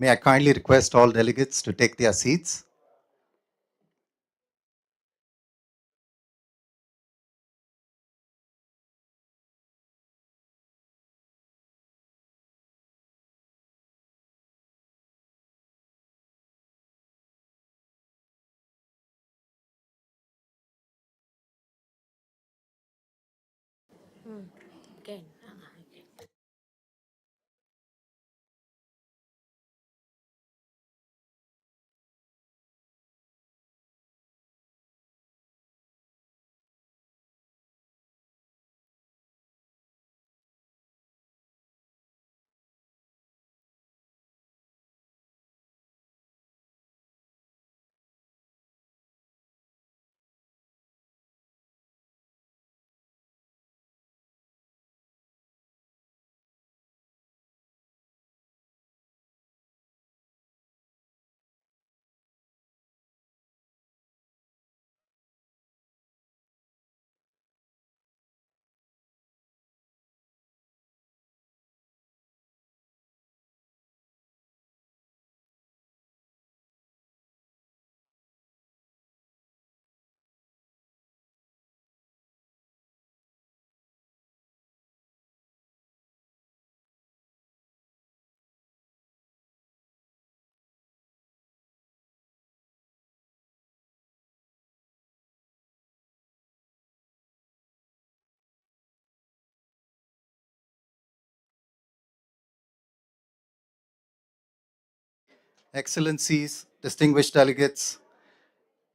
May I kindly request all delegates to take their seats? Again. Excellencies, distinguished delegates,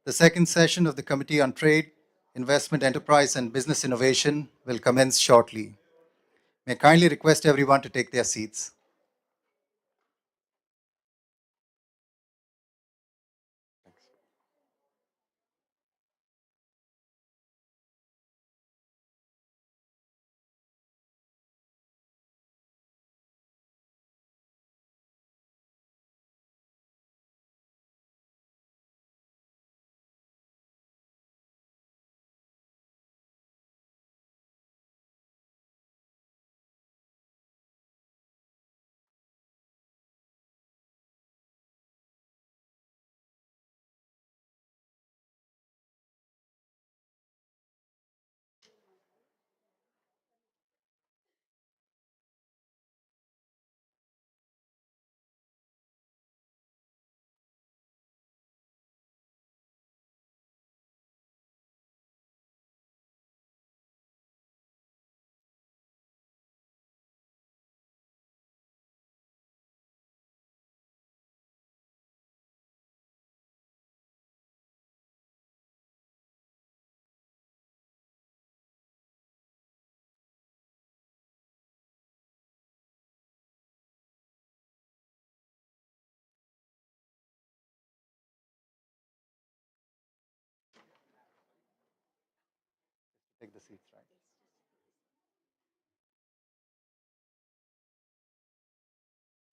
the second session of the Committee on Trade, Investment, Enterprise, and Business Innovation will commence shortly. May I kindly request everyone to take their seats? Take the seats, right?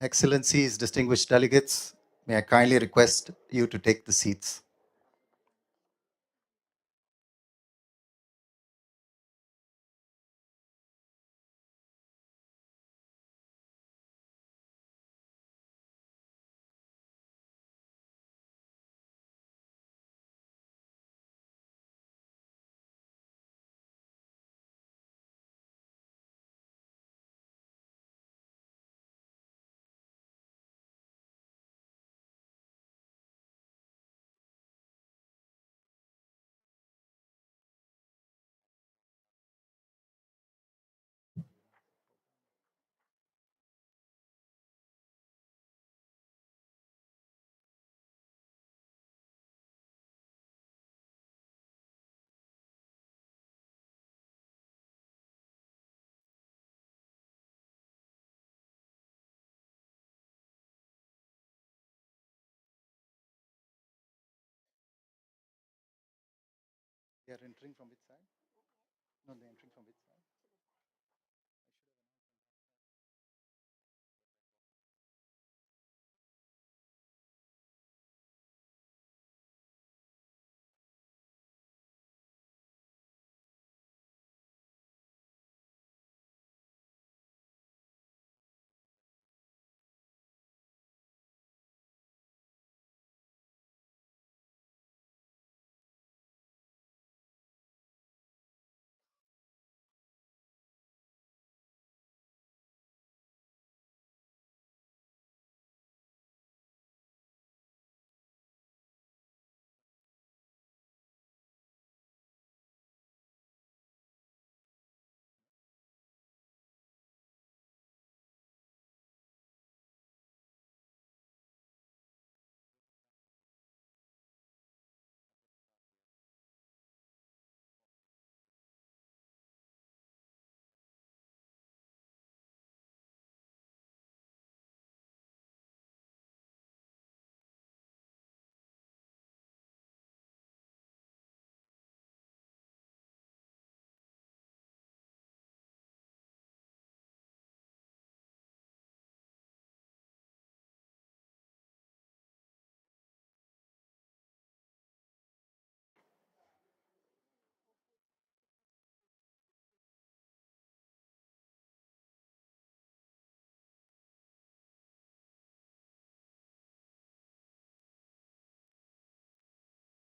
Excellencies, distinguished delegates, may I kindly request you to take the seats? They are entering from which side? No, they're entering from which side?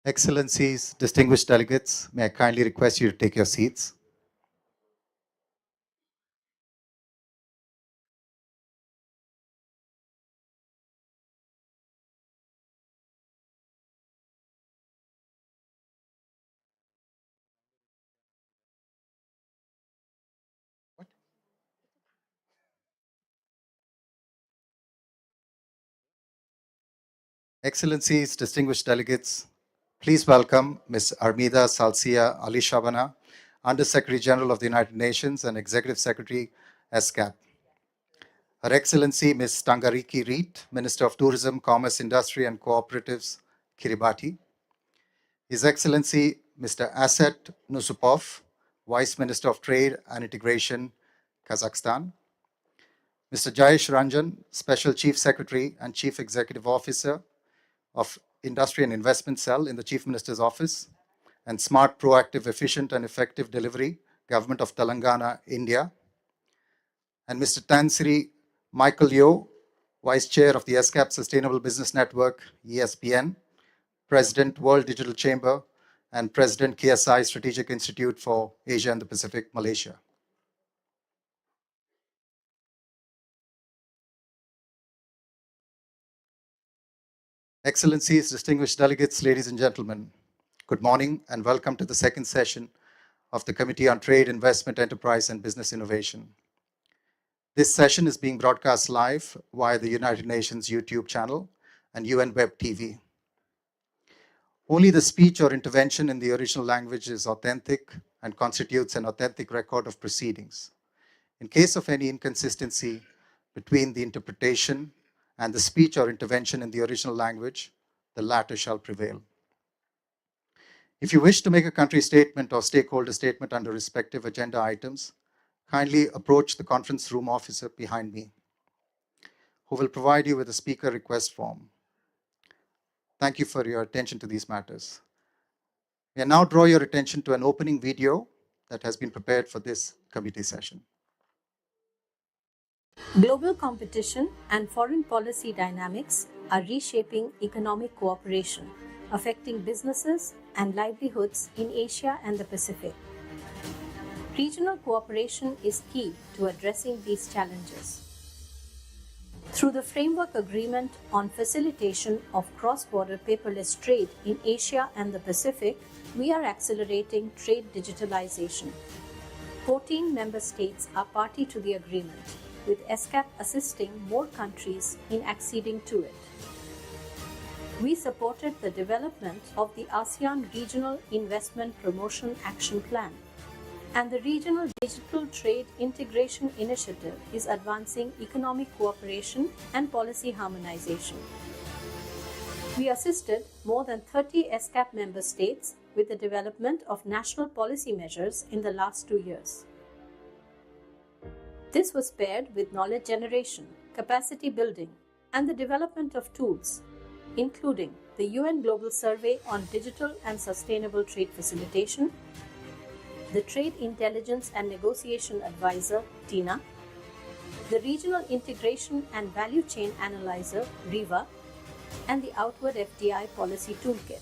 Excellencies, distinguished delegates, may I kindly request you to take your seats. Excellencies, distinguished delegates, please welcome Ms. Armida Salcia Ali Shabana, Under-Secretary General of the United Nations and Executive Secretary, ESCAP. Her Excellency Ms. Tangariki Reet, Minister of Tourism, Commerce, Industry and Cooperatives, Kiribati. His Excellency Mr. Asset Nusupov, Vice Minister of Trade and Integration, Kazakhstan. Mr. Jayesh Ranjan, Special Chief Secretary and Chief Executive Officer of Industry and Investment Cell in the Chief Minister's Office, and Smart, Proactive, Efficient and Effective Delivery, Government of Telangana, India. And Mr. Tansri Michael Yeo, Vice Chair of the ESCAP Sustainable Business Network, ESPN, President, World Digital Chamber, and President, KSI Strategic Institute for Asia and the Pacific, Malaysia. Excellencies, distinguished delegates, ladies and gentlemen, good morning and welcome to the second session of the Committee on Trade, Investment, Enterprise, and Business Innovation. This session is being broadcast live via the United Nations YouTube channel and UN Web TV. Only the speech or intervention in the original language is authentic and constitutes an authentic record of proceedings. In case of any inconsistency between the interpretation and the speech or intervention in the original language, the latter shall prevail. If you wish to make a country statement or stakeholder statement under respective agenda items, kindly approach the conference room officer behind me, who will provide you with a speaker request form. Thank you for your attention to these matters. May I now draw your attention to an opening video that has been prepared for this committee session. Global competition and foreign policy dynamics are reshaping economic cooperation, affecting businesses and livelihoods in Asia and the Pacific. Regional cooperation is key to addressing these challenges. Through the Framework Agreement on Facilitation of Cross-Border Paperless Trade in Asia and the Pacific, we are accelerating trade digitalization. 14 member states are party to the agreement, with ESCAP assisting more countries in acceding to it. We supported the development of the ASEAN Regional Investment Promotion Action Plan, and the Regional Digital Trade Integration Initiative is advancing economic cooperation and policy harmonization. We assisted more than 30 ESCAP member states with the development of national policy measures in the last 2 years. This was paired with knowledge generation, capacity building, and the development of tools, including the UN Global Survey on Digital and Sustainable Trade Facilitation, the Trade Intelligence and Negotiation Advisor, TINA, the Regional Integration and Value Chain Analyzer, RIVA, and the Outward FDI Policy Toolkit.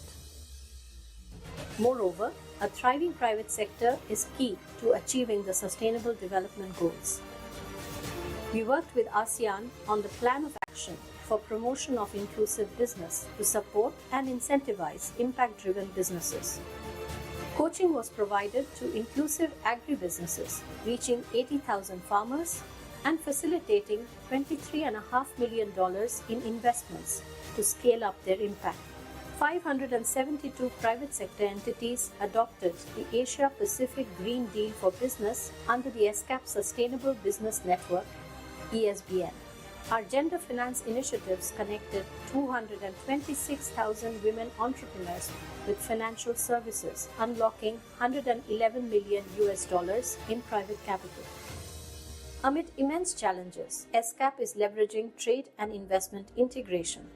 Moreover, a thriving private sector is key to achieving the Sustainable Development Goals. We worked with ASEAN on the Plan of Action for promotion of inclusive business to support and incentivize impact-driven businesses. Coaching was provided to inclusive agribusinesses, reaching 80,000 farmers and facilitating $23.5 million in investments to scale up their impact. 572 private sector entities adopted the Asia Pacific Green Deal for Business under the ESCAP Sustainable Business Network, ESBN. Our gender finance initiatives connected 226,000 women entrepreneurs with financial services, unlocking $111 million in private capital. Amid immense challenges, ESCAP is leveraging trade and investment integration,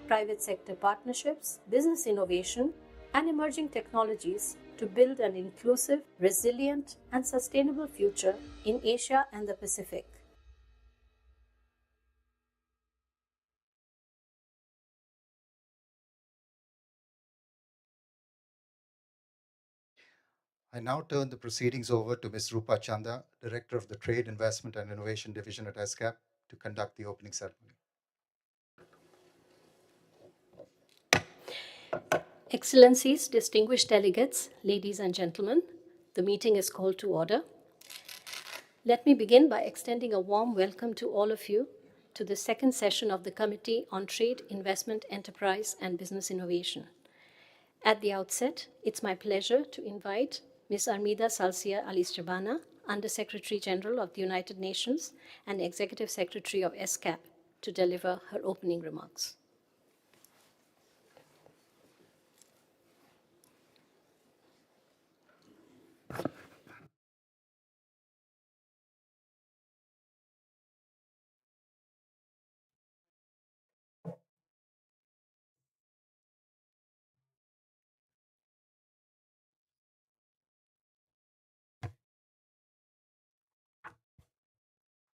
private sector partnerships, business innovation, and emerging technologies to build an inclusive, resilient, and sustainable future in Asia and the Pacific. I now turn the proceedings over to Ms. Rupa Chanda, Director of the Trade, Investment and Innovation Division at ESCAP, to conduct the opening ceremony. Excellencies, distinguished delegates, ladies and gentlemen, the meeting is called to order. Let me begin by extending a warm welcome to all of you to the second session of the Committee on Trade, Investment, Enterprise and Business Innovation. At the outset, it's my pleasure to invite Ms. Armida Salcia Alisjabana, Under Secretary General of the United Nations and Executive Secretary of ESCAP, to deliver her opening remarks.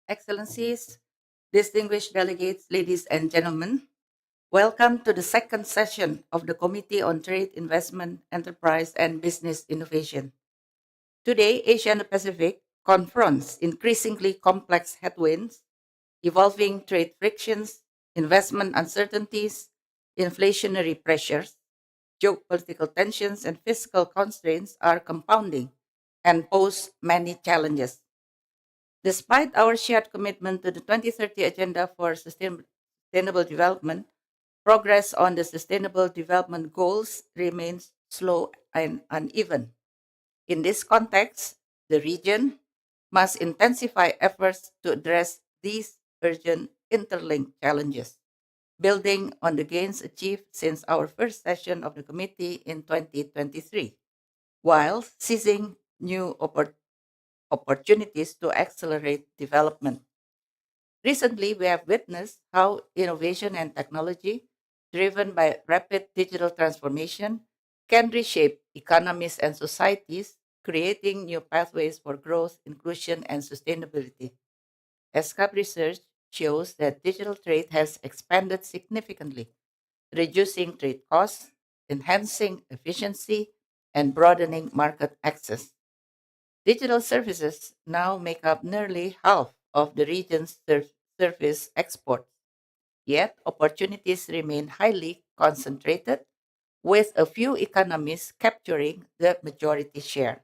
Excellencies, distinguished delegates, ladies and gentlemen, welcome to the second session of the Committee on Trade, Investment, Enterprise, and Business Innovation. Today, Asia and the Pacific confronts increasingly complex headwinds, evolving trade frictions, investment uncertainties, inflationary pressures, geopolitical tensions, and fiscal constraints are compounding and pose many challenges. Despite our shared commitment to the 2030 Agenda for Sustainable Development, progress on the Sustainable Development Goals remains slow and uneven. In this context, the region must intensify efforts to address these urgent interlinked challenges, building on the gains achieved since our first session of the committee in 2023, while seizing new opportunities to accelerate development. Recently, we have witnessed how innovation and technology, driven by rapid digital transformation, can reshape economies and societies, creating new pathways for growth, inclusion, and sustainability. ESCAP research shows that digital trade has expanded significantly, reducing trade costs, enhancing efficiency, and broadening market access. Digital services now make up nearly half of the region's service exports, yet opportunities remain highly concentrated, with a few economies capturing the majority share.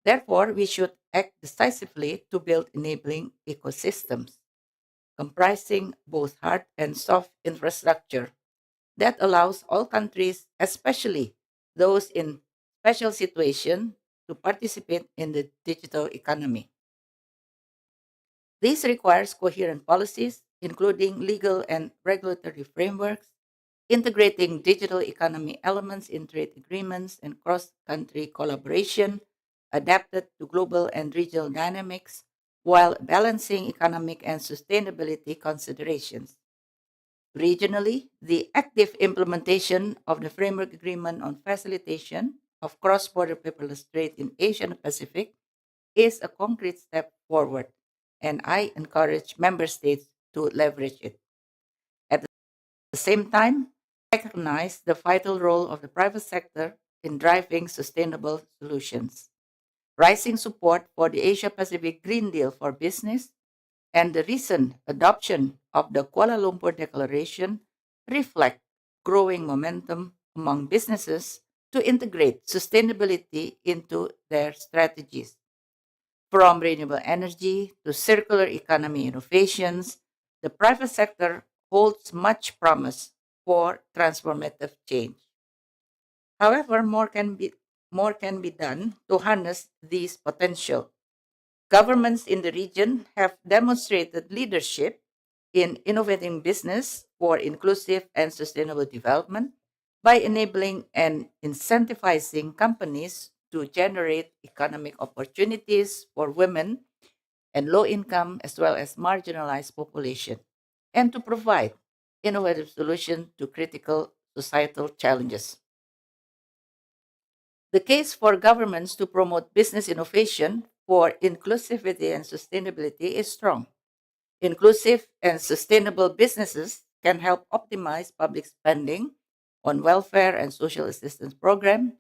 Therefore, we should act decisively to build enabling ecosystems comprising both hard and soft infrastructure that allows all countries, especially those in special situations, to participate in the digital economy. This requires coherent policies, including legal and regulatory frameworks, integrating digital economy elements in trade agreements and cross country collaboration, adapted to global and regional dynamics, while balancing economic and sustainability considerations. Regionally, the active implementation of the Framework Agreement on Facilitation of Cross Border Paperless Trade in Asia and the Pacific is a concrete step forward, and I encourage member states to leverage it. At the same time, recognize the vital role of the private sector in driving sustainable solutions. Rising support for the Asia Pacific Green Deal for Business and the recent adoption of the Kuala Lumpur Declaration reflect growing momentum among businesses to integrate sustainability into their strategies. From renewable energy to circular economy innovations, the private sector holds much promise for transformative change. However, more can be done to harness this potential. Governments in the region have demonstrated leadership in innovating business for inclusive and sustainable development by enabling and incentivizing companies to generate economic opportunities for women and low income as well as marginalized population, and to provide innovative solutions to critical societal challenges. The case for governments to promote business innovation for inclusivity and sustainability is strong. Inclusive and sustainable businesses can help optimize public spending on welfare and social assistance programs,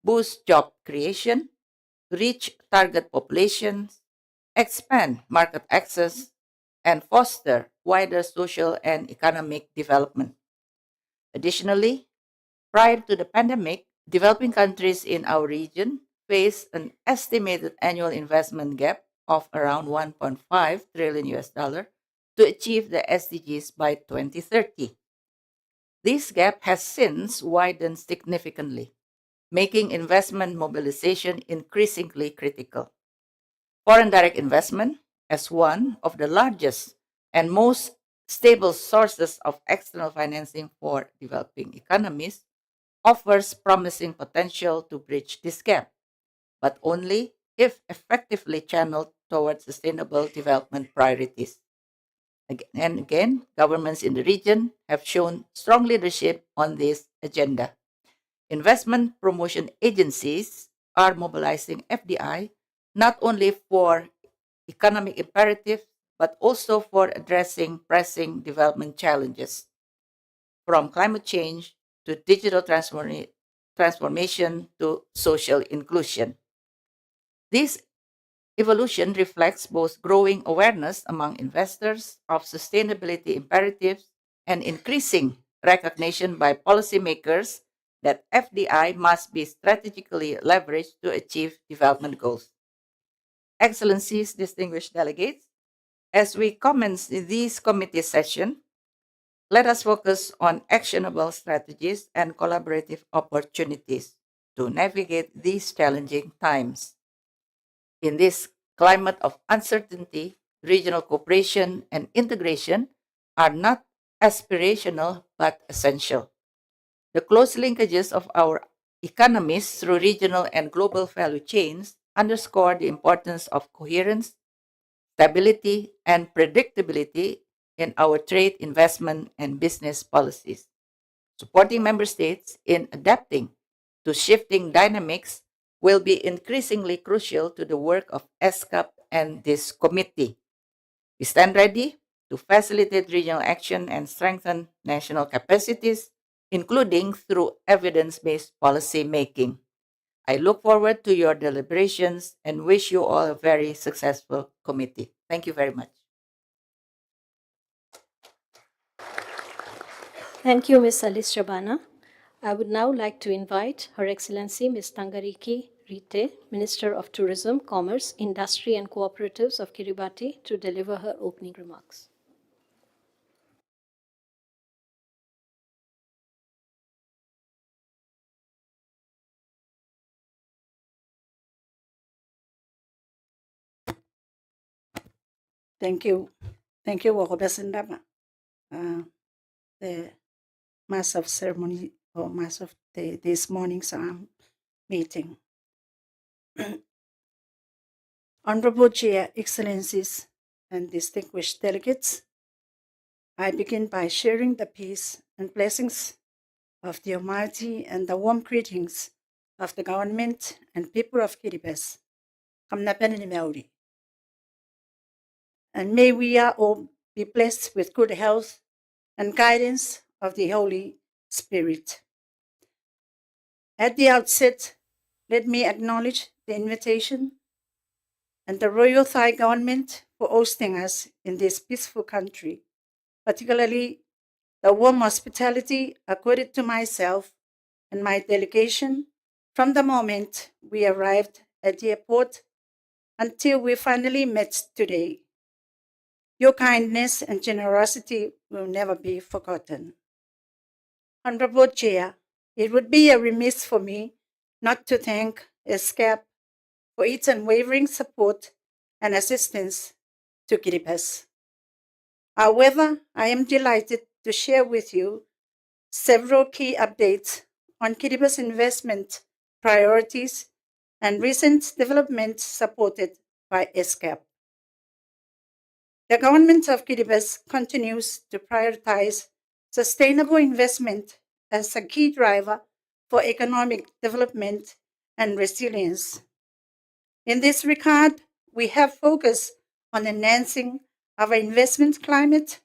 boost job creation, reach target populations, expand market access, and foster wider social and economic development. Additionally, prior to the pandemic, developing countries in our region faced an estimated annual investment gap of around 1.5 trillion US dollar to achieve the SDGs by 2030. This gap has since widened significantly, making investment mobilization increasingly critical. Foreign direct investment, as one of the largest and most stable sources of external financing for developing economies, offers promising potential to bridge this gap, but only if effectively channeled towards sustainable development priorities. And again, governments in the region have shown strong leadership on this agenda. Investment promotion agencies are mobilizing FDI not only for economic imperatives, but also for addressing pressing development challenges, from climate change to digital transformation to social inclusion. This evolution reflects both growing awareness among investors of sustainability imperatives and increasing recognition by policymakers that FDI must be strategically leveraged to achieve development goals. Excellencies, distinguished delegates, as we commence this committee session, let us focus on actionable strategies and collaborative opportunities to navigate these challenging times. In this climate of uncertainty, regional cooperation and integration are not aspirational but essential. The close linkages of our economies through regional and global value chains underscore the importance of coherence, stability, and predictability in our trade, investment, and business policies. Supporting member states in adapting to shifting dynamics will be increasingly crucial to the work of ESCAP and this committee. We stand ready to facilitate regional action and strengthen national capacities, including through evidence based policy making. I look forward to your deliberations and wish you all a very successful committee. Thank you very much. Thank you, Ms. Alice Shabana. I would now like to invite Her Excellency Ms. Tangariki Rite, Minister of Tourism, Commerce, Industry and Cooperatives of Kiribati, to deliver her opening remarks. Thank you. Thank you, Representative. The mass of ceremony or mass of this morning's meeting. Honorable Chair, Excellencies, and distinguished delegates, I begin by sharing the peace and blessings of the Almighty and the warm greetings of the government and people of Kiribati. And may we all be blessed with good health and guidance of the Holy Spirit. At the outset, let me acknowledge the invitation and the Royal Thai government for hosting us in this peaceful country, particularly the warm hospitality accorded to myself and my delegation from the moment we arrived at the airport until we finally met today. Your kindness and generosity will never be forgotten. Honorable Chair, it would be a remiss for me not to thank ESCAP for its unwavering support and assistance to Kiribati. However, I am delighted to share with you several key updates on Kiribati's investment priorities and recent developments supported by ESCAP. The government of Kiribati continues to prioritize sustainable investment as a key driver for economic development and resilience. In this regard, we have focused on enhancing our investment climate,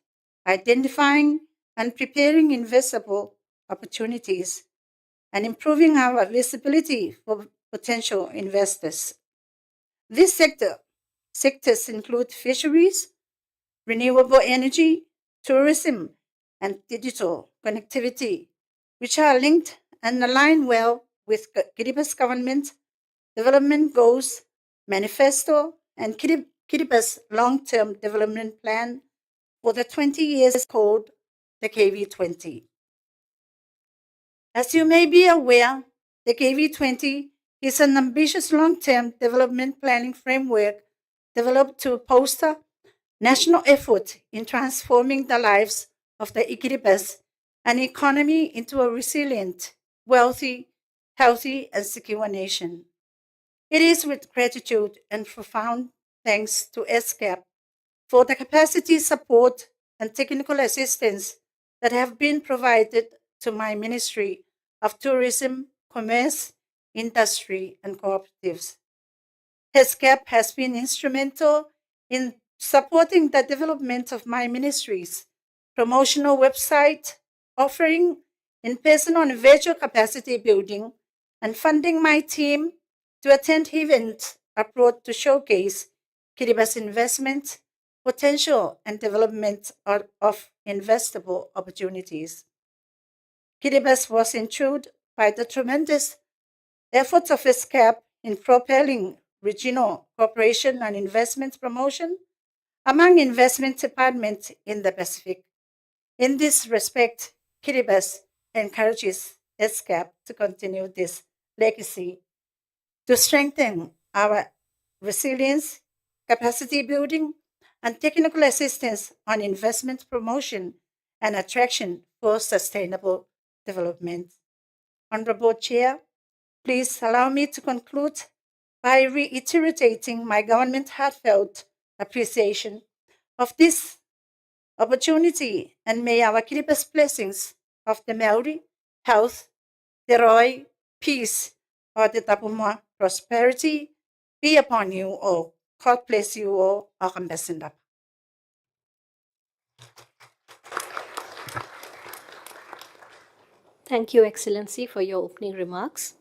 identifying and preparing investable opportunities, and improving our visibility for potential investors. These sectors include fisheries, renewable energy, tourism, and digital connectivity, which are linked and align well with Kiriba's government development goals, manifesto, and Kiriba's long-term development plan for the 20 years called the KV20. As you may be aware, the KV20 is an ambitious long-term development planning framework developed to foster national effort in transforming the lives of the Ikiribas and economy into a resilient, wealthy, healthy, and secure nation. It is with gratitude and profound thanks to ESCAP for the capacity support and technical assistance that have been provided to my Ministry of Tourism, Commerce, Industry, and Cooperatives. ESCAP has been instrumental in supporting the development of my ministry's promotional website, offering in person and virtual capacity building, and funding my team to attend events abroad to showcase Kiriba's investment potential and development of investable opportunities. Kiribati was enthused by the tremendous efforts of ESCAP in propelling regional cooperation and investment promotion among investment departments in the Pacific. In this respect, Kiribati encourages ESCAP to continue this legacy to strengthen our resilience, capacity building, and technical assistance on investment promotion and attraction for sustainable development. Honorable Chair, please allow me to conclude by reiterating my government heartfelt appreciation of this opportunity, and may our Kiriba's blessings of the Maori, health, the Roy, peace, or the Tapuma prosperity be upon you all. God bless you all. Akam Besindap. Thank you, Excellency, for your opening remarks.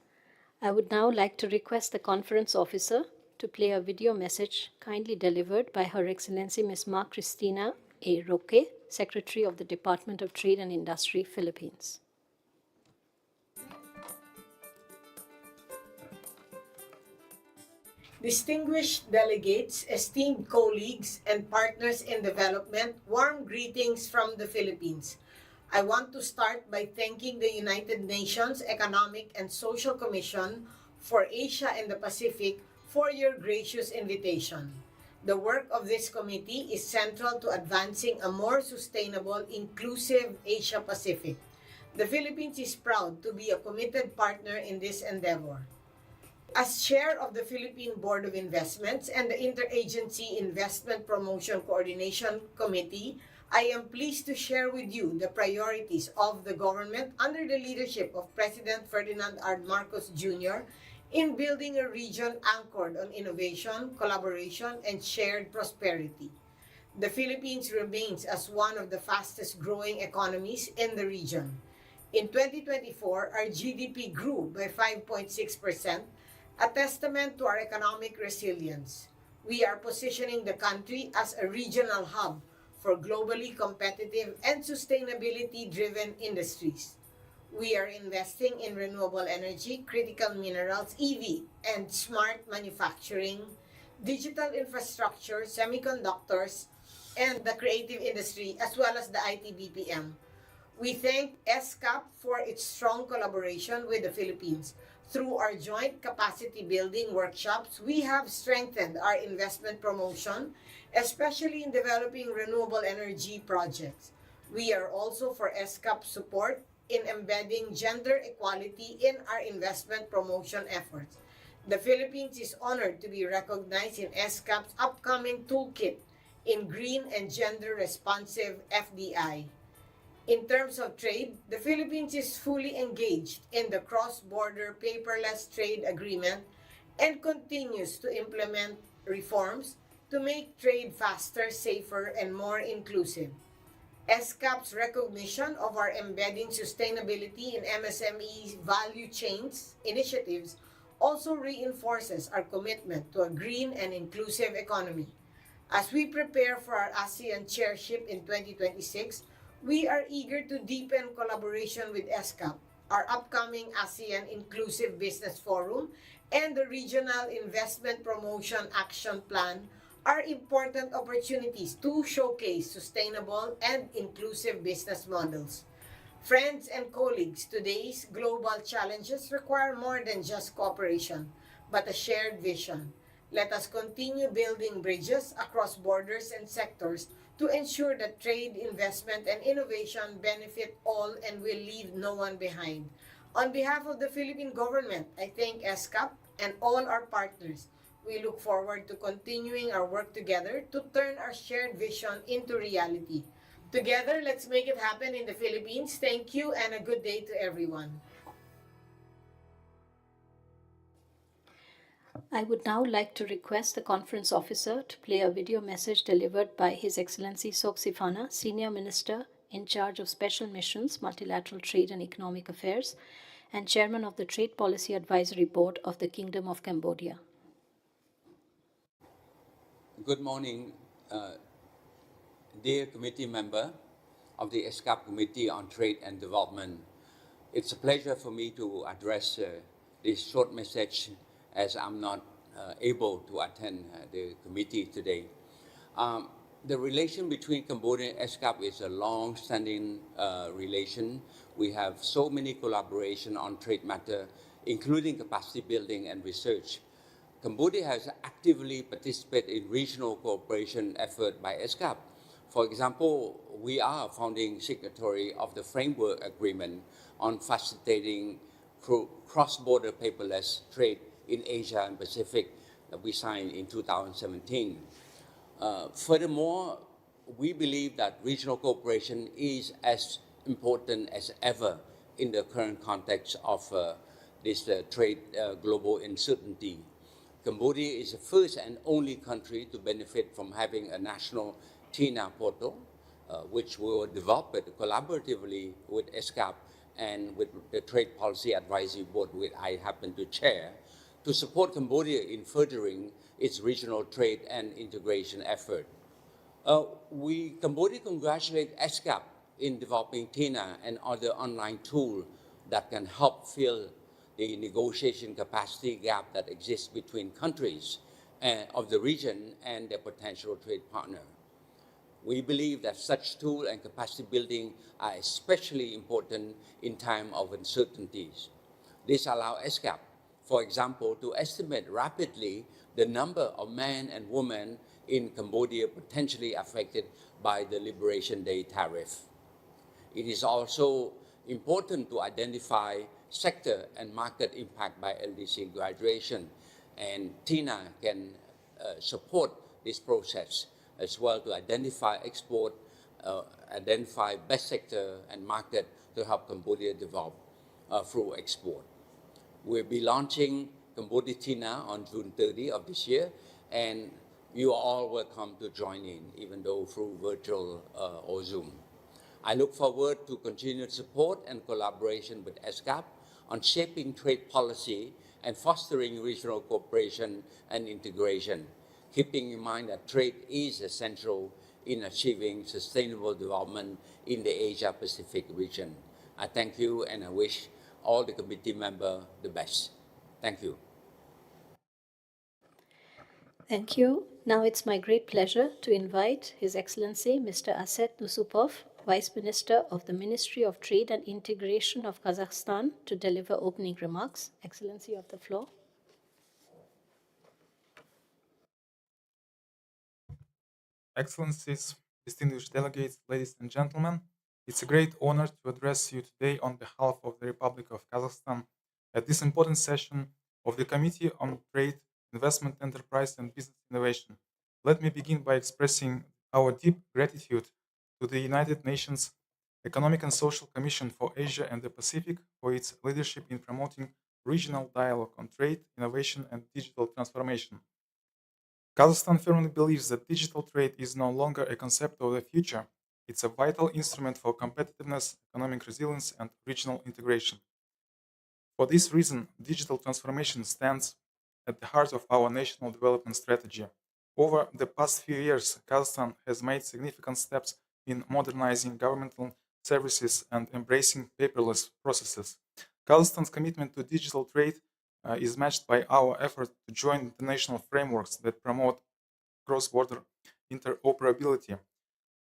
I would now like to request the conference officer to play a video message kindly delivered by Her Excellency Ms. Ma Cristina A. Roque, Secretary of the Department of Trade and Industry, Philippines. Distinguished delegates, esteemed colleagues, and partners in development, warm greetings from the Philippines. I want to start by thanking the United Nations Economic and Social Commission for Asia and the Pacific for your gracious invitation. The work of this committee is central to advancing a more sustainable, inclusive Asia Pacific. The Philippines is proud to be a committed partner in this endeavor. As chair of the Philippine Board of Investments and the Interagency Investment Promotion Coordination Committee, I am pleased to share with you the priorities of the government under the leadership of President Ferdinand R. Marcos Jr. in building a region anchored on innovation, collaboration, and shared prosperity. The Philippines remains as one of the fastest growing economies in the region. In 2024, our GDP grew by 5.6%, a testament to our economic resilience. We are positioning the country as a regional hub for globally competitive and sustainability-driven industries. We are investing in renewable energy, critical minerals, EV, and smart manufacturing, digital infrastructure, semiconductors, and the creative industry, as well as the IT-BPM. We thank ESCAP for its strong collaboration with the Philippines. Through our joint capacity building workshops, we have strengthened our investment promotion, especially in developing renewable energy projects. We are also for ESCAP support in embedding gender equality in our investment promotion efforts. The Philippines is honored to be recognized in ESCAP's upcoming toolkit in green and gender responsive FDI. In terms of trade, the Philippines is fully engaged in the cross-border paperless trade agreement and continues to implement reforms to make trade faster, safer, and more inclusive. ESCAP's recognition of our embedding sustainability in MSME value chains initiatives also reinforces our commitment to a green and inclusive economy. As we prepare for our ASEAN chairship in 2026, we are eager to deepen collaboration with ESCAP, our upcoming ASEAN Inclusive Business Forum, and the Regional Investment Promotion Action Plan are important opportunities to showcase sustainable and inclusive business models. Friends and colleagues, today's global challenges require more than just cooperation, but a shared vision. Let us continue building bridges across borders and sectors to ensure that trade, investment, and innovation benefit all and will leave no one behind. On behalf of the Philippine government, I thank ESCAP and all our partners. We look forward to continuing our work together to turn our shared vision into reality. Together, let's make it happen in the Philippines. Thank you and a good day to everyone. I would now like to request the conference officer to play a video message delivered by His Excellency Soksifana, Senior Minister in charge of Special Missions, Multilateral Trade and Economic Affairs, and Chairman of the Trade Policy Advisory Board of the Kingdom of Cambodia. Good morning, dear committee member of the ESCAP Committee on Trade and Development. It's a pleasure for me to address this short message as I'm not able to attend the committee today. The relation between Cambodia and ESCAP is a long-standing relation. We have so many collaboration on trade matter, including capacity building and research. Cambodia has actively participated in regional cooperation effort by ESCAP. For example, we are a founding signatory of the Framework Agreement on facilitating cross-border paperless trade in Asia and Pacific that we signed in 2017. Furthermore, we believe that regional cooperation is as important as ever in the current context of this trade global uncertainty. Cambodia is the first and only country to benefit from having a national TINA portal, which we will develop collaboratively with ESCAP and with the Trade Policy Advisory Board, which I happen to chair, to support Cambodia in furthering its regional trade and integration effort. Cambodia congratulate ESCAP in developing TINA and other online tools that can help fill the negotiation capacity gap that exists between countries of the region and their potential trade partner. We believe that such tool and capacity building are especially important in time of uncertainties. This allows ESCAP, for example, to estimate rapidly the number of men and women in Cambodia potentially affected by the Liberation Day tariff. It is also important to identify sector and market impact by LDC graduation, and TINA can support this process as well to identify export, identify best sector and market to help Cambodia develop through export. We'll be launching Cambodia TINA on June 30 of this year, and you are all welcome to join in, even though through virtual or Zoom. I look forward to continued support and collaboration with ESCAP on shaping trade policy and fostering regional cooperation and integration, keeping in mind that trade is essential in achieving sustainable development in the Asia-Pacific region. I thank you and I wish all the committee members the best. Thank you. Thank you. Now it's my great pleasure to invite His Excellency Mr. Aset Nusupov, Vice Minister of the Ministry of Trade and Integration of Kazakhstan, to deliver opening remarks. Excellency, of the floor. Excellencies, distinguished delegates, ladies and gentlemen, it's a great honor to address you today on behalf of the Republic of Kazakhstan at this important session of the Committee on Trade, Investment, Enterprise and Business Innovation. Let me begin by expressing our deep gratitude to the United Nations Economic and Social Commission for Asia and the Pacific for its leadership in promoting regional dialogue on trade, innovation and digital transformation. Kazakhstan firmly believes that digital trade is no longer a concept of the future, It's a vital instrument for competitiveness, economic resilience, and regional integration. For this reason, digital transformation stands at the heart of our national development strategy. Over the past few years, Kazakhstan has made significant steps in modernizing governmental services and embracing paperless processes. Kazakhstan's commitment to digital trade is matched by our effort to join international frameworks that promote cross-border interoperability.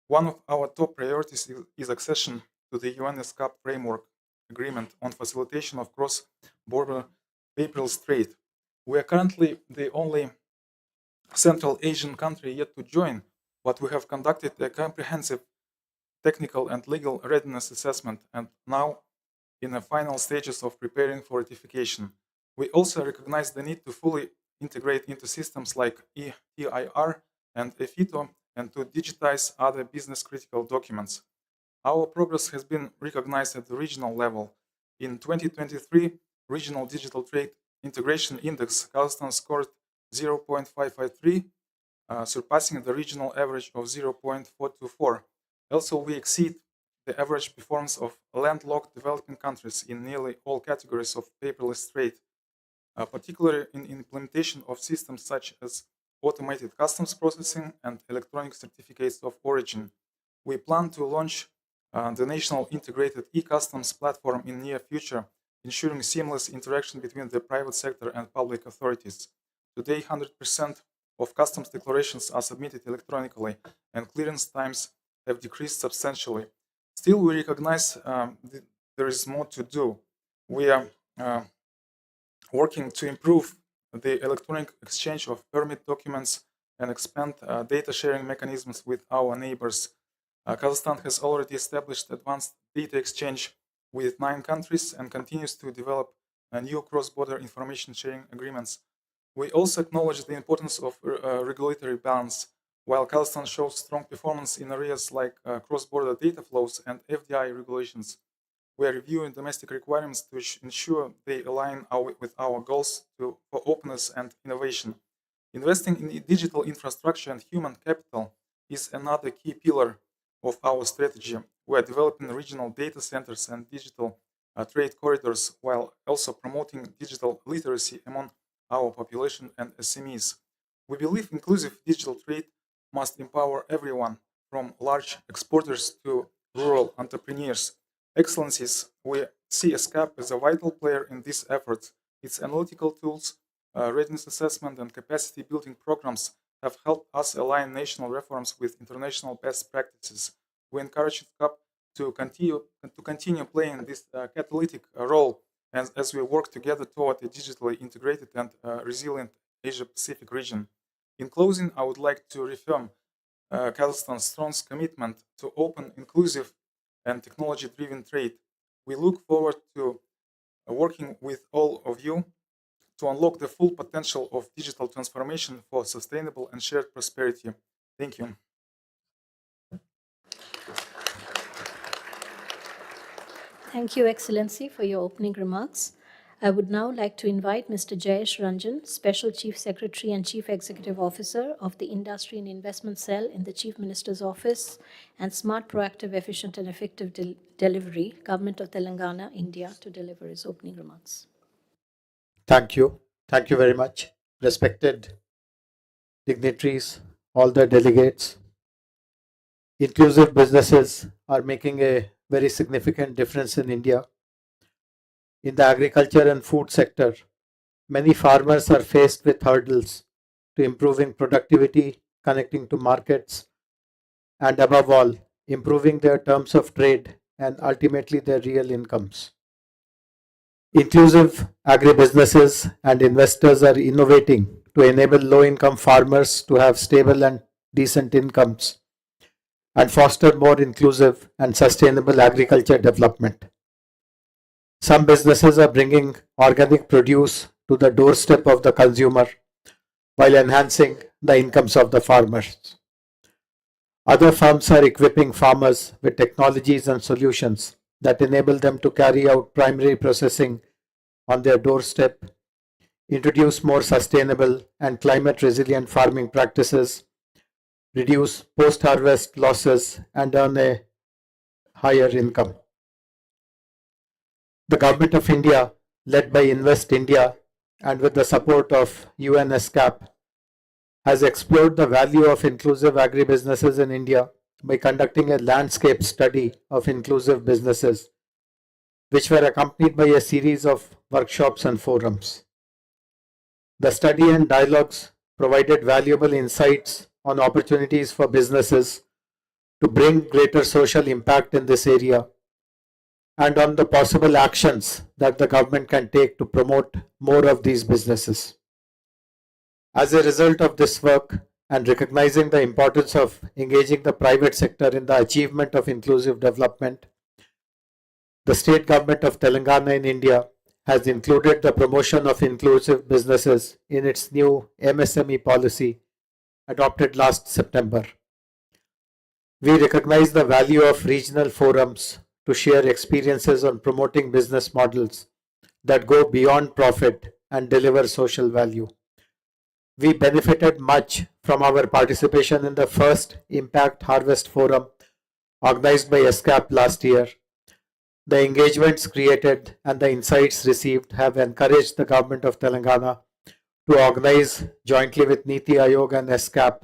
One of our top priorities is accession to the UN ESCAP framework agreement on facilitation of cross-border paperless trade. We are currently the only Central Asian country yet to join, but we have conducted a comprehensive technical and legal readiness assessment and now in the final stages of preparing for ratification. We also recognize the need to fully integrate into systems like ETIR and EFITO and to digitize other business critical documents. Our progress has been recognized at the regional level. In 2023, Regional Digital Trade Integration Index, Kazakhstan scored 0.553, surpassing the regional average of 0.424. Also, we exceed the average performance of landlocked developing countries in nearly all categories of paperless trade, particularly in implementation of systems such as automated customs processing and electronic certificates of origin. We plan to launch the national integrated e-customs platform in near future, ensuring seamless interaction between the private sector and public authorities. Today, 100% of customs declarations are submitted electronically, and clearance times have decreased substantially. Still, we recognize there is more to do. We are working to improve the electronic exchange of permit documents and expand data sharing mechanisms with our neighbors. Kazakhstan has already established advanced data exchange with 9 countries and continues to develop new cross-border information sharing agreements. We also acknowledge the importance of regulatory balance. While Kazakhstan shows strong performance in areas like cross-border data flows and FDI regulations, we are reviewing domestic requirements to ensure they align with our goals for openness and innovation. Investing in digital infrastructure and human capital is another key pillar of our strategy. We are developing regional data centers and digital trade corridors while also promoting digital literacy among our population and SMEs. We believe inclusive digital trade must empower everyone, from large exporters to rural entrepreneurs. Excellencies, we see ESCAP as a vital player in these efforts. Its analytical tools, readiness assessment, and capacity building programs have helped us align national reforms with international best practices. We encourage ESCAP to continue playing this catalytic role as we work together toward a digitally integrated and resilient Asia-Pacific region. In closing, I would like to reaffirm Kazakhstan's strong commitment to open, inclusive, and technology-driven trade. We look forward to working with all of you to unlock the full potential of digital transformation for sustainable and shared prosperity. Thank you. Thank you, Excellency, for your opening remarks. I would now like to invite Mr. Jayesh Ranjan, Special Chief Secretary and Chief Executive Officer of the Industry and Investment Cell in the Chief Minister's Office and Smart, Proactive, Efficient and Effective Delivery, Government of Telangana, India, to deliver his opening remarks. Thank you. Thank you very much. Respected dignitaries, all the delegates. Inclusive businesses are making a very significant difference in India. In the agriculture and food sector, many farmers are faced with hurdles to improving productivity, connecting to markets, and above all, improving their terms of trade and ultimately their real incomes. Inclusive agribusinesses and investors are innovating to enable low income farmers to have stable and decent incomes and foster more inclusive and sustainable agriculture development. Some businesses are bringing organic produce to the doorstep of the consumer while enhancing the incomes of the farmers. Other firms are equipping farmers with technologies and solutions that enable them to carry out primary processing on their doorstep, introduce more sustainable and climate resilient farming practices, reduce post-harvest losses, and earn a higher income. The Government of India, led by Invest India and with the support of UN ESCAP, has explored the value of inclusive agribusinesses in India by conducting a landscape study of inclusive businesses, which were accompanied by a series of workshops and forums. The study and dialogues provided valuable insights on opportunities for businesses to bring greater social impact in this area and on the possible actions that the government can take to promote more of these businesses. As a result of this work and recognizing the importance of engaging the private sector in the achievement of inclusive development, the state government of Telangana in India has included the promotion of inclusive businesses in its new MSME policy adopted last September. We recognize the value of regional forums to share experiences on promoting business models that go beyond profit and deliver social value. We benefited much from our participation in the first Impact Harvest Forum organized by ESCAP last year. The engagements created and the insights received have encouraged the government of Telangana to organize, jointly with Niti Aayog and ESCAP,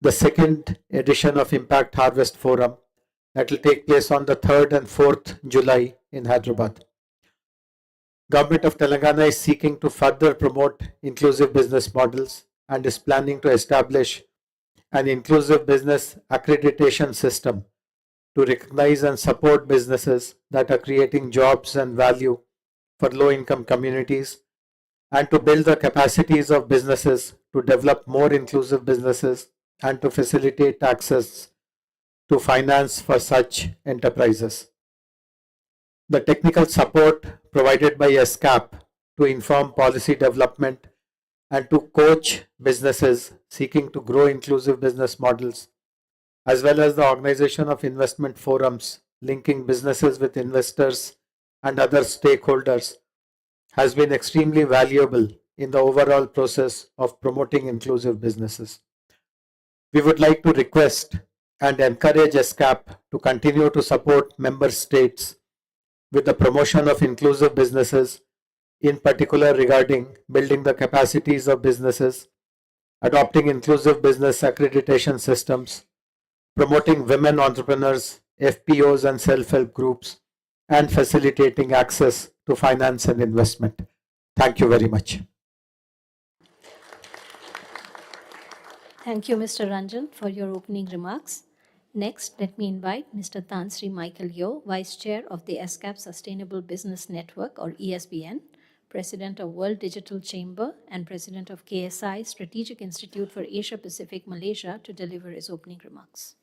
the second edition of Impact Harvest Forum that will take place on the 3rd and 4th July in Hyderabad. Government of Telangana is seeking to further promote inclusive business models and is planning to establish an inclusive business accreditation system to recognize and support businesses that are creating jobs and value for low-income communities and to build the capacities of businesses to develop more inclusive businesses and to facilitate access to finance for such enterprises. The technical support provided by ESCAP to inform policy development and to coach businesses seeking to grow inclusive business models, as well as the organization of investment forums linking businesses with investors and other stakeholders, has been extremely valuable in the overall process of promoting inclusive businesses. We would like to request and encourage ESCAP to continue to support member states with the promotion of inclusive businesses, in particular regarding building the capacities of businesses, adopting inclusive business accreditation systems, promoting women entrepreneurs, FPOs and self-help groups, and facilitating access to finance and investment. Thank you very much. Thank you, Mr. Ranjan, for your opening remarks. Next, let me invite Mr. Tansri Michael Yeo, Vice Chair of the ESCAP Sustainable Business Network, or ESBN, President of World Digital Chamber, and President of KSI Strategic Institute for Asia Pacific Malaysia, to deliver his opening remarks.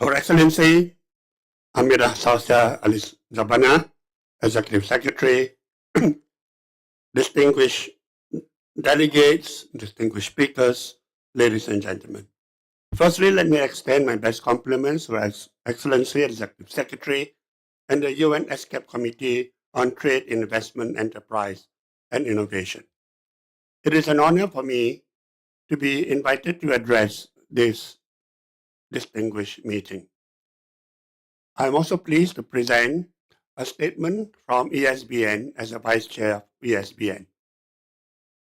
Your Excellency, Amira Salsa Alice Zabana, Executive Secretary, distinguished delegates, distinguished speakers, ladies and gentlemen. Firstly, let me extend my best compliments to His Excellency Executive Secretary and the UN ESCAP Committee on Trade, Investment, Enterprise, and Innovation. It is an honor for me to be invited to address this distinguished meeting. I am also pleased to present a statement from ESBN as a Vice Chair of ESBN.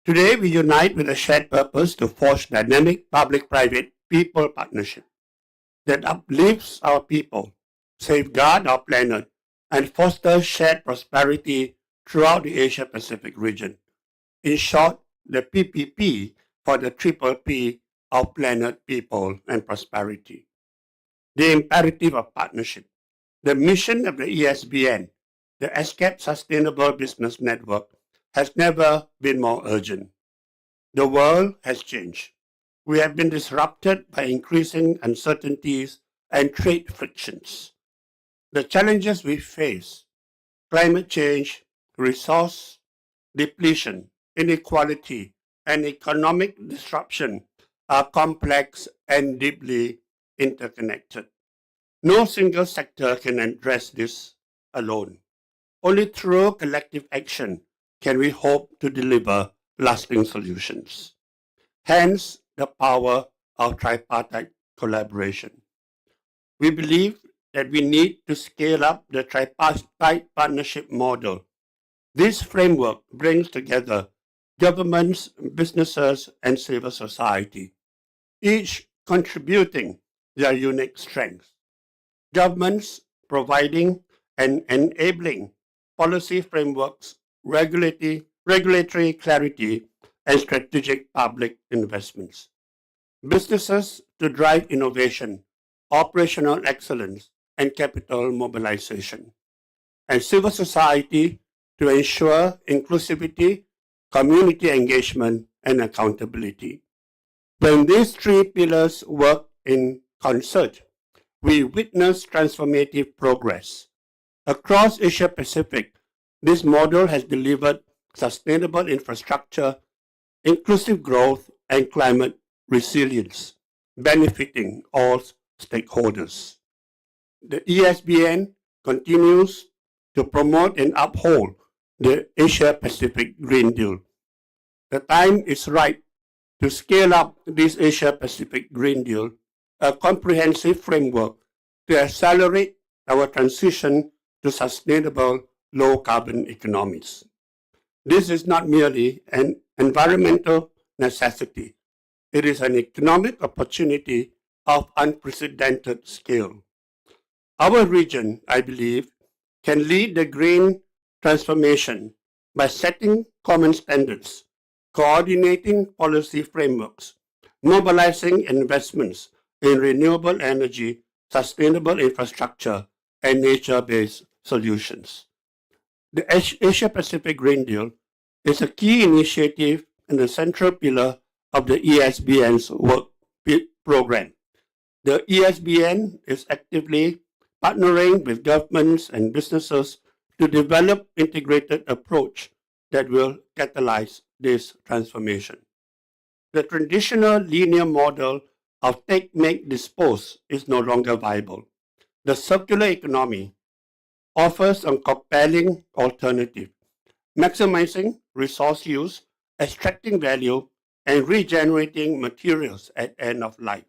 Today, we unite with a shared purpose to forge dynamic public-private people partnership that uplifts our people, safeguard our planet, and foster shared prosperity throughout the Asia-Pacific region. In short, the PPP for the triple P of planet, people, and prosperity. The imperative of partnership. The mission of the ESBN, the ESCAP Sustainable Business Network, has never been more urgent. The world has changed. We have been disrupted by increasing uncertainties and trade frictions. The challenges we face, climate change, resource depletion, inequality, and economic disruption, are complex and deeply interconnected. No single sector can address this alone. Only through collective action can we hope to deliver lasting solutions. Hence, the power of tripartite collaboration. We believe that we need to scale up the tripartite partnership model. This framework brings together governments, businesses, and civil society, each contributing their unique strengths. Governments providing and enabling policy frameworks, regulatory clarity, and strategic public investments. Businesses to drive innovation, operational excellence, and capital mobilization. And civil society to ensure inclusivity, community engagement, and accountability. When these three pillars work in concert, we witness transformative progress. Across Asia Pacific, this model has delivered sustainable infrastructure, inclusive growth, and climate resilience, benefiting all stakeholders. The ESBN continues to promote and uphold the Asia Pacific Green Deal. The time is right to scale up this Asia Pacific Green Deal, a comprehensive framework to accelerate our transition to sustainable low carbon economies. This is not merely an environmental necessity, it is an economic opportunity of unprecedented scale. Our region, I believe, can lead the green transformation by setting common standards, coordinating policy frameworks, mobilizing investments in renewable energy, sustainable infrastructure, and nature-based solutions. The Asia Pacific Green Deal is a key initiative and a central pillar of the ESBN's work program. The ESBN is actively partnering with governments and businesses to develop integrated approach that will catalyze this transformation. The traditional linear model of take, make, dispose is no longer viable. The circular economy offers a compelling alternative, maximizing resource use, extracting value, and regenerating materials at end of life.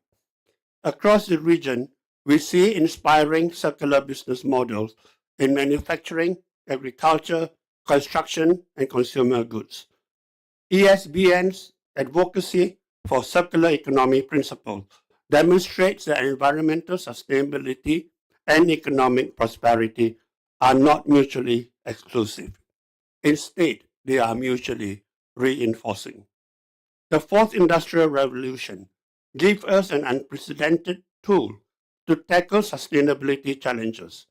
Across the region, we see inspiring circular business models in manufacturing, agriculture, construction, and consumer goods. ESBN's advocacy for circular economy principles demonstrates that environmental sustainability and economic prosperity are not mutually exclusive. Instead, they are mutually reinforcing. The fourth industrial revolution gives us an unprecedented tool to tackle sustainability challenges.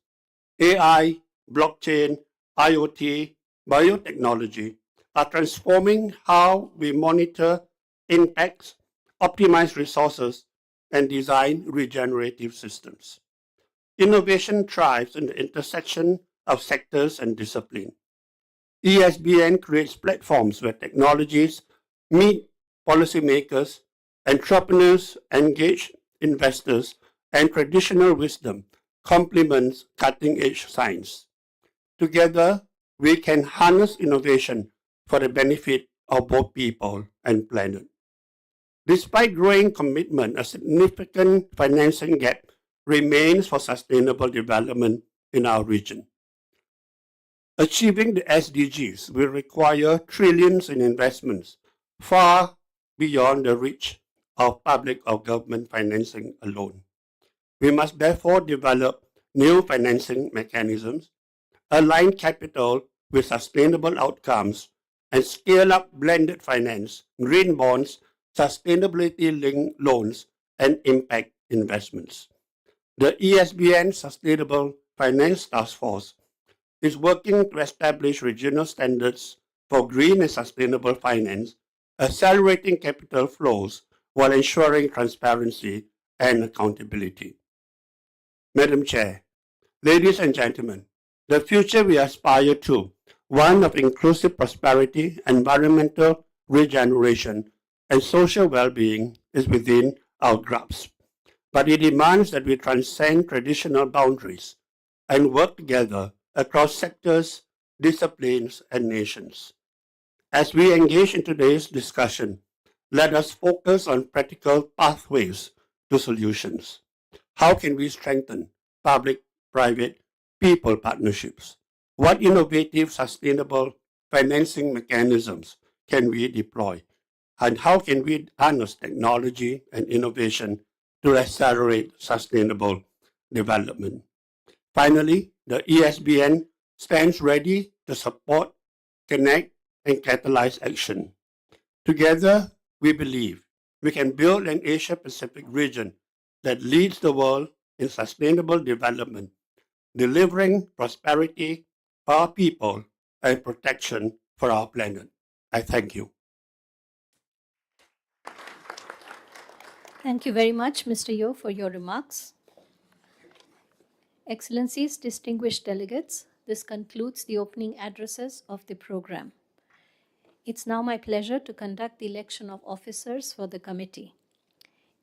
AI, blockchain, IoT, biotechnology are transforming how we monitor impacts, optimize resources, and design regenerative systems. Innovation thrives in the intersection of sectors and discipline. ESBN creates platforms where technologies meet policymakers, entrepreneurs, engage investors, and traditional wisdom complements cutting-edge science. Together, we can harness innovation for the benefit of both people and planet. Despite growing commitment, a significant financing gap remains for sustainable development in our region. Achieving the SDGs will require trillions in investments far beyond the reach of public or government financing alone. We must therefore develop new financing mechanisms, align capital with sustainable outcomes, and scale up blended finance, green bonds, sustainability-linked loans, and impact investments. The ESBN Sustainable Finance Task Force is working to establish regional standards for green and sustainable finance, accelerating capital flows while ensuring transparency and accountability. Madam Chair, ladies and gentlemen, the future we aspire to, one of inclusive prosperity, environmental regeneration, and social well-being, is within our grasp. But it demands that we transcend traditional boundaries and work together across sectors, disciplines, and nations. As we engage in today's discussion, let us focus on practical pathways to solutions. How can we strengthen public-private people partnerships? What innovative, sustainable financing mechanisms can we deploy? And how can we harness technology and innovation to accelerate sustainable development? Finally, the ESBN stands ready to support, connect, and catalyze action. Together, we believe we can build an Asia-Pacific region that leads the world in sustainable development, delivering prosperity for our people and protection for our planet. I thank you. Thank you very much, Mr. Yo, for your remarks. Excellencies, distinguished delegates, this concludes the opening addresses of the program. It's now my pleasure to conduct the election of officers for the committee.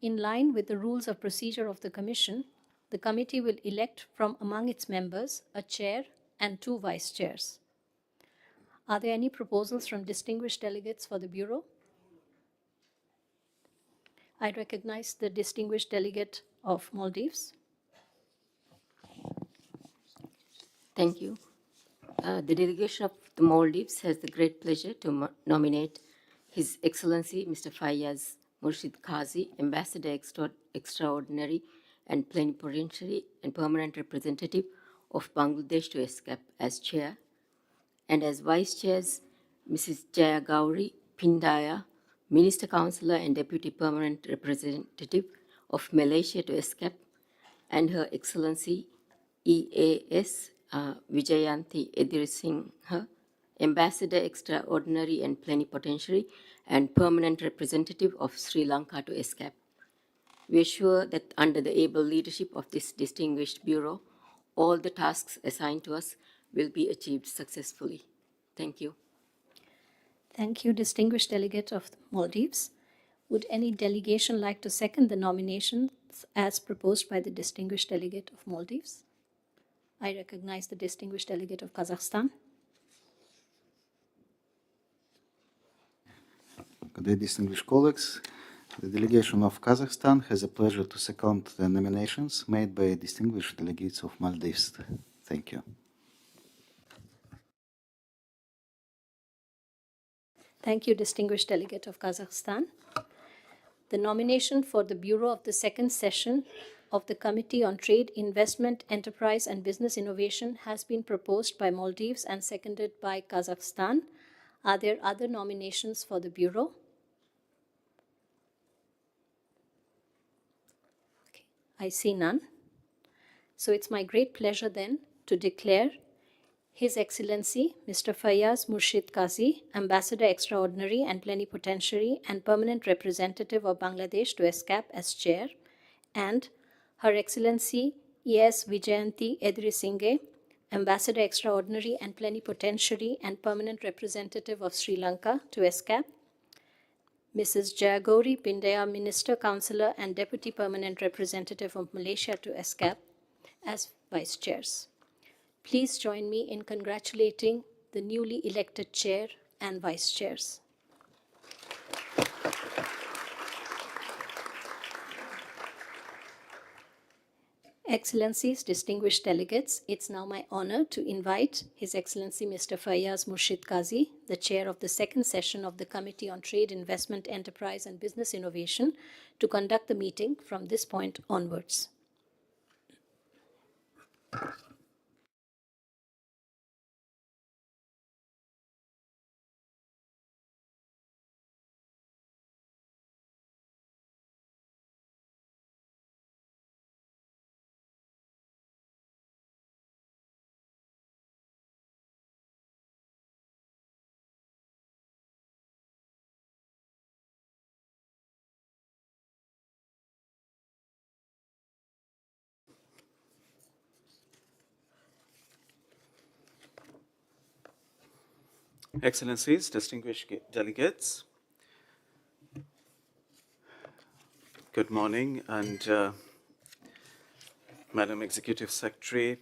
In line with the rules of procedure of the Commission, the committee will elect from among its members a chair and 2 vice chairs. Are there any proposals from distinguished delegates for the Bureau? I recognize the distinguished delegate of Maldives. Thank you. The delegation of the Maldives has the great pleasure to nominate His Excellency Mr. Fayyaz Murshid Qazi, Ambassador Extraordinary and Plenipotentiary and Permanent Representative of Bangladesh to ESCAP as chair, and as vice chairs Mrs. Jaya Gauri Pindaya, Minister Councillor and Deputy Permanent Representative of Malaysia to ESCAP, and Her Excellency EAS Vijayanti Edirisinghe, Ambassador Extraordinary and Plenipotentiary and Permanent Representative of Sri Lanka to ESCAP. We are sure that under the able leadership of this distinguished Bureau, all the tasks assigned to us will be achieved successfully. Thank you. Thank you, distinguished delegate of the Maldives. Would any delegation like to second the nominations as proposed by the distinguished delegate of Maldives? I recognize the distinguished delegate of Kazakhstan. Dear distinguished colleagues, the delegation of Kazakhstan has the pleasure to second the nominations made by distinguished delegates of Maldives. Thank you. Thank you, distinguished delegate of Kazakhstan. The nomination for the Bureau of the second session of the Committee on Trade, Investment, Enterprise and Business Innovation has been proposed by Maldives and seconded by Kazakhstan. Are there other nominations for the Bureau? Okay, I see none. So it's my great pleasure then to declare His Excellency Mr. Fayyaz Murshid Qazi, Ambassador Extraordinary and Plenipotentiary and Permanent Representative of Bangladesh to ESCAP as chair, and Her Excellency ES Vijayanti Edirisinghe, Ambassador Extraordinary and Plenipotentiary and Permanent Representative of Sri Lanka to ESCAP, Mrs. Jayagauri Pindaya, Minister, Councillor and Deputy Permanent Representative of Malaysia to ESCAP as vice chairs. Please join me in congratulating the newly elected chair and vice chairs. Excellencies, distinguished delegates, it's now my honor to invite His Excellency Mr. Fayyaz Murshid Qazi, the chair of the second session of the Committee on Trade, Investment, Enterprise and Business Innovation, to conduct the meeting from this point onwards. Excellencies, distinguished delegates, good morning, and Madam Executive Secretary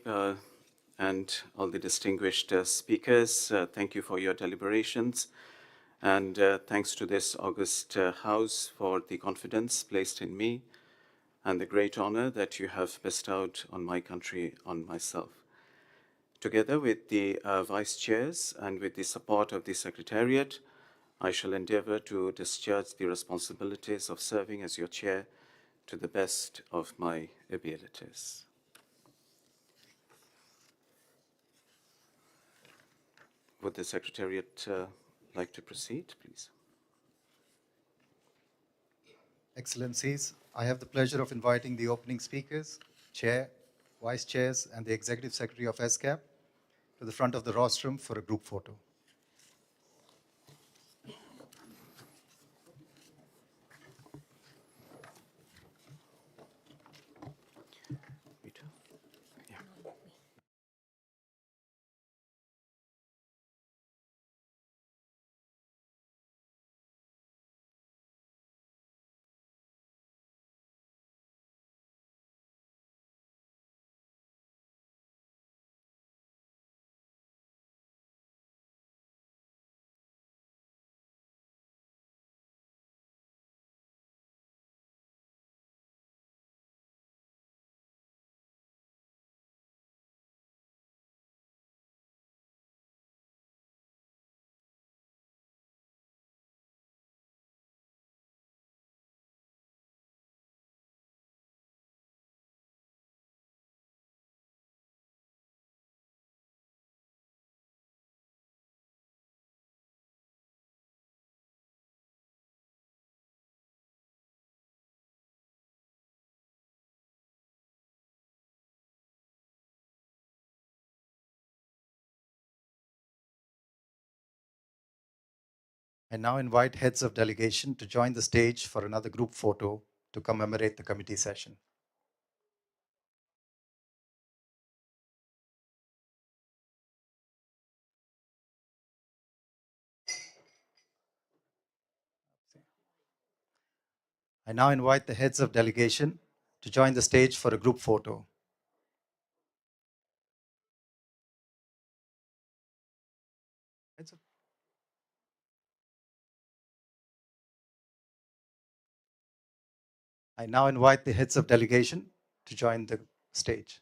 and all the distinguished speakers, thank you for your deliberations. And thanks to this august House for the confidence placed in me and the great honor that you have bestowed on my country, on myself. Together with the vice chairs and with the support of the Secretariat, I shall endeavor to discharge the responsibilities of serving as your chair to the best of my abilities. Would the Secretariat like to proceed, please? Excellencies, I have the pleasure of inviting the opening speakers, Chair, Vice Chairs, and the Executive Secretary of ESCAP to the front of the rostrum for a group photo. Rita? Yeah. I now invite heads of delegation to join the stage for another group photo to commemorate the committee session. I now invite the heads of delegation to join the stage for a group photo. I now invite the heads of delegation to join the stage.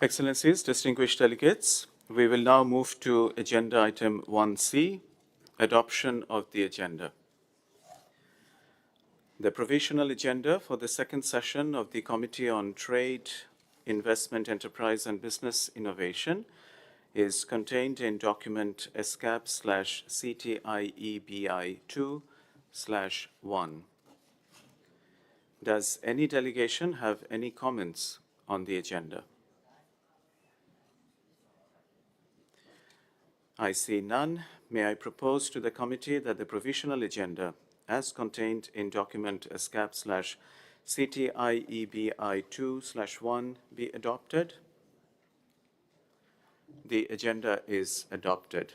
Excellencies, distinguished delegates, we will now move to agenda item 1C, adoption of the agenda. The provisional agenda for the second session of the Committee on Trade, Investment, Enterprise and Business Innovation is contained in document ESCAP/CTIEBI2/1. Does any delegation have any comments on the agenda? I see none. May I propose to the committee that the provisional agenda, as contained in document ESCAP/CTIEBI2/1, CTIEBI 2/1 be adopted. The agenda is adopted.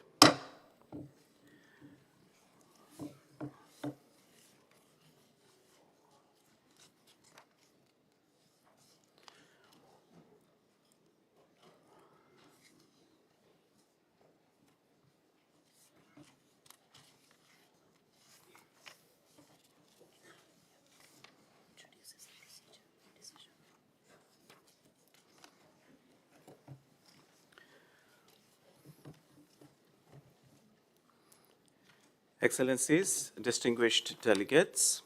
Excellencies, distinguished delegates,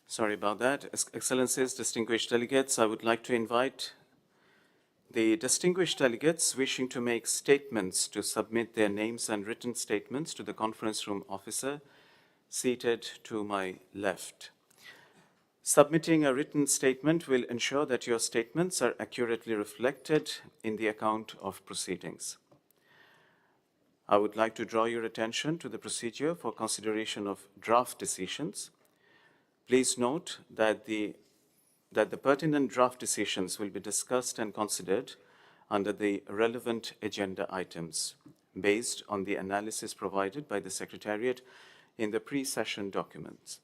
sorry about that. Excellencies, distinguished delegates, I would like to invite the distinguished delegates wishing to make statements to submit their names and written statements to the conference room officer seated to my left. Submitting a written statement will ensure that your statements are accurately reflected in the account of proceedings. I would like to draw your attention to the procedure for consideration of draft decisions. Please note that the pertinent draft decisions will be discussed and considered under the relevant agenda items based on the analysis provided by the Secretariat in the pre-session documents.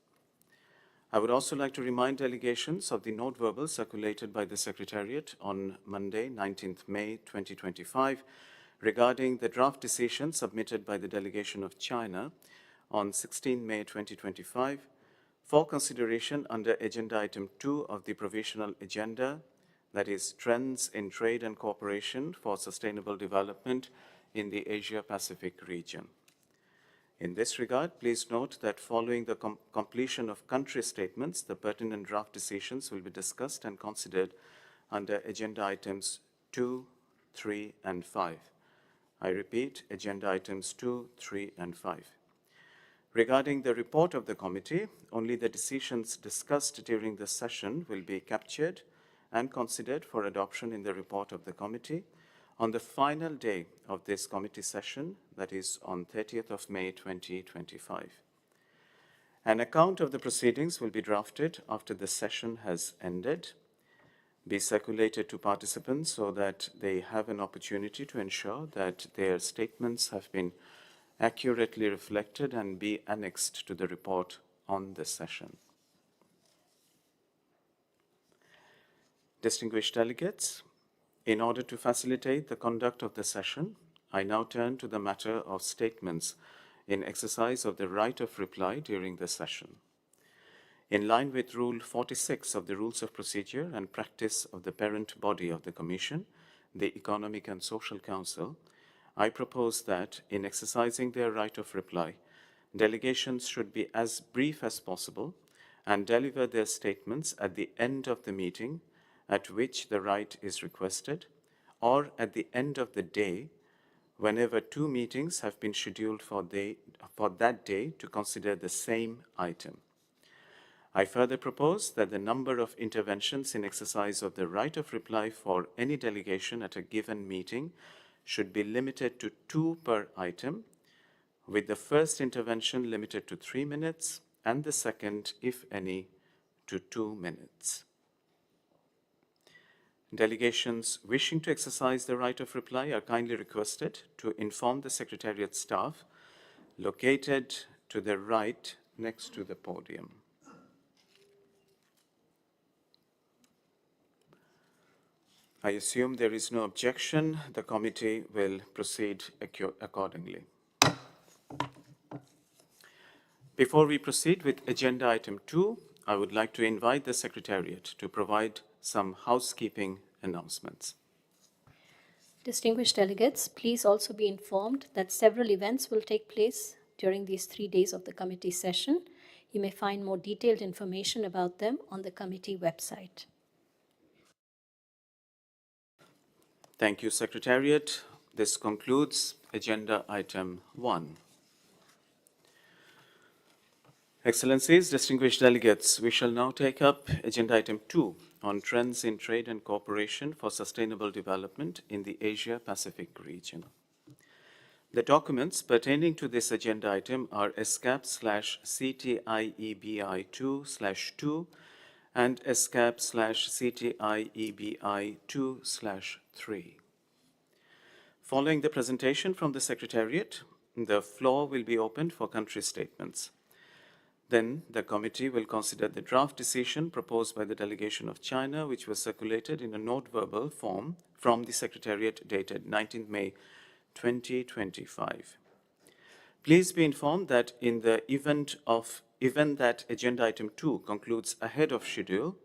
I would also like to remind delegations of the note verbal circulated by the Secretariat on Monday, 19th May 2025, regarding the draft decision submitted by the delegation of China on 16 May 2025 for consideration under Agenda Item 2 of the Provisional Agenda, that is, Trends in Trade and Cooperation for Sustainable Development in the Asia-Pacific region. In this regard, please note that following the completion of country statements, the pertinent draft decisions will be discussed and considered under Agenda Items 2, 3, and 5. I repeat, Agenda Items 2, 3, and 5. Regarding the report of the committee, only the decisions discussed during the session will be captured and considered for adoption in the report of the committee on the final day of this committee session, that is on 30th of May 2025. An account of the proceedings will be drafted after the session has ended, be circulated to participants so that they have an opportunity to ensure that their statements have been accurately reflected and be annexed to the report on the session. Distinguished delegates, in order to facilitate the conduct of the session, I now turn to the matter of statements in exercise of the right of reply during the session. In line with Rule 46 of the Rules of Procedure and practice of the parent body of the Commission, the Economic and Social Council, I propose that, in exercising their right of reply, delegations should be as brief as possible and deliver their statements at the end of the meeting at which the right is requested, or at the end of the day, whenever two meetings have been scheduled for that day to consider the same item. I further propose that the number of interventions in exercise of the right of reply for any delegation at a given meeting should be limited to 2 per item, with the first intervention limited to 3 minutes and the second, if any, to 2 minutes. Delegations wishing to exercise the right of reply are kindly requested to inform the Secretariat staff located to the right next to the podium. I assume there is no objection. The committee will proceed accordingly. Before we proceed with Agenda Item 2, I would like to invite the Secretariat to provide some housekeeping announcements. Distinguished delegates, please also be informed that several events will take place during these 3 days of the committee session. You may find more detailed information about them on the committee website. Thank you, Secretariat. This concludes Agenda Item 1. Excellencies, distinguished delegates, we shall now take up Agenda Item 2 on Trends in Trade and Cooperation for Sustainable Development in the Asia-Pacific region. The documents pertaining to this agenda item are ESCAP/CTIEBI2/2 and ESCAP/CTIEBI2/3. Following the presentation from the Secretariat, the floor will be opened for country statements. Then the committee will consider the draft decision proposed by the delegation of China, which was circulated in a note-verbal form from the Secretariat dated 19 May 2025. Please be informed that in the event that Agenda Item 2 concludes ahead of schedule,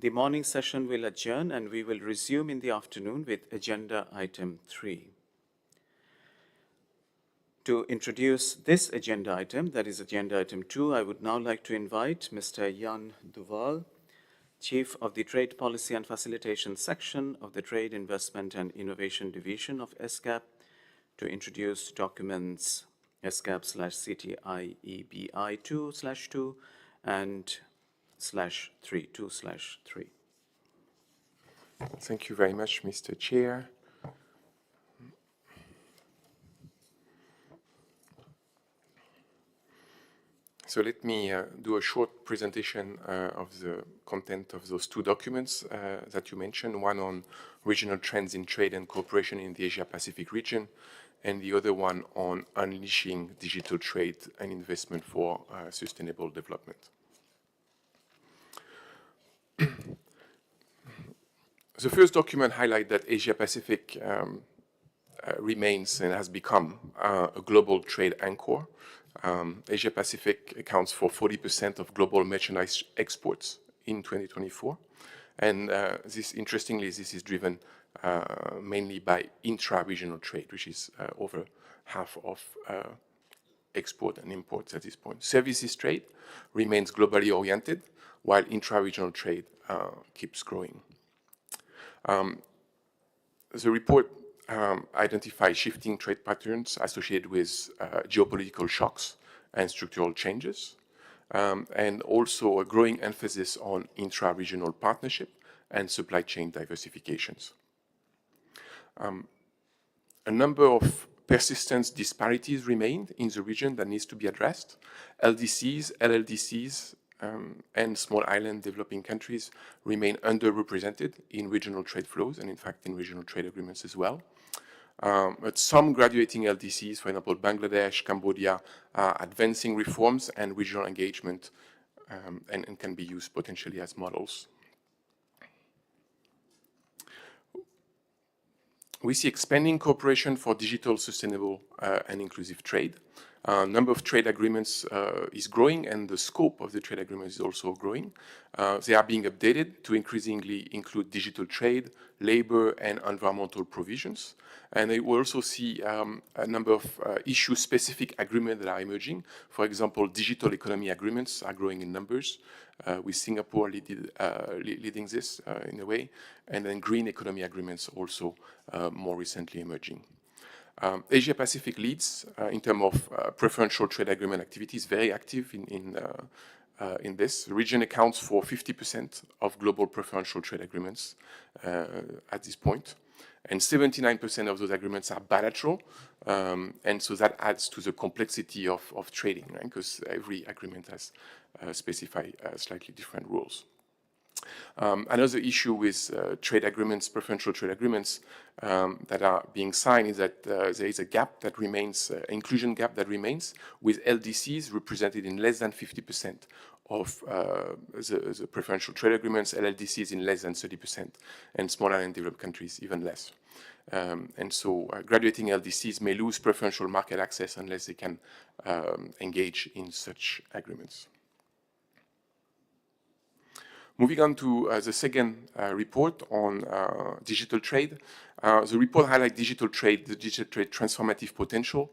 the morning session will adjourn and we will resume in the afternoon with Agenda Item 3. To introduce this agenda item, that is Agenda Item 2, I would now like to invite Mr. Jan Duval, Chief of the Trade Policy and Facilitation Section of the Trade, Investment and Innovation Division of ESCAP, to introduce documents ESCAP/CTIEBI2/2 and /3. Thank you very much, Mr. Chair. So let me do a short presentation of the content of those two documents that you mentioned, one on regional trends in trade and cooperation in the Asia-Pacific region, and the other one on unleashing digital trade and investment for sustainable development. The first document highlights that Asia-Pacific remains and has become a global trade anchor. Asia-Pacific accounts for 40% of global merchandise exports in 2024. And interestingly, this is driven mainly by intra-regional trade, which is over half of export and imports at this point. Services trade remains globally oriented, while intra-regional trade keeps growing. The report identifies shifting trade patterns associated with geopolitical shocks and structural changes, and also a growing emphasis on intra-regional partnership and supply chain diversifications. A number of persistent disparities remain in the region that needs to be addressed. LDCs, LLDCs, and small island developing countries remain underrepresented in regional trade flows and in fact in regional trade agreements as well. But some graduating LDCs, for example, Bangladesh, Cambodia, are advancing reforms and regional engagement and can be used potentially as models. We see expanding cooperation for digital, sustainable, and inclusive trade. Number of trade agreements is growing, and the scope of the trade agreements is also growing. They are being updated to increasingly include digital trade, labor, and environmental provisions. And we also see a number of issue-specific agreements that are emerging. For example, digital economy agreements are growing in numbers, with Singapore leading this in a way, and then green economy agreements also more recently emerging. Asia-Pacific leads in terms of preferential trade agreement activities, very active in this. The region accounts for 50% of global preferential trade agreements at this point, and 79% of those agreements are bilateral, and so that adds to the complexity of trading, right? Because every agreement has specified slightly different rules. Another issue with trade agreements, preferential trade agreements that are being signed is that there is a gap that remains, inclusion gap that remains, with LDCs represented in less than 50% of the preferential trade agreements, LLDCs in less than 30%, and smaller and developed countries even less. And so graduating LDCs may lose preferential market access unless they can engage in such agreements. Moving on to the second report on digital trade. The report highlights the digital trade transformative potential.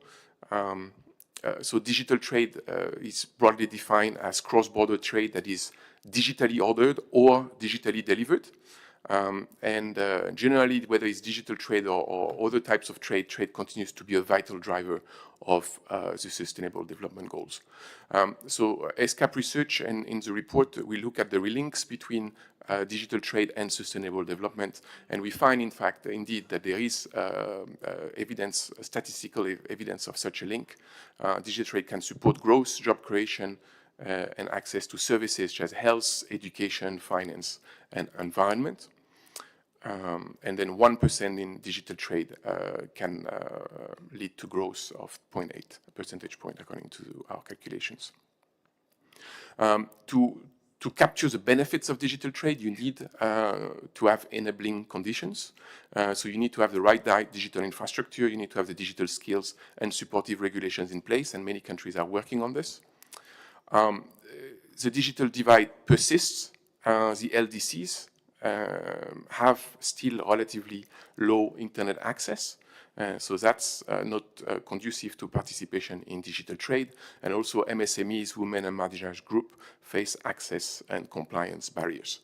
So digital trade is broadly defined as cross-border trade that is digitally ordered or digitally delivered. Generally, whether it's digital trade or other types of trade, trade continues to be a vital driver of the Sustainable Development Goals. So ESCAP research, and in the report, we look at the links between digital trade and sustainable development, and we find, in fact, indeed, that there is evidence, statistical evidence of such a link. Digital trade can support growth, job creation, and access to services such as health, education, finance, and environment. And then 1% in digital trade can lead to growth of 0.8 percentage point, according to our calculations. To capture the benefits of digital trade, you need to have enabling conditions. So you need to have the right digital infrastructure, you need to have the digital skills and supportive regulations in place, and many countries are working on this. The digital divide persists. The LDCs have still relatively low internet access. So that's not conducive to participation in digital trade. And also MSMEs, women and marginalized group, face access and compliance barriers.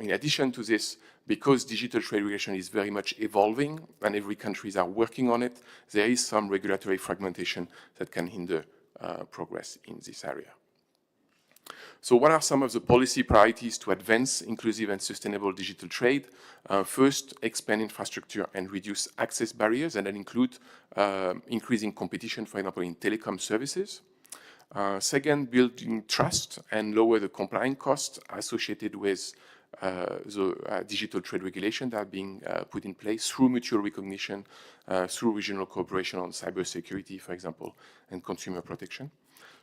In addition to this, because digital trade regulation is very much evolving and every countries are working on it, there is some regulatory fragmentation that can hinder progress in this area. So what are some of the policy priorities to advance inclusive and sustainable digital trade? First, expand infrastructure and reduce access barriers, and that include increasing competition, for example, in telecom services. Second, building trust and lower the compliance costs associated with the digital trade regulation that are being put in place through mutual recognition, through regional cooperation on cybersecurity, for example, and consumer protection.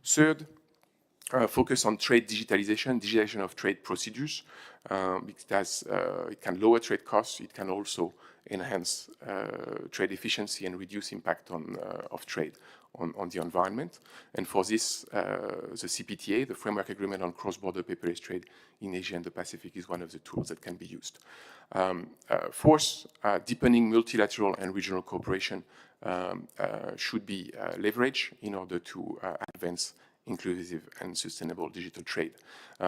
Third, focus on trade digitalization of trade procedures, because it can lower trade costs, it can also enhance trade efficiency and reduce impact of trade on the environment. And for this, the CPTA, the Framework Agreement on Cross-Border Paperless Trade in Asia and the Pacific, is one of the tools that can be used. Fourth, deepening multilateral and regional cooperation should be leveraged in order to advance inclusive and sustainable digital trade,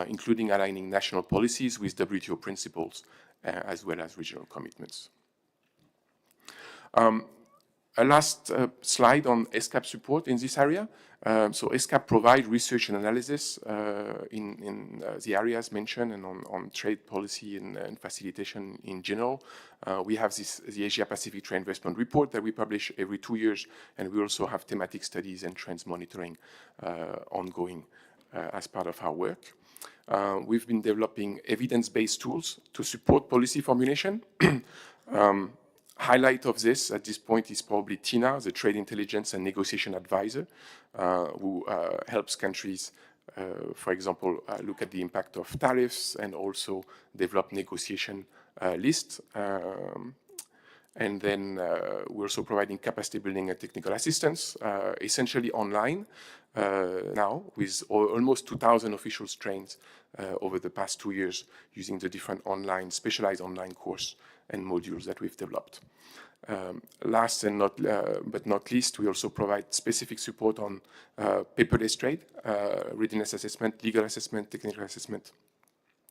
including aligning national policies with WTO principles as well as regional commitments. A last slide on ESCAP support in this area. So ESCAP provides research and analysis in the areas mentioned and on trade policy and facilitation in general. We have the Asia Pacific Trade Investment Report that we publish every 2 years, and we also have thematic studies and trends monitoring ongoing as part of our work. We've been developing evidence-based tools to support policy formulation. Highlight of this at this point is probably TINA, the Trade Intelligence and Negotiation Advisor, who helps countries, for example, look at the impact of tariffs and also develop negotiation lists. And then we're also providing capacity building and technical assistance, essentially online now, with almost 2,000 officials trained over the past 2 years using the different specialized online course and modules that we've developed. Last and but not least, we also provide specific support on paperless trade, readiness assessment, legal assessment, technical assessment,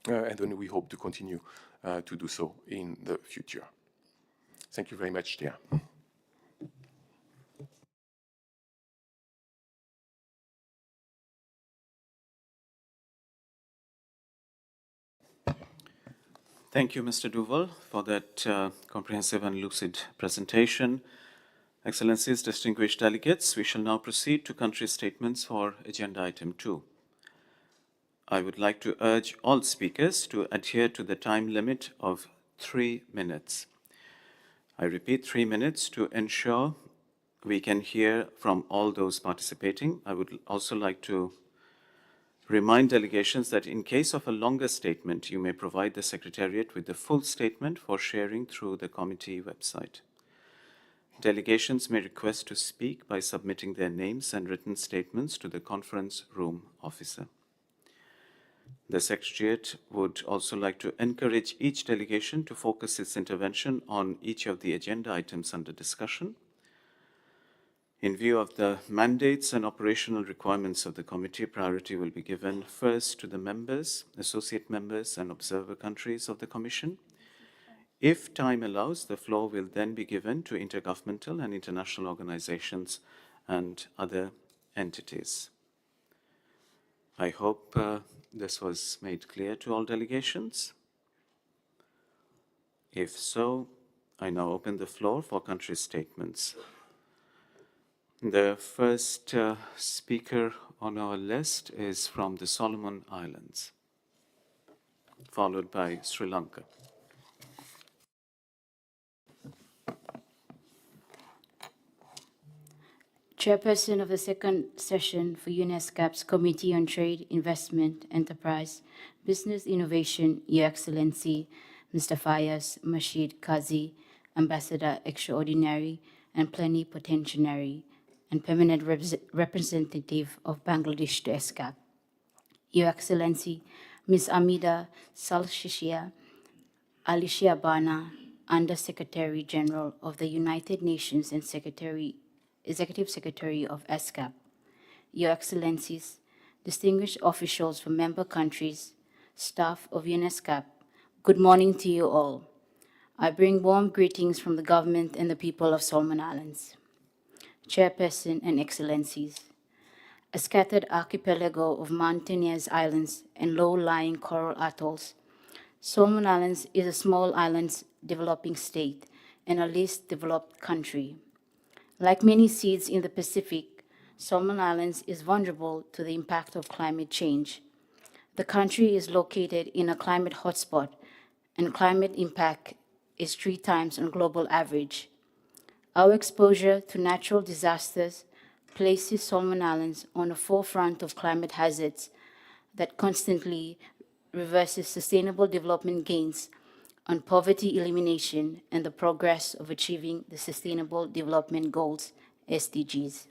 and then we hope to continue to do so in the future. Thank you very much, Chair. Thank you, Mr. Duval, for that comprehensive and lucid presentation. Excellencies, distinguished delegates, we shall now proceed to country statements for Agenda Item 2. I would like to urge all speakers to adhere to the time limit of 3 minutes. I repeat, 3 minutes to ensure we can hear from all those participating. I would also like to remind delegations that in case of a longer statement, you may provide the Secretariat with the full statement for sharing through the committee website. Delegations may request to speak by submitting their names and written statements to the conference room officer. The Secretariat would also like to encourage each delegation to focus its intervention on each of the agenda items under discussion. In view of the mandates and operational requirements of the committee, priority will be given first to the members, associate members, and observer countries of the Commission, If time allows, the floor will then be given to intergovernmental and international organizations and other entities. I hope this was made clear to all delegations. If so, I now open the floor for country statements. The first speaker on our list is from the Solomon Islands, followed by Sri Lanka. Chairperson of the second session for ESCAP's Committee on Trade, Investment, Enterprise, Business Innovation, Your Excellency, Mr. Fayez Mashid Kazi, Ambassador Extraordinary and Plenipotentiary and Permanent Representative of Bangladesh to ESCAP. Your Excellency, Ms. Amida Salshishia Alicia Bana, Under Secretary General of the United Nations and Executive Secretary of ESCAP, Your Excellencies, distinguished officials from member countries, staff of UNESCAP, good morning to you all. I bring warm greetings from the government and the people of Solomon Islands. Chairperson and Excellencies, a scattered archipelago of mountainous islands and low-lying coral atolls, Solomon Islands is a small island developing state and a least developed country. Like many seas in the Pacific, Solomon Islands is vulnerable to the impact of climate change. The country is located in a climate hotspot, and climate impact is 3 times on global average. Our exposure to natural disasters places Solomon Islands on the forefront of climate hazards that constantly reverses sustainable development gains on poverty elimination and the progress of achieving the Sustainable Development Goals, SDGs.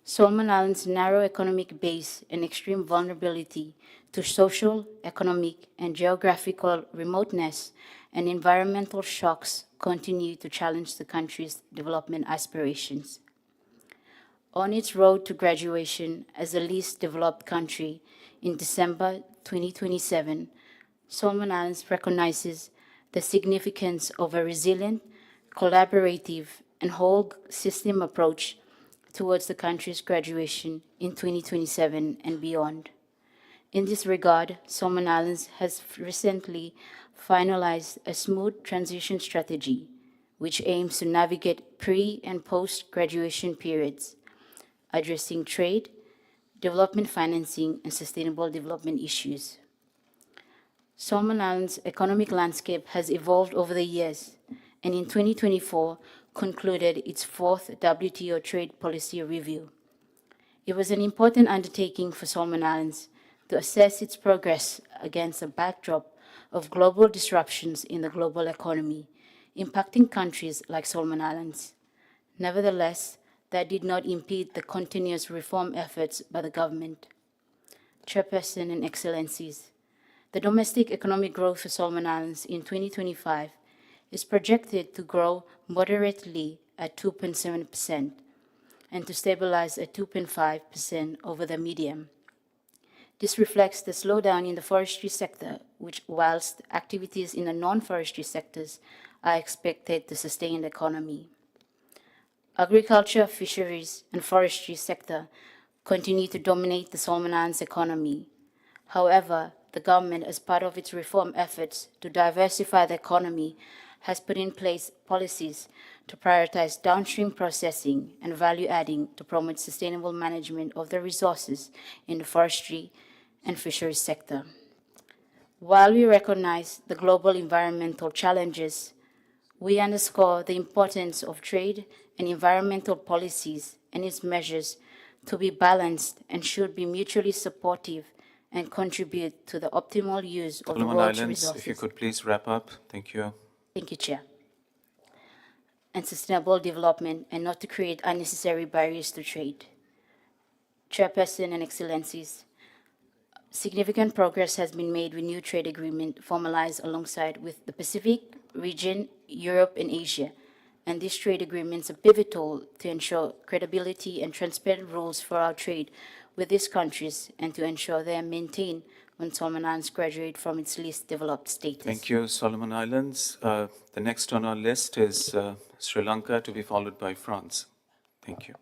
Solomon Islands' narrow economic base and extreme vulnerability to social, economic, and geographical remoteness and environmental shocks continue to challenge the country's development aspirations. On its road to graduation as the least developed country in December 2027, Solomon Islands recognizes the significance of a resilient, collaborative, and whole system approach towards the country's graduation in 2027 and beyond. In this regard, Solomon Islands has recently finalized a smooth transition strategy, which aims to navigate pre- and post-graduation periods, addressing trade, development financing, and sustainable development issues. Solomon Islands' economic landscape has evolved over the years, and in 2024 concluded its 4th WTO trade policy review. It was an important undertaking for Solomon Islands to assess its progress against a backdrop of global disruptions in the global economy, impacting countries like Solomon Islands. Nevertheless, that did not impede the continuous reform efforts by the government. Chairperson and Excellencies, the domestic economic growth for Solomon Islands in 2025 is projected to grow moderately at 2.7% and to stabilize at 2.5% over the medium. This reflects the slowdown in the forestry sector, whilst activities in the non-forestry sectors are expected to sustain the economy. Agriculture, fisheries, and forestry sector continue to dominate the Solomon Islands economy. However, the government, as part of its reform efforts to diversify the economy, has put in place policies to prioritize downstream processing and value adding to promote sustainable management of the resources in the forestry and fisheries sector. While we recognize the global environmental challenges, we underscore the importance of trade and environmental policies and its measures to be balanced and should be mutually supportive and contribute to the optimal use of the Solomon world's Islands, resources. if you could please wrap up. Thank you. Thank you, Chair. And sustainable development and not to create unnecessary barriers to trade. Chairperson and Excellencies, significant progress has been made with new trade agreement formalized alongside with the Pacific region, Europe, and Asia. And these trade agreements are pivotal to ensure credibility and transparent rules for our trade with these countries and to ensure they maintain when Solomon Islands graduate from its least developed status. Thank you, Solomon Islands. The next on our list is Sri Lanka, to be followed by France. Thank you.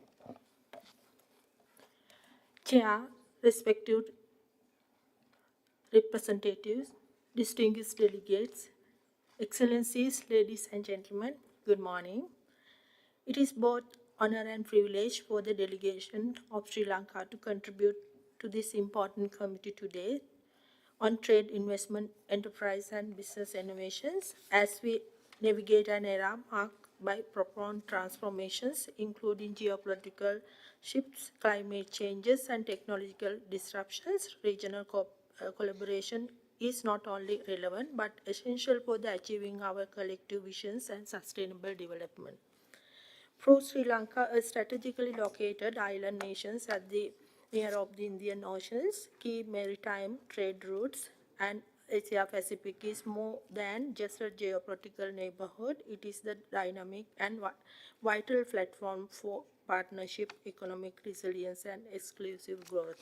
Chair, respected representatives, distinguished delegates, excellencies, ladies and gentlemen, good morning. It is both honor and privilege for the delegation of Sri Lanka to contribute to this important committee today on trade, investment, enterprise, and business innovations as we navigate an era marked by profound transformations, including geopolitical shifts, climate changes, and technological disruptions. Regional collaboration is not only relevant but essential for the achieving our collective visions and sustainable development. For Sri Lanka, a strategically located island nation at the near of the Indian Oceans, key maritime trade routes, and Asia Pacific is more than just a geopolitical neighborhood. It is the dynamic and vital platform for partnership, economic resilience, and exclusive growth.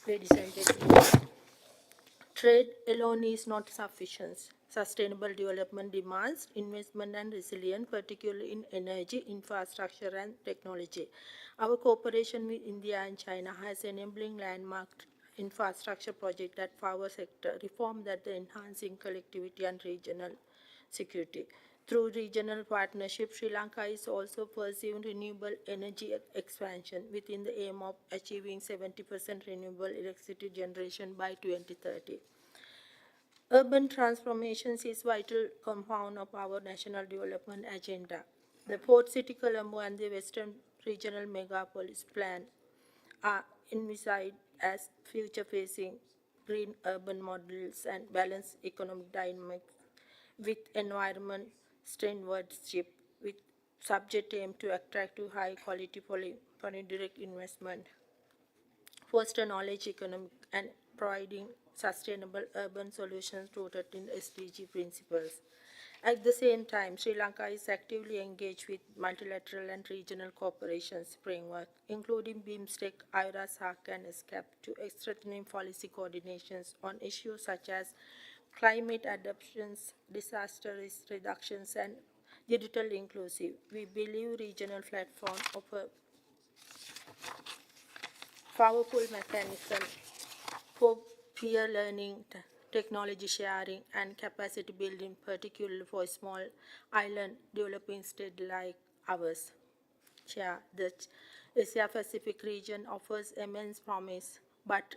Ladies and gentlemen, trade alone is not sufficient. Sustainable development demands investment and resilience, particularly in energy, infrastructure, and technology. Our cooperation with India and China has enabling landmark infrastructure projects that power sector reform that enhancing collectivity and regional security. Through regional partnership, Sri Lanka is also pursuing renewable energy expansion within the aim of achieving 70% renewable electricity generation by 2030. Urban transformations is vital compound of our national development agenda. The Port City Colombo and the Western Regional Megapolis Plan are envisaged as future-facing green urban models and balanced economic dynamics with environment stewardship with subject aim to attract to high-quality foreign direct investment, foster knowledge economy, and providing sustainable urban solutions rooted in SDG principles. At the same time, Sri Lanka is actively engaged with multilateral and regional cooperation framework, including BIMSTEC, IRA, SAC, and ESCAP, to strengthening policy coordinations on issues such as climate adaptations, disaster risk reductions, and digital inclusive. We believe regional platforms offer powerful mechanism for peer learning, technology sharing, and capacity building, particularly for small island developing states like ours. Chair, the Asia Pacific region offers immense promise, but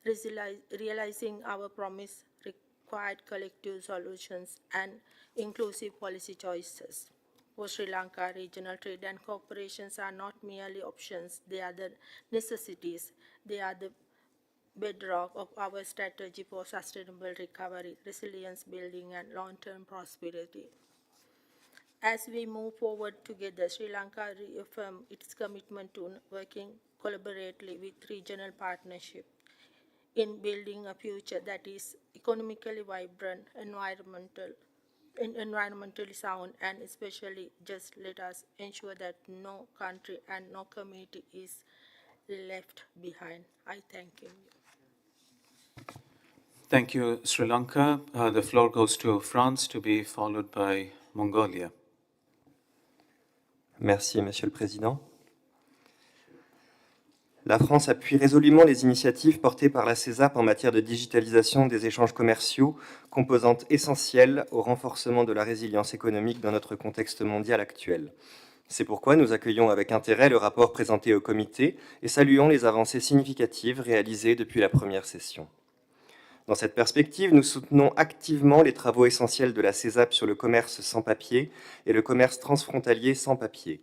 realizing our promise required collective solutions and inclusive policy choices. For Sri Lanka, regional trade and cooperations are not merely options, they are the necessities. They are the bedrock of our strategy for sustainable recovery, resilience building, and long-term prosperity. As we move forward together, Sri Lanka reaffirms its commitment to working collaboratively with regional partnership in building a future that is economically vibrant, environmentally sound, and especially just. Let us ensure that no country and no community is left behind. I thank you. Thank you, Sri Lanka. The floor goes to France, to be followed by Mongolia. Merci, Monsieur le Président. La France appuie résolument les initiatives portées par la CESAP en matière de digitalisation des échanges commerciaux, composante essentielle au renforcement de la résilience économique dans notre contexte mondial actuel. C'est pourquoi nous accueillons avec intérêt le rapport présenté au comité et saluons les avancées significatives réalisées depuis la première session. Dans cette perspective, nous soutenons activement les travaux essentiels de la CESAP sur le commerce sans papier et le commerce transfrontalier sans papier.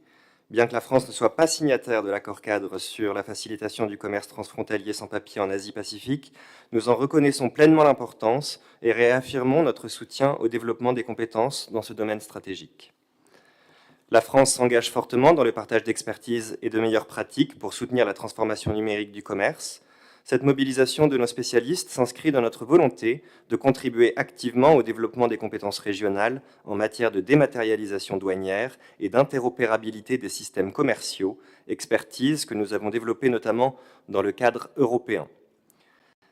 Bien que la France ne soit pas signataire de l'accord-cadre sur la facilitation du commerce transfrontalier sans papier en Asie-Pacifique, nous en reconnaissons pleinement l'importance et réaffirmons notre soutien au développement des compétences dans ce domaine stratégique. La France s'engage fortement dans le partage d'expertise et de meilleures pratiques pour soutenir la transformation numérique du commerce. Cette mobilisation de nos spécialistes s'inscrit dans notre volonté de contribuer activement au développement des compétences régionales en matière de dématérialisation douanière et d'interopérabilité des systèmes commerciaux, expertise que nous avons développée notamment dans le cadre européen.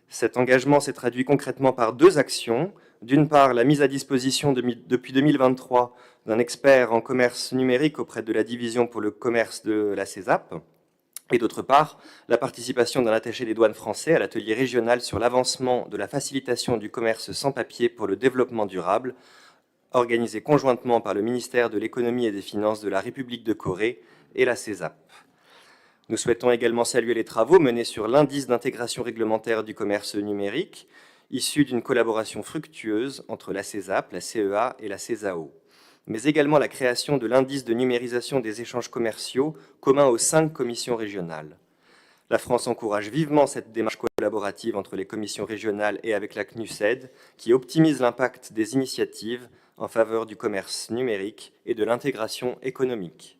Cet engagement s'est traduit concrètement par 2 actions. D'une part, la mise à disposition depuis 2023 d'un expert en commerce numérique auprès de la division pour le commerce de la CESAP, et d'autre part, la participation d'un attaché des douanes français à l'atelier régional sur l'avancement de la facilitation du commerce sans papier pour le développement durable, organisé conjointement par le ministère de l'Économie et des Finances de la République de Corée et la CESAP. Nous souhaitons également saluer les travaux menés sur l'indice d'intégration réglementaire du commerce numérique, issu d'une collaboration fructueuse entre la CESAP, la CEA et la CESAO, mais également la création de l'indice de numérisation des échanges commerciaux commun aux 5 commissions régionales. La France encourage vivement cette démarche collaborative entre les commissions régionales et avec la CNUSED, qui optimise l'impact des initiatives en faveur du commerce numérique et de l'intégration économique.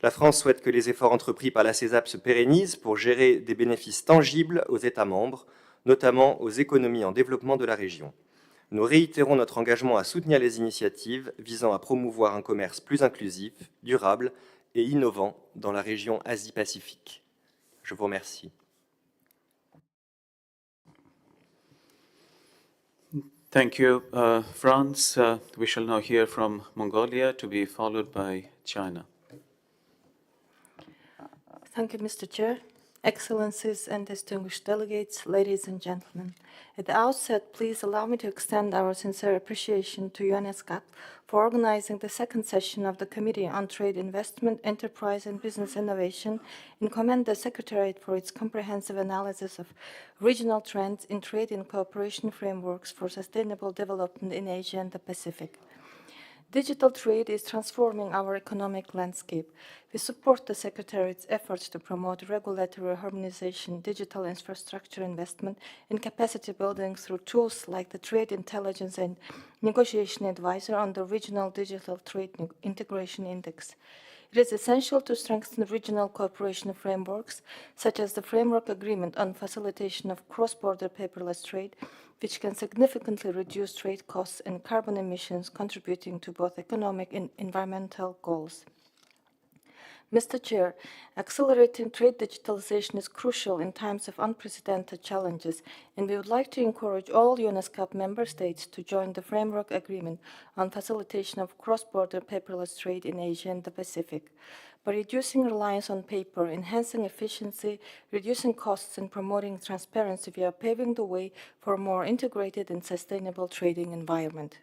La France souhaite que les efforts entrepris par la CESAP se pérennisent pour gérer des bénéfices tangibles aux États membres, notamment aux économies en développement de la région. Nous réitérons notre engagement à soutenir les initiatives visant à promouvoir un commerce plus inclusif, durable et innovant dans la région Asie-Pacifique. Je vous remercie. Thank you, Franz. We shall now hear from Mongolia, to be followed by China. Thank you, Mr. Chair. Excellencies and distinguished delegates, ladies and gentlemen. At the outset, please allow me to extend our sincere appreciation to ESCAP for organizing the second session of the Committee on Trade, Investment, Enterprise and Business Innovation, and commend the Secretariat for its comprehensive analysis of regional trends in trade and cooperation frameworks for sustainable development in Asia and the Pacific. Digital trade is transforming our economic landscape. We support the Secretariat's efforts to promote regulatory harmonization, digital infrastructure investment, and capacity building through tools like the Trade Intelligence and Negotiation Advisor on the Regional Digital Trade Integration Index. It is essential to strengthen regional cooperation frameworks, such as the Framework Agreement on Facilitation of Cross-Border Paperless Trade, which can significantly reduce trade costs and carbon emissions, contributing to both economic and environmental goals. Mr. Chair, accelerating trade digitalization is crucial in times of unprecedented challenges, and we would like to encourage all ESCAP member states to join the Framework Agreement on Facilitation of Cross-Border Paperless Trade in Asia and the Pacific. By reducing reliance on paper, enhancing efficiency, reducing costs, and promoting transparency, we are paving the way for a more integrated and sustainable trading environment.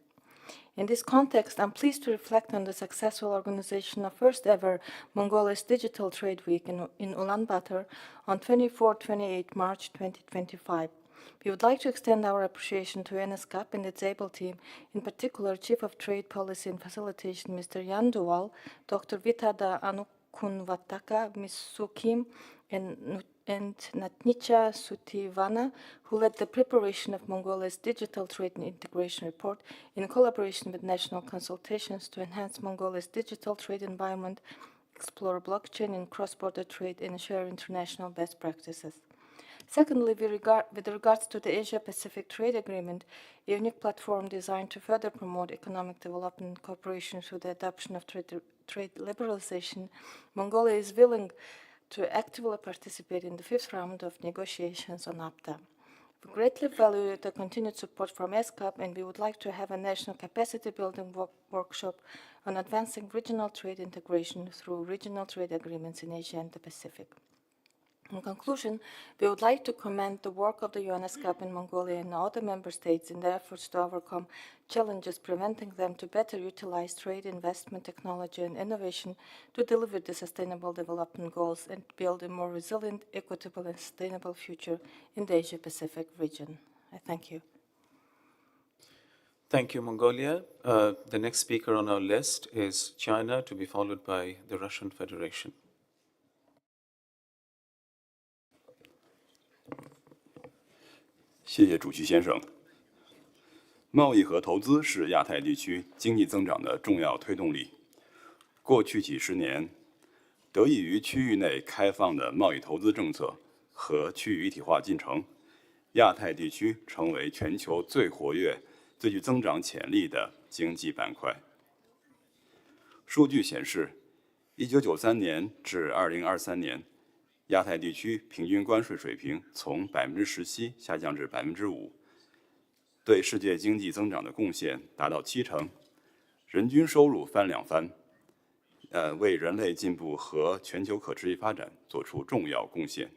In this context, I'm pleased to reflect on the successful organization of first ever Mongolia's Digital Trade Week in Ulaanbaatar on 24-28 March 2025. We would like to extend our appreciation to ESCAP and its able team, in particular Chief of Trade Policy and Facilitation Mr. Jan Duval, Dr. Vitada Anukunvataka, Ms. Su Kim, and Natnicha Sutivana, who led the preparation of Mongolia's Digital Trade and Integration Report in collaboration with national consultations to enhance Mongolia's digital trade environment, explore blockchain and cross-border trade, and share international best practices. Secondly, with regards to the Asia-Pacific Trade Agreement, a unique platform designed to further promote economic development and cooperation through the adoption of trade liberalization, Mongolia is willing to actively participate in the 5th round of negotiations on APTA. We greatly value the continued support from ESCAP, and we would like to have a national capacity building workshop on advancing regional trade integration through regional trade agreements in Asia and the Pacific. In conclusion, we would like to commend the work of the ESCAP in Mongolia and other member states in their efforts to overcome challenges preventing them to better utilize trade, investment, technology, and innovation to deliver the sustainable development goals and build a more resilient, equitable, and sustainable future in the Asia-Pacific region. I thank you. Thank you, Mongolia. The next speaker on our list is China, to be followed by the Russian Federation. 谢谢主席先生。贸易和投资是亚太地区经济增长的重要推动力。过去几十年，得益于区域内开放的贸易投资政策和区域一体化进程，亚太地区成为全球最活跃、最具增长潜力的经济板块。数据显示，1993年至2023年，亚太地区平均关税水平从17%下降至5%，对世界经济增长的贡献达到70%，人均收入翻两番，为人类进步和全球可持续发展做出重要贡献。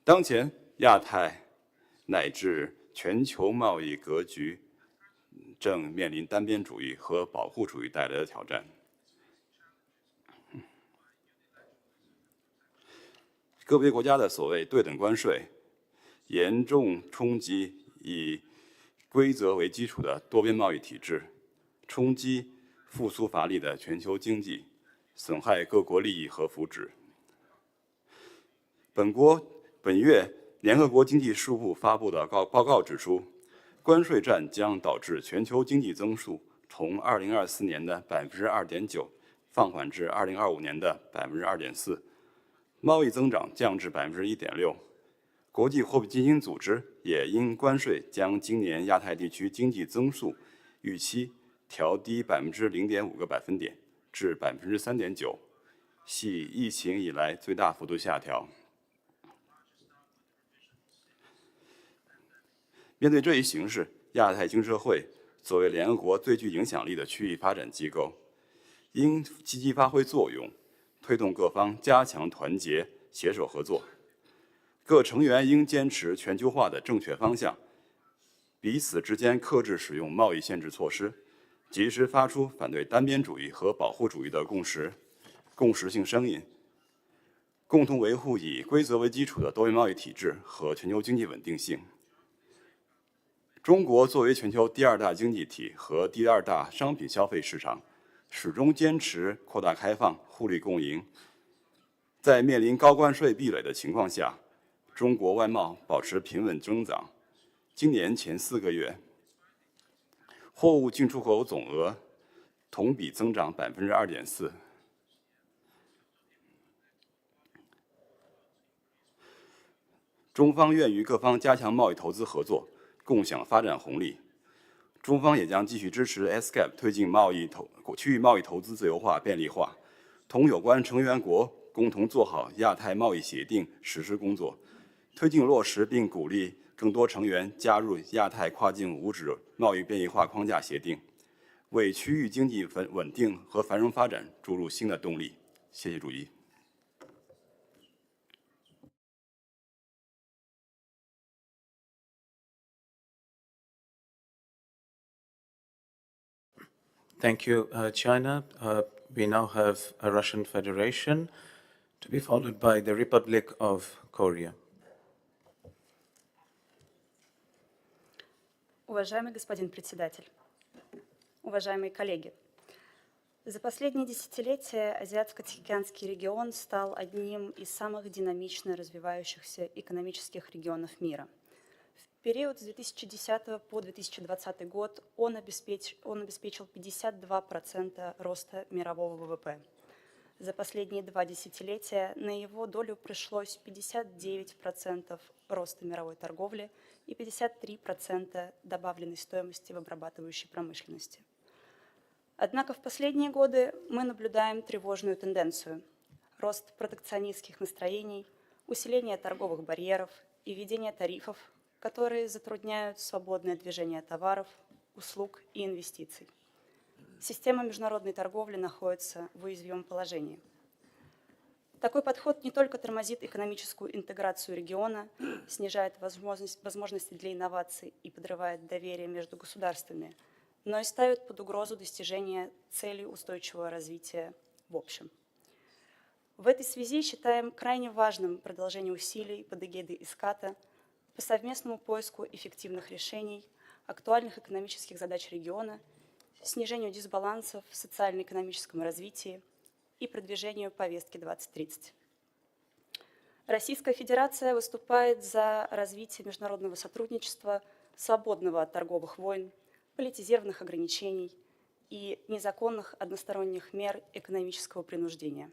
当前，亚太乃至全球贸易格局正面临单边主义和保护主义带来的挑战。个别国家的所谓对等关税，严重冲击以规则为基础的多边贸易体制，冲击复苏乏力的全球经济，损害各国利益和福祉。本月联合国经济事务部发布的报告指出，关税战将导致全球经济增速从2024年的2.9%放缓至2025年的2.4%，贸易增长降至1.6%。国际货币基金组织也因关税将今年亚太地区经济增速预期调低0.5个百分点至3.9%，系疫情以来最大幅度下调。面对这一形势，亚太经社会作为联合国最具影响力的区域发展机构，应积极发挥作用，推动各方加强团结、携手合作。各成员应坚持全球化的正确方向，彼此之间克制使用贸易限制措施，及时发出反对单边主义和保护主义的共识性声音，共同维护以规则为基础的多边贸易体制和全球经济稳定性。中国作为全球第2大经济体和第2大商品消费市场，始终坚持扩大开放、互利共赢。在面临高关税壁垒的情况下，中国外贸保持平稳增长。今年前4个月，货物进出口总额同比增长2.4%。中方愿与各方加强贸易投资合作，共享发展红利。中方也将继续支持 ESCAP 推进区域贸易投资自由化便利化，同有关成员国共同做好亚太贸易协定实施工作，推进落实并鼓励更多成员加入亚太跨境无纸贸易便利化框架协定，为区域经济稳定和繁荣发展注入新的动力。谢谢主席。Thank you, China. We now have a Russian Federation, to be followed by the Republic of Korea. Уважаемый господин председатель, уважаемые коллеги, за последние десятилетия Азиатско-Тихоокеанский регион стал одним из самых динамично развивающихся экономических регионов мира. В период с 2010 по 2020 год он обеспечил 52% роста мирового ВВП. За последние 2 десятилетия на его долю пришлось 59% роста мировой торговли и 53% добавленной стоимости в обрабатывающей промышленности. Однако в последние годы мы наблюдаем тревожную тенденцию – рост протекционистских настроений, усиление торговых барьеров и введение тарифов, которые затрудняют свободное движение товаров, услуг и инвестиций. Система международной торговли находится в уязвимом положении. Такой подход не только тормозит экономическую интеграцию региона, снижает возможности для инноваций и подрывает доверие между государствами, но и ставит под угрозу достижения целей устойчивого развития в общем. В этой связи считаем крайне важным продолжение усилий под эгидой ESCAP по совместному поиску эффективных решений, актуальных экономических задач региона, снижению дисбалансов в социально-экономическом развитии и продвижению повестки 2030. Российская Федерация выступает за развитие международного сотрудничества, свободного от торговых войн, политизированных ограничений и незаконных односторонних мер экономического принуждения.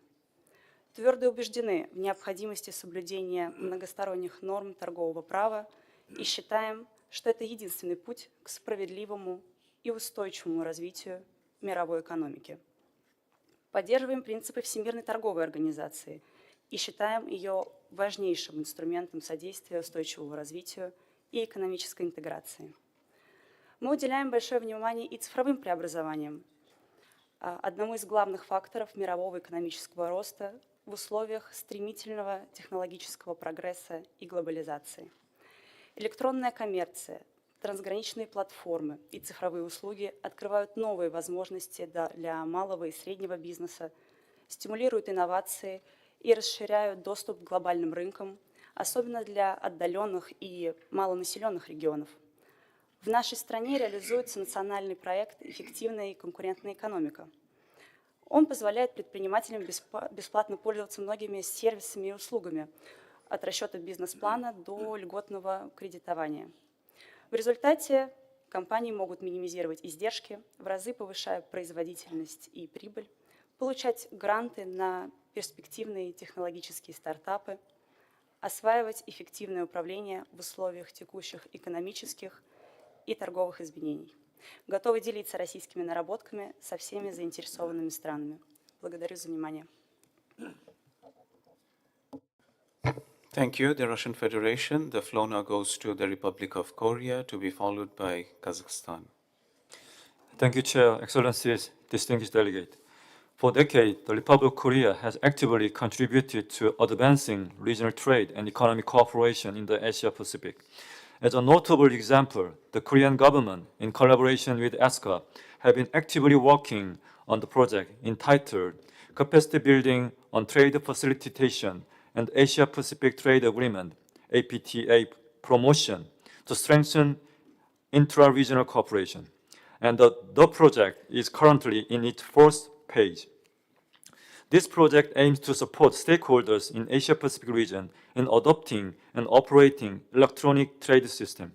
Твердо убеждены в необходимости соблюдения многосторонних норм торгового права и считаем, что это единственный путь к справедливому и устойчивому развитию мировой экономики. Поддерживаем принципы Всемирной торговой организации и считаем ее важнейшим инструментом содействия устойчивому развитию и экономической интеграции. Мы уделяем большое внимание и цифровым преобразованиям, одному из главных факторов мирового экономического роста в условиях стремительного технологического прогресса и глобализации. Электронная коммерция, трансграничные платформы и цифровые услуги открывают новые возможности для малого и среднего бизнеса, стимулируют инновации и расширяют доступ к глобальным рынкам, особенно для отдаленных и малонаселенных регионов. В нашей стране реализуется национальный проект «Эффективная и конкурентная экономика». Он позволяет предпринимателям бесплатно пользоваться многими сервисами и услугами, от расчета бизнес-плана до льготного кредитования. В результате компании могут минимизировать издержки, в разы повышая производительность и прибыль, получать гранты на перспективные технологические стартапы, осваивать эффективное управление в условиях текущих экономических и торговых изменений. Готовы делиться российскими наработками со всеми заинтересованными странами. Благодарю за внимание. Thank you, the Russian Federation. The floor now goes to the Republic of Korea, to be followed by Kazakhstan. Thank you, Chair, Excellencies, distinguished delegate. For decades, the Republic of Korea has actively contributed to advancing regional trade and economic cooperation in the Asia-Pacific. As a notable example, the Korean government, in collaboration with ESCAP, have been actively working on the project entitled Capacity Building on Trade Facilitation and Asia-Pacific Trade Agreement, APTA promotion, to strengthen intra-regional cooperation. And the project is currently in its first phase. This project aims to support stakeholders in Asia-Pacific region in adopting and operating electronic trade system.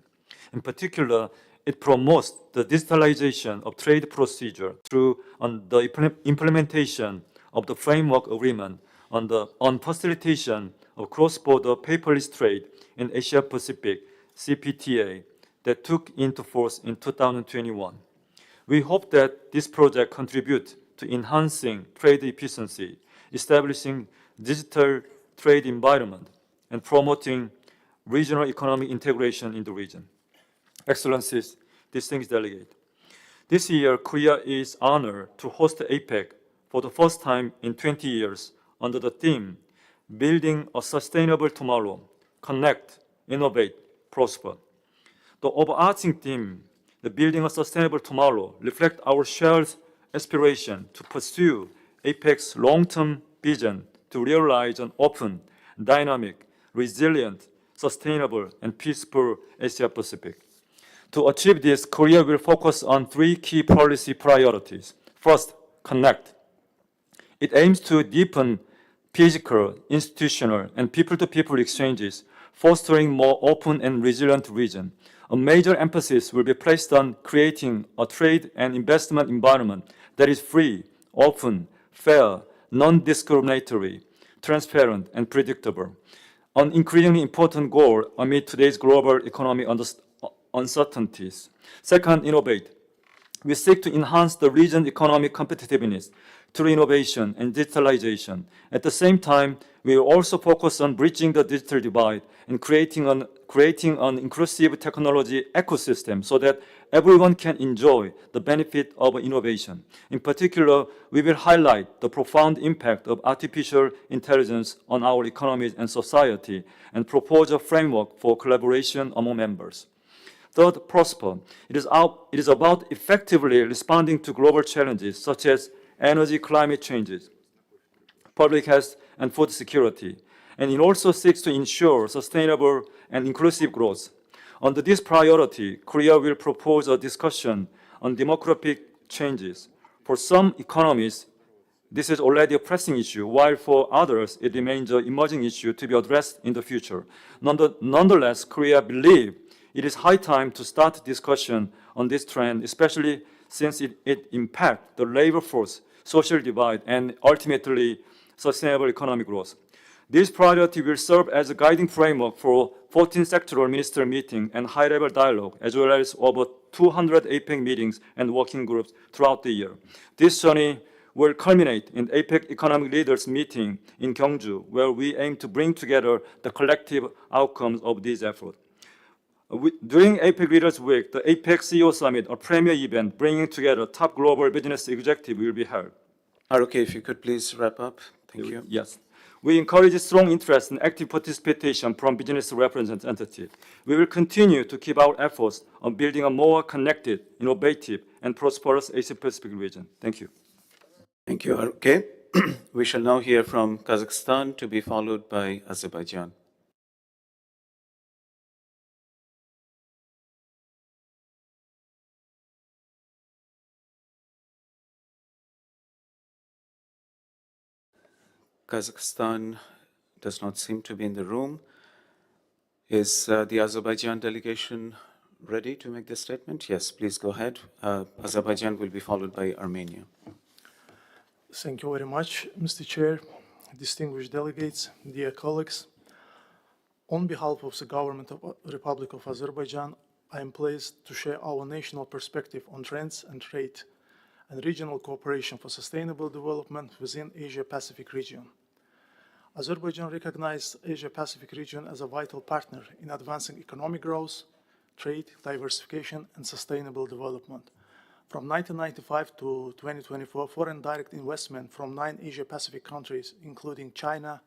In particular, it promotes the digitalization of trade procedure through the implementation of the framework agreement on facilitation of cross-border paperless trade in Asia-Pacific, CPTA, that took into force in 2021. We hope that this project contributes to enhancing trade efficiency, establishing digital trade environment, and promoting regional economic integration in the region. Excellencies, distinguished delegate, this year Korea is honored to host APEC for the first time in 20 years under the theme, Building a Sustainable Tomorrow, Connect, Innovate, Prosper. The overarching theme, the Building a Sustainable Tomorrow, reflects our shared aspiration to pursue APEC's long-term vision to realize an open, dynamic, resilient, sustainable, and peaceful Asia-Pacific. To achieve this, Korea will focus on three key policy priorities. First, connect. It aims to deepen physical, institutional, and people-to-people exchanges, fostering more open and resilient region. A major emphasis will be placed on creating a trade and investment environment that is free, open, fair, non-discriminatory, transparent, and predictable. An increasingly important goal amid today's global economic uncertainties. Second, innovate. We seek to enhance the region's economic competitiveness through innovation and digitalization. At the same time, we will also focus on bridging the digital divide and creating an inclusive technology ecosystem so that everyone can enjoy the benefit of innovation. In particular, we will highlight the profound impact of artificial intelligence on our economies and society and propose a framework for collaboration among members. Third, prosper. It is about effectively responding to global challenges such as energy climate changes, public health and food security, and it also seeks to ensure sustainable and inclusive growth. Under this priority, Korea will propose a discussion on demographic changes. For some economies, this is already a pressing issue, while for others, it remains an emerging issue to be addressed in the future. Nonetheless, Korea believes it is high time to start discussion on this trend, especially since it impacts the labor force, social divide, and ultimately sustainable economic growth. This priority will serve as a guiding framework for 14 sectoral minister meetings and high-level dialogue, as well as over 200 APEC meetings and working groups throughout the year. This journey will culminate in APEC Economic Leaders Meeting in Gyeongju, where we aim to bring together the collective outcomes of these efforts. During APEC Leaders Week, the APEC CEO Summit, a premier event bringing together top global business executives, will be held. Okay, if you could please wrap up. Thank you. Yes. We encourage strong interest and active participation from business representatives. We will continue to keep our efforts on building a more connected, innovative, and prosperous Asia-Pacific region. Thank you. Thank you. Okay. We shall now hear from Kazakhstan, to be followed by Azerbaijan. Kazakhstan does not seem to be in the room. Is the Azerbaijan delegation ready to make the statement? Yes, please go ahead. Azerbaijan will be followed by Armenia. Thank you very much, Mr. Chair, distinguished delegates, dear colleagues. On behalf of the Government of the Republic of Azerbaijan, I am pleased to share our national perspective on trends and trade and regional cooperation for sustainable development within Asia-Pacific region. Azerbaijan recognized Asia-Pacific region as a vital partner in advancing economic growth, trade, diversification, and sustainable development. From 1995 to 2024, foreign direct investment from 9 Asia-Pacific countries, including China,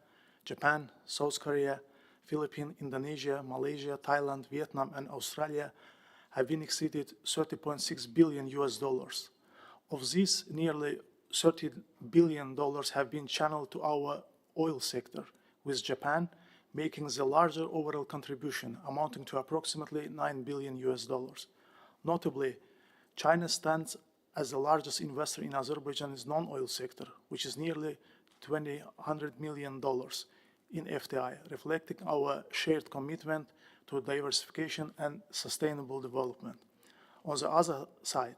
Japan, South Korea, Philippines, Indonesia, Malaysia, Thailand, Vietnam, and Australia, have been exceeded $30.6 billion. Of these, nearly $30 billion have been channeled to our oil sector, with Japan making the larger overall contribution, amounting to approximately $9 billion. Notably, China stands as the largest investor in Azerbaijan's non-oil sector, which is nearly $200 million in FDI, reflecting our shared commitment to diversification and sustainable development. On the other side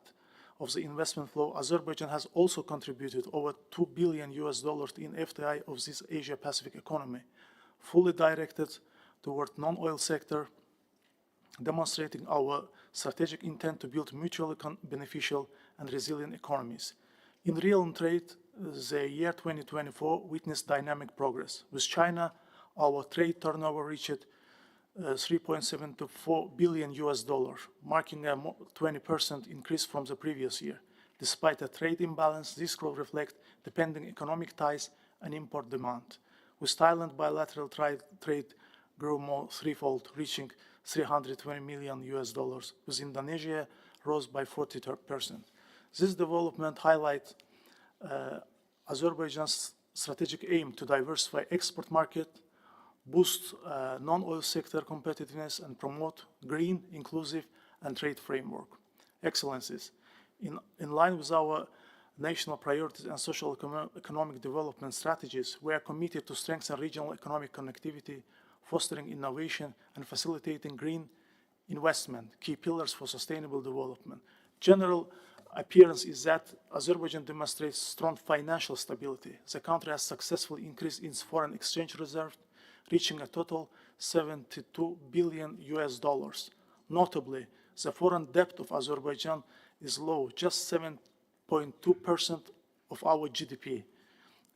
of the investment flow, Azerbaijan has also contributed over $2 billion in FDI of this Asia-Pacific economy, fully directed toward non-oil sector, demonstrating our strategic intent to build mutually beneficial and resilient economies. In real trade, the year 2024 witnessed dynamic progress. With China, our trade turnover reached $3.74 billion, marking a 20% increase from the previous year. Despite a trade imbalance, this growth reflects depending economic ties and import demand. With Thailand, bilateral trade grew more threefold, reaching $320 million. With Indonesia, rose by 40%. This development highlights Azerbaijan's strategic aim to diversify export market, boost non-oil sector competitiveness, and promote green, inclusive, and trade framework. Excellencies, in line with our national priorities and social economic development strategies, we are committed to strengthen regional economic connectivity, fostering innovation, and facilitating green investment, key pillars for sustainable development. General appearance is that Azerbaijan demonstrates strong financial stability. The country has successfully increased its foreign exchange reserve, reaching a total $72 billion. Notably, the foreign debt of Azerbaijan is low, just 7.2% of our GDP.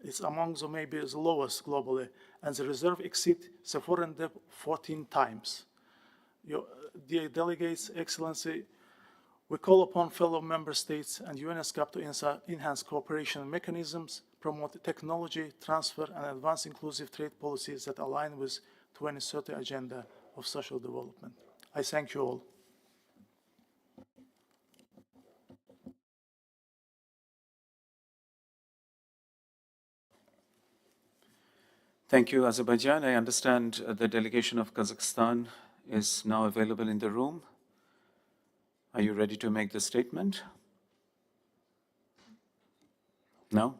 It's among the maybe the lowest globally, and the reserve exceeds the foreign debt 14 times. Dear delegates, Excellency, we call upon fellow member states and ESCAP to enhance cooperation mechanisms, promote technology transfer, and advance inclusive trade policies that align with 2030 agenda of social development. I thank you all. Thank you, Azerbaijan. I understand the delegation of Kazakhstan is now available in the room. Are you ready to make the statement? No?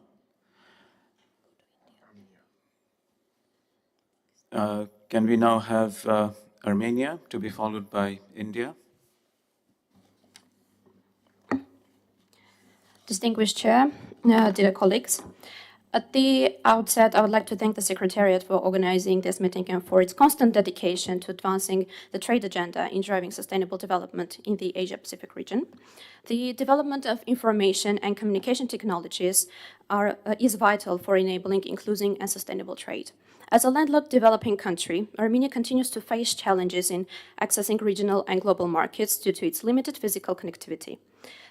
Can we now have Armenia, to be followed by India? Distinguished Chair, dear colleagues, at the outset, I would like to thank the Secretariat for organizing this meeting and for its constant dedication to advancing the trade agenda in driving sustainable development in the Asia-Pacific region. The development of information and communication technologies is vital for enabling inclusive and sustainable trade. As a landlocked developing country, Armenia continues to face challenges in accessing regional and global markets due to its limited physical connectivity.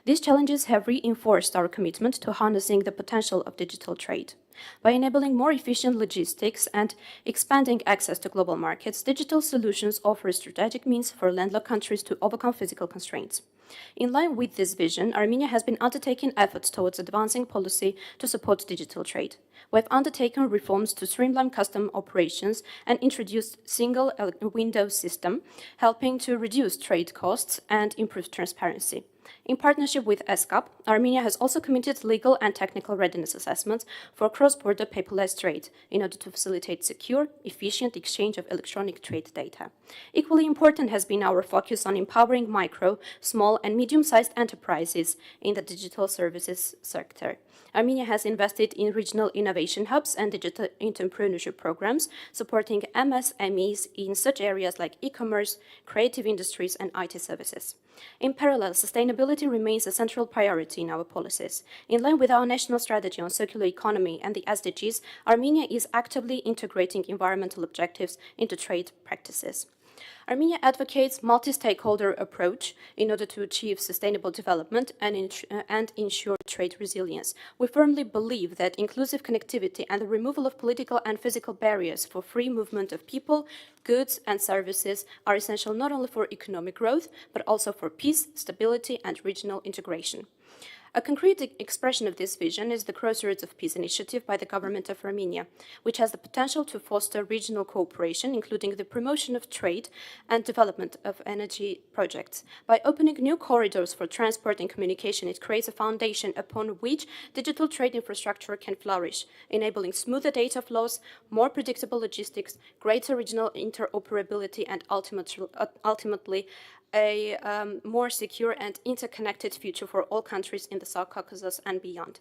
These challenges have reinforced our commitment to harnessing the potential of digital trade. By enabling more efficient logistics and expanding access to global markets, digital solutions offer a strategic means for landlocked countries to overcome physical constraints. In line with this vision, Armenia has been undertaking efforts towards advancing policy to support digital trade. We have undertaken reforms to streamline custom operations and introduced single window system, helping to reduce trade costs and improve transparency. In partnership with ESCAP, Armenia has also committed legal and technical readiness assessments for cross-border paperless trade in order to facilitate secure, efficient exchange of electronic trade data. Equally important has been our focus on empowering micro, small, and medium-sized enterprises in the digital services sector. Armenia has invested in regional innovation hubs and digital entrepreneurship programs, supporting MSMEs in such areas like e-commerce, creative industries, and IT services. In parallel, sustainability remains a central priority in our policies. In line with our national strategy on circular economy and the SDGs, Armenia is actively integrating environmental objectives into trade practices. Armenia advocates multi-stakeholder approach in order to achieve sustainable development and ensure trade resilience. We firmly believe that inclusive connectivity and the removal of political and physical barriers for free movement of people, goods, and services are essential not only for economic growth, but also for peace, stability, and regional integration. A concrete expression of this vision is the Crossroads of Peace initiative by the government of Armenia, which has the potential to foster regional cooperation, including the promotion of trade and development of energy projects. By opening new corridors for transport and communication, it creates a foundation upon which digital trade infrastructure can flourish, enabling smoother data flows, more predictable logistics, greater regional interoperability, and ultimately a more secure and interconnected future for all countries in the South Caucasus and beyond.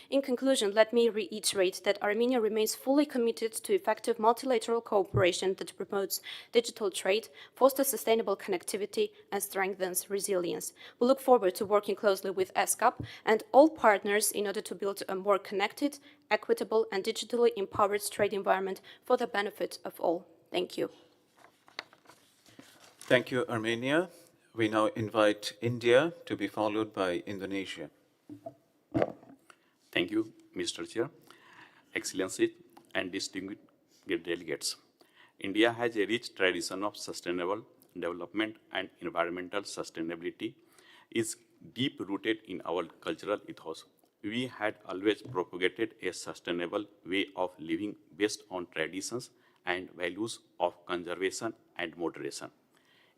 In conclusion, let me reiterate that Armenia remains fully committed to effective multilateral cooperation that promotes digital trade, fosters sustainable connectivity, and strengthens resilience. We look forward to working closely with ESCAP and all partners in order to build a more connected, equitable, and digitally empowered trade environment for the benefit of all. Thank you. Thank you, Armenia. We now invite India to be followed by Indonesia. Thank you, Mr. Chair, Excellencies, and distinguished delegates. India has a rich tradition of sustainable development, and environmental sustainability is deep-rooted in our cultural ethos. We had always propagated a sustainable way of living based on traditions and values of conservation and moderation.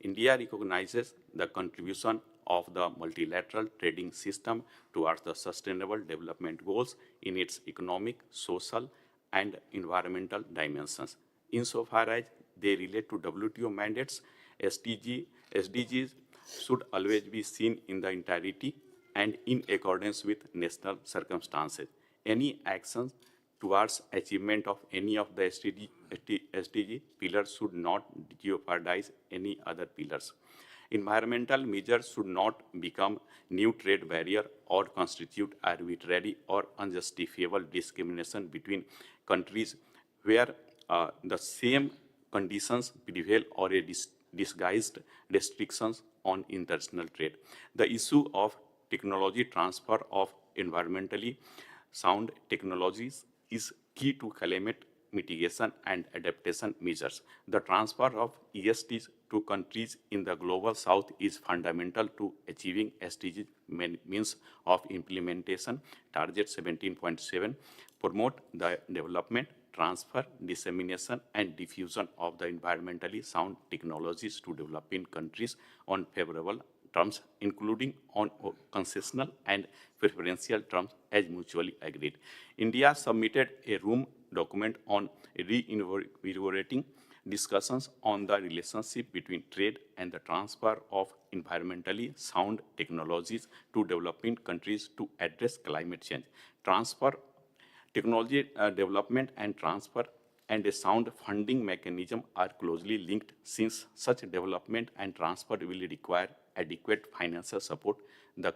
India recognizes the contribution of the multilateral trading system towards the sustainable development goals in its economic, social, and environmental dimensions. Insofar as they relate to WTO mandates, SDGs should always be seen in the entirety and in accordance with national circumstances. Any actions towards achievement of any of the SDG pillars should not jeopardize any other pillars. Environmental measures should not become new trade barrier or constitute arbitrary or unjustifiable discrimination between countries where the same conditions prevail or a disguised restrictions on international trade. The issue of technology transfer of environmentally sound technologies is key to climate mitigation and adaptation measures. The transfer of ESTs to countries in the global south is fundamental to achieving SDG means of implementation. Target 17.7 promote the development, transfer, dissemination, and diffusion of the environmentally sound technologies to developing countries on favorable terms, including on concessional and preferential terms as mutually agreed. India submitted a room document on reinvigorating discussions on the relationship between trade and the transfer of environmentally sound technologies to developing countries to address climate change. Technology development and transfer and a sound funding mechanism are closely linked, since such development and transfer will require adequate financial support, the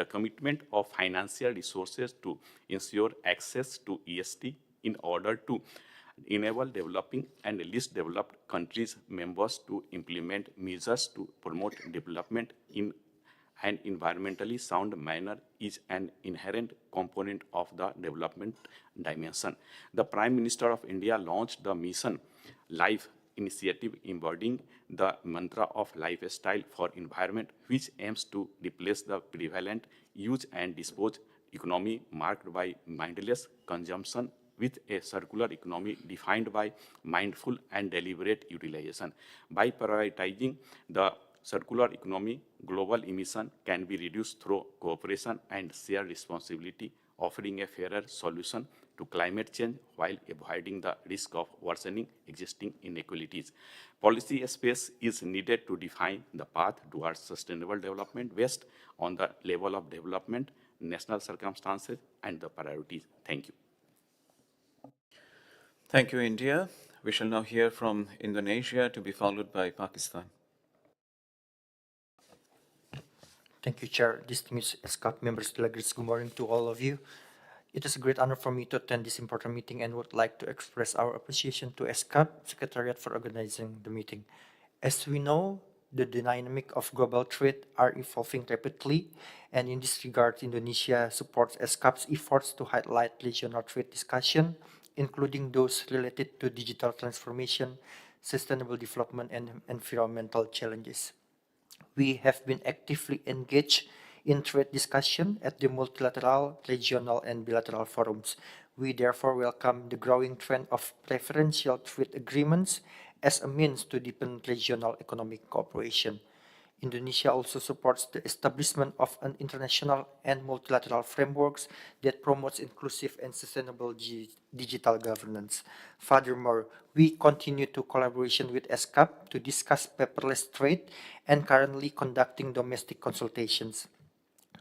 commitment of financial resources to ensure access to EST in order to enable developing and least developed countries members to implement measures to promote development in an environmentally sound manner is an inherent component of the development dimension. The Prime Minister of India launched the Mission Life initiative embodying the mantra of lifestyle for environment, which aims to replace the prevalent use and dispose economy marked by mindless consumption with a circular economy defined by mindful and deliberate utilization. By prioritizing the circular economy, global emission can be reduced through cooperation and shared responsibility, offering a fairer solution to climate change while avoiding the risk of worsening existing inequalities. Policy space is needed to define the path towards sustainable development based on the level of development, national circumstances, and the priorities. Thank you. Thank you, India. We shall now hear from Indonesia, to be followed by Pakistan. Thank you, Chair. Distinguished ESCAP members, delegates, good morning to all of you. It is a great honor for me to attend this important meeting and would like to express our appreciation to ESCAP Secretariat for organizing the meeting. As we know, the dynamic of global trade are evolving rapidly, and in this regard, Indonesia supports ESCAP's efforts to highlight regional trade discussion, including those related to digital transformation, sustainable development, and environmental challenges. We have been actively engaged in trade discussion at the multilateral, regional, and bilateral forums. We therefore welcome the growing trend of preferential trade agreements as a means to deepen regional economic cooperation. Indonesia also supports the establishment of an international and multilateral frameworks that promotes inclusive and sustainable digital governance. Furthermore, we continue to collaboration with ESCAP to discuss paperless trade and currently conducting domestic consultations.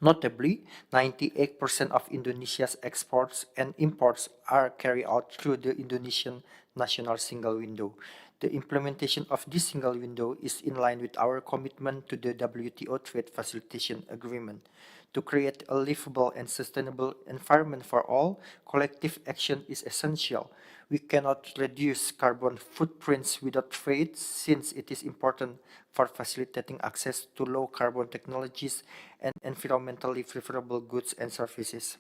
Notably, 98% of Indonesia's exports and imports are carried out through the Indonesian National Single Window. The implementation of this single window is in line with our commitment to the WTO Trade Facilitation Agreement. To create a livable and sustainable environment for all, collective action is essential. We cannot reduce carbon footprints without trade, since it is important for facilitating access to low-carbon technologies and environmentally favorable goods and services.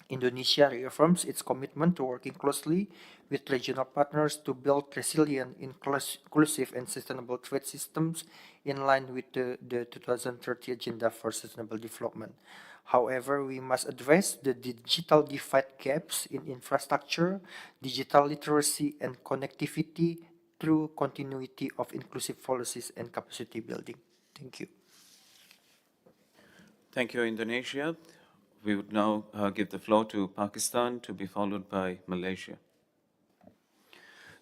Indonesia reaffirms its commitment to working closely with regional partners to build resilient, inclusive, and sustainable trade systems in line with the 2030 Agenda for Sustainable Development. However, we must address the digital divide gaps in infrastructure, digital literacy, and connectivity through continuity of inclusive policies and capacity building. Thank you. Thank you, Indonesia. We would now give the floor to Pakistan, to be followed by Malaysia.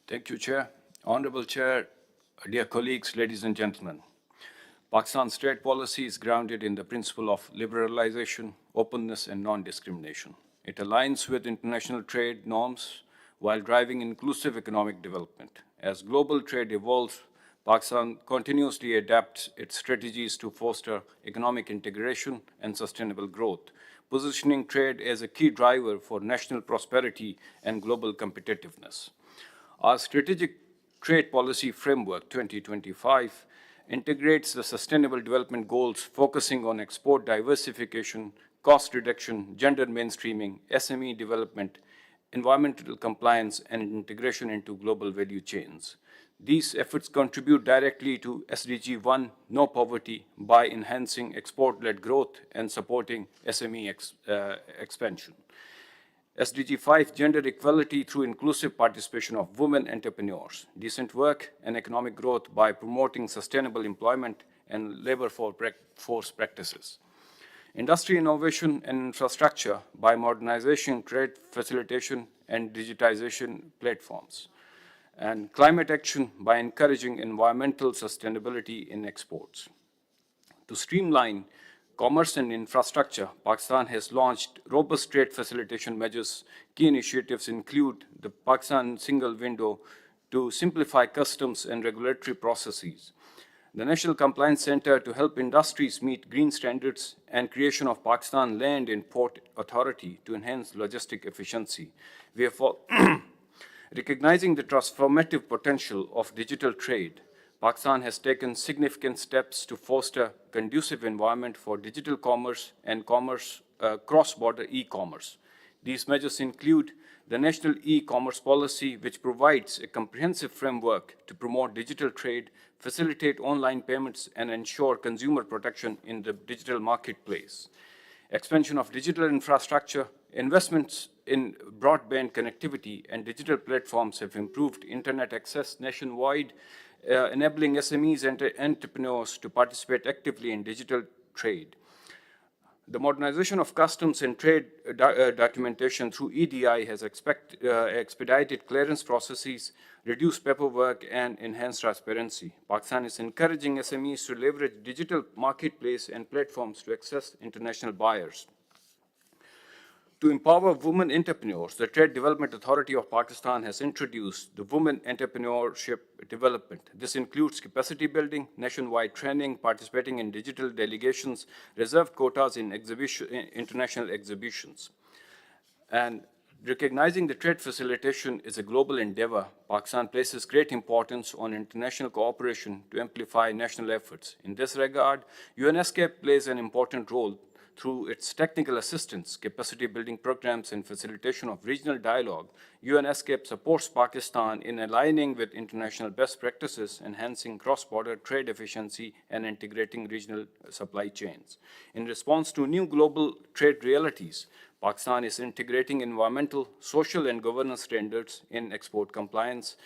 Thank you, Chair. Honorable Chair, dear colleagues, ladies and gentlemen. Pakistan's trade policy is grounded in the principle of liberalization, openness, and non-discrimination. It aligns with international trade norms while driving inclusive economic development. As global trade evolves, Pakistan continuously adapts its strategies to foster economic integration and sustainable growth, positioning trade as a key driver for national prosperity and global competitiveness. Our Strategic Trade Policy Framework 2025 integrates the Sustainable Development Goals, focusing on export diversification, cost reduction, gender mainstreaming, SME development, environmental compliance, and integration into global value chains. These efforts contribute directly to SDG 1, no poverty, by enhancing export-led growth and supporting SME expansion. SDG 5, gender equality through inclusive participation of women entrepreneurs, decent work and economic growth by promoting sustainable employment and labor force practices. Industry innovation and infrastructure by modernization, trade facilitation, and digitization platforms. And climate action by encouraging environmental sustainability in exports. To streamline commerce and infrastructure, Pakistan has launched robust trade facilitation measures. Key initiatives include the Pakistan Single Window to simplify customs and regulatory processes, the National Compliance Center to help industries meet green standards, and creation of Pakistan Land and Port Authority to enhance logistic efficiency. We have recognizing the transformative potential of digital trade, Pakistan has taken significant steps to foster a conducive environment for digital commerce and cross-border e-commerce. These measures include the National E-commerce Policy, which provides a comprehensive framework to promote digital trade, facilitate online payments, and ensure consumer protection in the digital marketplace. Expansion of digital infrastructure, investments in broadband connectivity and digital platforms have improved internet access nationwide, enabling SMEs and entrepreneurs to participate actively in digital trade. The modernization of customs and trade documentation through EDI has expedited clearance processes, reduced paperwork, and enhanced transparency. Pakistan is encouraging SMEs to leverage digital marketplace and platforms to access international buyers. To empower women entrepreneurs, the Trade Development Authority of Pakistan has introduced the Women Entrepreneurship Development. This includes capacity building, nationwide training, participating in digital delegations, reserved quotas in international exhibitions. And recognizing the trade facilitation is a global endeavor, Pakistan places great importance on international cooperation to amplify national efforts. In this regard, ESCAP plays an important role through its technical assistance, capacity building programs, and facilitation of regional dialogue. ESCAP supports Pakistan in aligning with international best practices, enhancing cross-border trade efficiency, and integrating regional supply chains. In response to new global trade realities, Pakistan is integrating environmental, social, and governance standards in export compliance,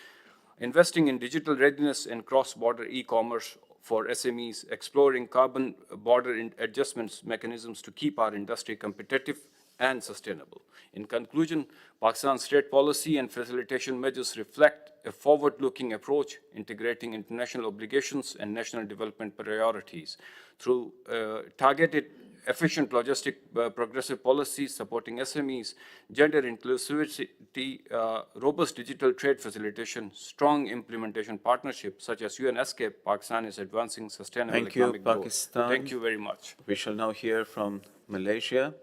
investing in digital readiness and cross-border e-commerce for SMEs, exploring carbon border adjustments mechanisms to keep our industry competitive and sustainable. In conclusion, Pakistan's trade policy and facilitation measures reflect a forward-looking approach, integrating international obligations and national development priorities through targeted efficient logistic progressive policies supporting SMEs, gender inclusivity, robust digital trade facilitation, strong implementation partnerships such as ESCAP. Pakistan is advancing sustainable economic growth. Pakistan. Thank you very much. We shall now hear from Malaysia.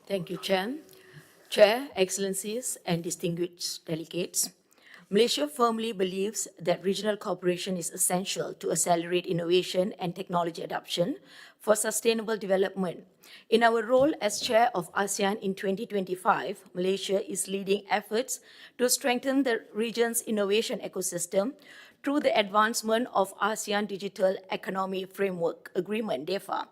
Thank you, Chair. Chair, Excellencies, and distinguished delegates. Malaysia firmly believes that regional cooperation is essential to accelerate innovation and technology adoption for sustainable development. In our role as chair of ASEAN in 2025, Malaysia is leading efforts to strengthen the region's innovation ecosystem through the advancement of ASEAN Digital Economy Framework Agreement, DEFA.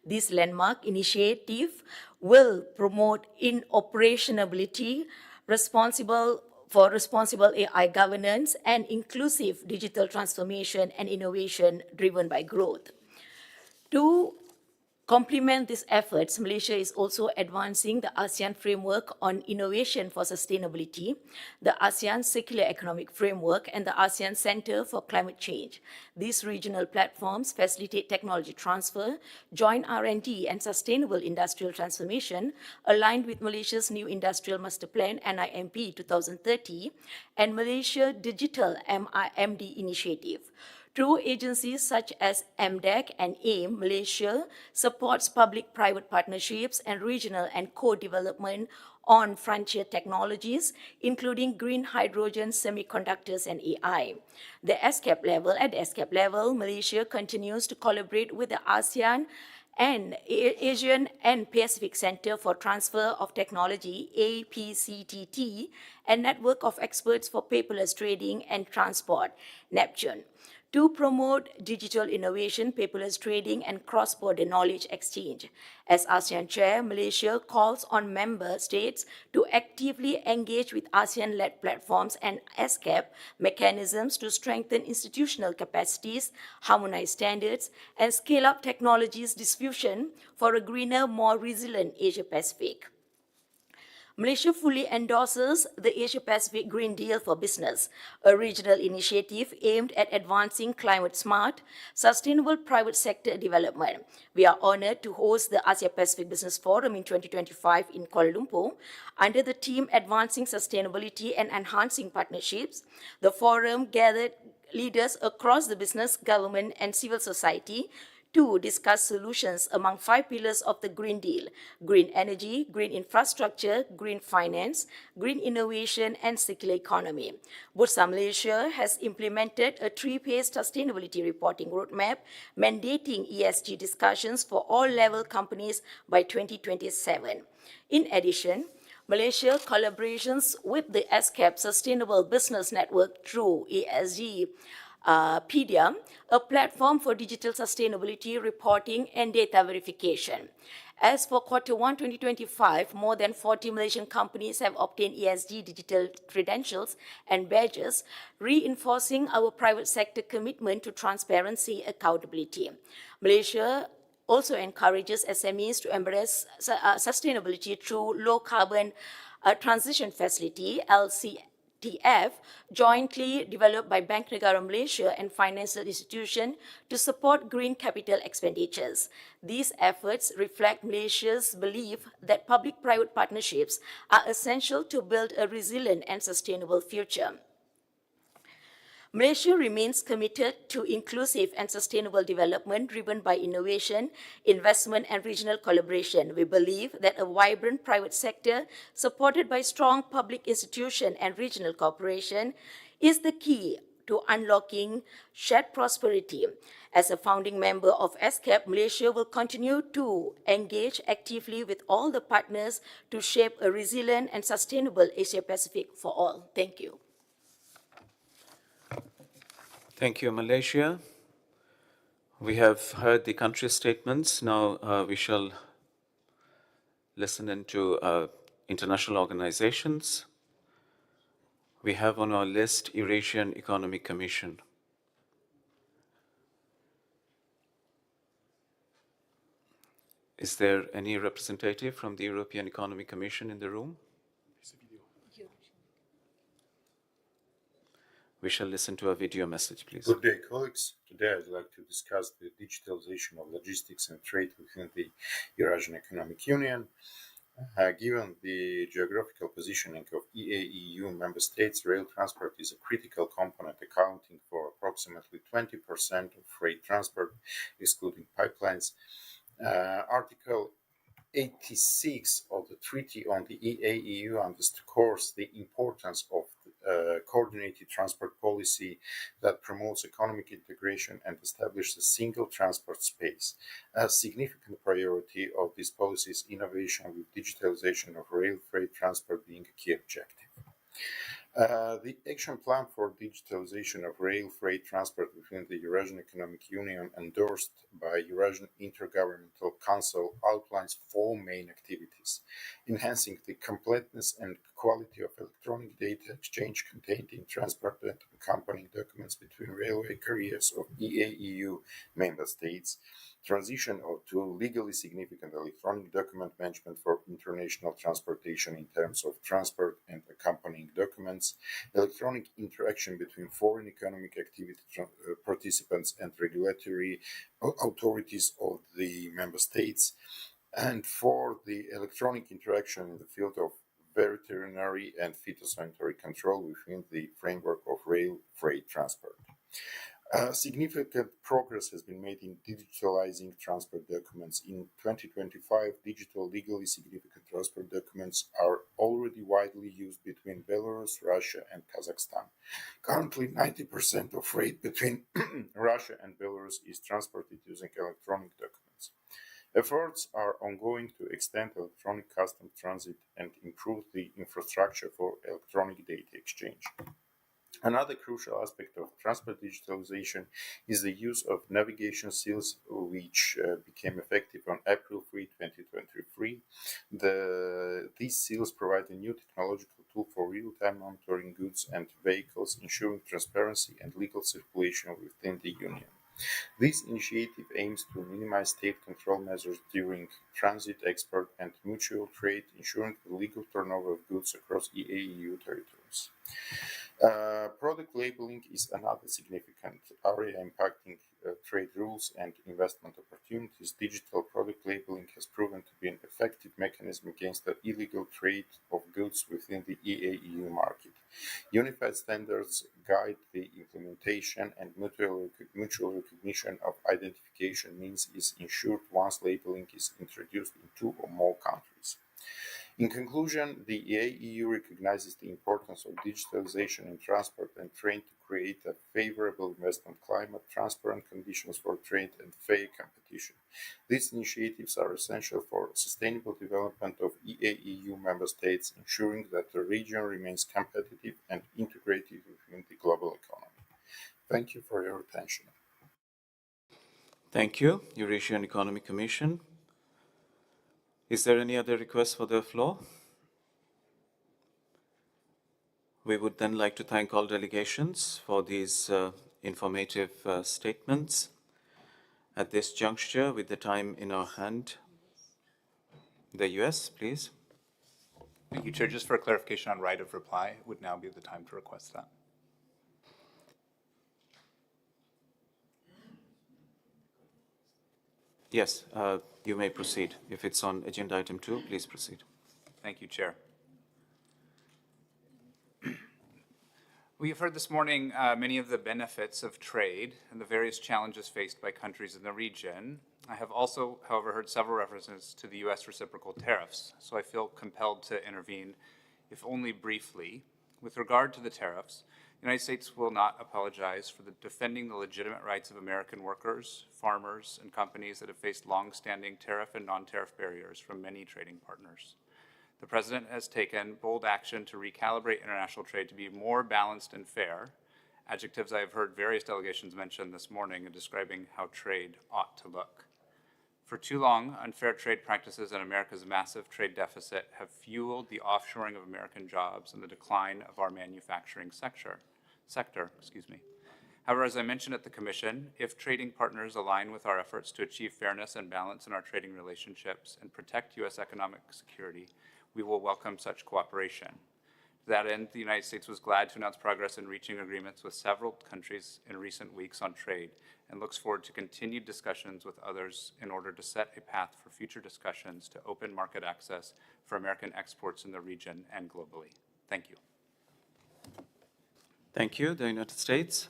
This landmark initiative will promote interoperability, responsible AI governance, and inclusive digital transformation and innovation driven by growth. To complement these efforts, Malaysia is also advancing the ASEAN Framework on Innovation for Sustainability, the ASEAN Circular Economic Framework, and the ASEAN Center for Climate Change. These regional platforms facilitate technology transfer, joint R&D, and sustainable industrial transformation aligned with Malaysia's new Industrial Master Plan, NIMP 2030, and Malaysia Digital MD Initiative. Through agencies such as MDEC and AIM, Malaysia supports public-private partnerships and regional and co-development on frontier technologies, including green hydrogen, semiconductors, and AI. At the ESCAP level, Malaysia continues to collaborate with the ASEAN and Asian and Pacific Center for Transfer of Technology, APCTT, and Network of Experts for Paperless Trading and Transport, NEPTUNE, to promote digital innovation, paperless trading, and cross-border knowledge exchange. As ASEAN Chair, Malaysia calls on member states to actively engage with ASEAN-led platforms and ESCAP mechanisms to strengthen institutional capacities, harmonize standards, and scale up technologies diffusion for a greener, more resilient Asia-Pacific. Malaysia fully endorses the Asia-Pacific Green Deal for Business, a regional initiative aimed at advancing climate-smart, sustainable private sector development. We are honored to host the Asia-Pacific Business Forum in 2025 in Kuala Lumpur. Under the theme Advancing Sustainability and Enhancing Partnerships, the forum gathered leaders across the business, government, and civil society to discuss solutions among 5 pillars of the Green Deal: green energy, green infrastructure, green finance, green innovation, and circular economy. Bursa Malaysia has implemented a 3-phase sustainability reporting roadmap mandating ESG discussions for all level companies by 2027. In addition, Malaysia collaborations with the ESCAP Sustainable Business Network through ESG Pedia, a platform for digital sustainability reporting and data verification. As for Q1 2025, more than 40 Malaysian companies have obtained ESG digital credentials and badges, reinforcing our private sector commitment to transparency and accountability. Malaysia also encourages SMEs to embrace sustainability through low carbon transition facility, LCTF, jointly developed by Bank Negara Malaysia and financial institutions to support green capital expenditures. These efforts reflect Malaysia's belief that public-private partnerships are essential to build a resilient and sustainable future. Malaysia remains committed to inclusive and sustainable development driven by innovation, investment, and regional collaboration. We believe that a vibrant private sector supported by strong public institutions and regional cooperation is the key to unlocking shared prosperity. As a founding member of ESCAP, Malaysia will continue to engage actively with all the partners to shape a resilient and sustainable Asia-Pacific for all. Thank you. Thank you, Malaysia. We have heard the country statements. Now we shall listen into international organizations. We have on our list Eurasian Economic Commission. Is there any representative from the European Economic Commission in the room? We shall listen to a video message, please. Good day, colleagues. Today I'd like to discuss the digitalization of logistics and trade within the Eurasian Economic Union. Given the geographical positioning of EAEU member states, rail transport is a critical component accounting for approximately 20% of freight transport, excluding pipelines. Article 86 of the Treaty on the EAEU underscores the importance of coordinated transport policy that promotes economic integration and establishes a single transport space. A significant priority of this policy is innovation, with digitalization of rail freight transport being a key objective. The action plan for digitalization of rail freight transport within the Eurasian Economic Union, endorsed by Eurasian Intergovernmental Council, outlines 4 main activities: enhancing the completeness and quality of electronic data exchange contained in transport and accompanying documents between railway carriers of EAEU member states, transition to legally significant electronic document management for international transportation in terms of transport and accompanying documents, electronic interaction between foreign economic activity participants and regulatory authorities of the member states, and for the electronic interaction in the field of veterinary and phytosanitary control within the framework of rail freight transport. Significant progress has been made in digitalizing transport documents. In 2025, digital legally significant transport documents are already widely used between Belarus, Russia, and Kazakhstan. Currently, 90% of freight between Russia and Belarus is transported using electronic documents. Efforts are ongoing to extend electronic customs transit and improve the infrastructure for electronic data exchange. Another crucial aspect of transport digitalization is the use of navigation seals, which became effective on April 3, 2023. These seals provide a new technological tool for real-time monitoring goods and vehicles, ensuring transparency and legal circulation within the Union. This initiative aims to minimize state control measures during transit, export, and mutual trade, ensuring the legal turnover of goods across EAEU territories. Product labeling is another significant area impacting trade rules and investment opportunities. Digital product labeling has proven to be an effective mechanism against the illegal trade of goods within the EAEU market. Unified standards guide the implementation, and mutual recognition of identification means is ensured once labeling is introduced in two or more countries. In conclusion, the EU recognizes the importance of digitalization in transport and trade to create a favorable investment climate, transparent conditions for trade, and fair competition. These initiatives are essential for sustainable development of EAEU member states, ensuring that the region remains competitive and integrated within the global economy. Thank you for your attention. Thank you, Eurasian Economic Commission. Is there any other request for the floor? We would then like to thank all delegations for these informative statements. At this juncture, with the time in our hand, the US, please. Thank you, Chair. Just for clarification on right of reply, would now be the time to request that. Yes, you may proceed. If it's on agenda item 2, please proceed. Thank you, Chair. We have heard this morning many of the benefits of trade and the various challenges faced by countries in the region. I have also, however, heard several references to the U.S. reciprocal tariffs, so I feel compelled to intervene, if only briefly. With regard to the tariffs, the United States will not apologize for defending the legitimate rights of American workers, farmers, and companies that have faced long-standing tariff and non-tariff barriers from many trading partners. The President has taken bold action to recalibrate international trade to be more balanced and fair, adjectives I have heard various delegations mention this morning in describing how trade ought to look. For too long, unfair trade practices and America's massive trade deficit have fueled the offshoring of American jobs and the decline of our manufacturing sector. However, as I mentioned at the Commission, if trading partners align with our efforts to achieve fairness and balance in our trading relationships and protect U.S. economic security, we will welcome such cooperation. To that end, the United States was glad to announce progress in reaching agreements with several countries in recent weeks on trade and looks forward to continued discussions with others in order to set a path for future discussions to open market access for American exports in the region and globally. Thank you. Thank you. The United States.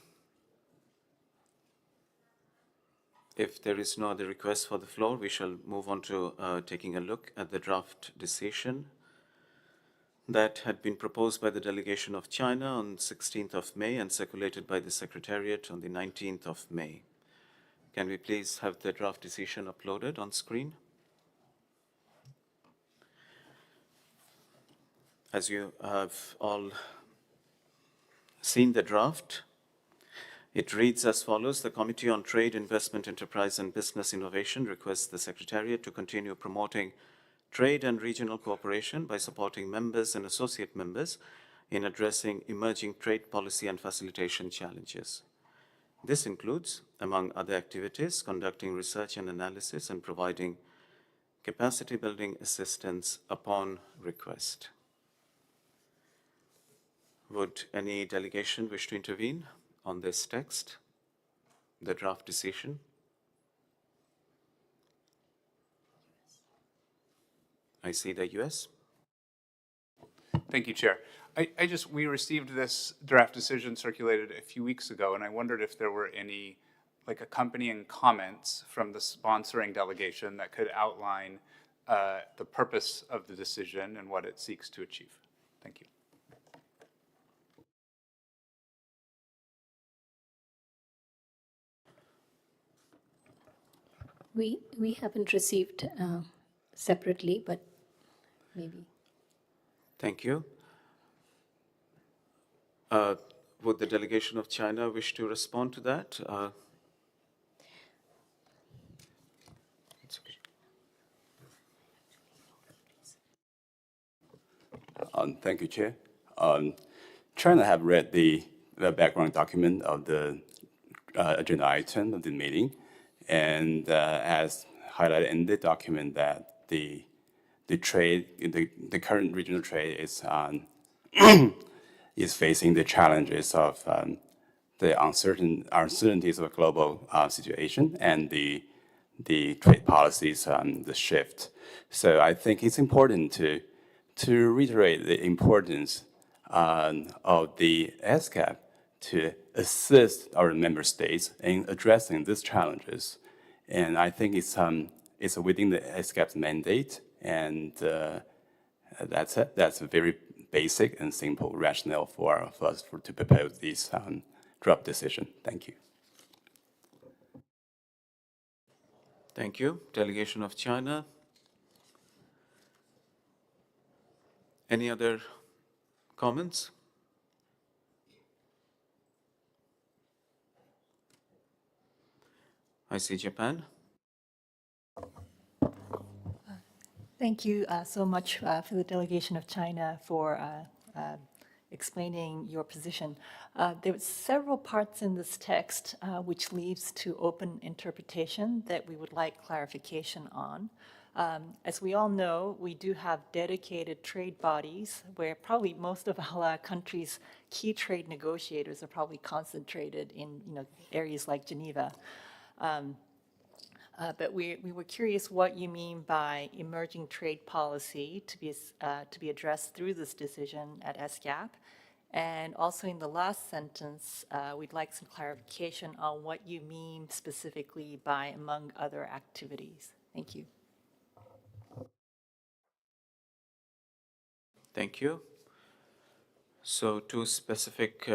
If there is no other request for the floor, we shall move on to taking a look at the draft decision that had been proposed by the delegation of China on 16th of May and circulated by the Secretariat on the 19th of May. Can we please have the draft decision uploaded on screen? As you have all seen the draft, it reads as follows: the Committee on Trade, Investment, Enterprise and Business Innovation requests the Secretariat to continue promoting trade and regional cooperation by supporting members and associate members in addressing emerging trade policy and facilitation challenges. This includes, among other activities, conducting research and analysis and providing capacity building assistance upon request. Would any delegation wish to intervene on this text, the draft decision? I see the US. Thank you, Chair. We received this draft decision circulated a few weeks ago, and I wondered if there were any accompanying comments from the sponsoring delegation that could outline the purpose of the decision and what it seeks to achieve. Thank you. We haven't received separately, but maybe. Thank you. Would the delegation of China wish to respond to that? Thank you, Chair. China have read the background document of the agenda item of the meeting, and as highlighted in the document that the trade, the current regional trade is is facing the challenges of the uncertainties of a global situation and the trade policies, the shift. So I think it's important to reiterate the importance of the ESCAP to assist our member states in addressing these challenges. And I think it's within the ESCAP's mandate, and that's it. That's a very basic and simple rationale for us to propose this draft decision. Thank you. Thank you. Delegation of China. Any other comments? I see Japan. Thank you so much for the delegation of China for explaining your position. There were several parts in this text which leaves to open interpretation that we would like clarification on. As we all know, we do have dedicated trade bodies where probably most of our country's key trade negotiators are probably concentrated in areas like Geneva. But we were curious what you mean by emerging trade policy to be addressed through this decision at ESCAP. And also in the last sentence, we'd like some clarification on what you mean specifically by among other activities. Thank you. Thank you. So 2 specific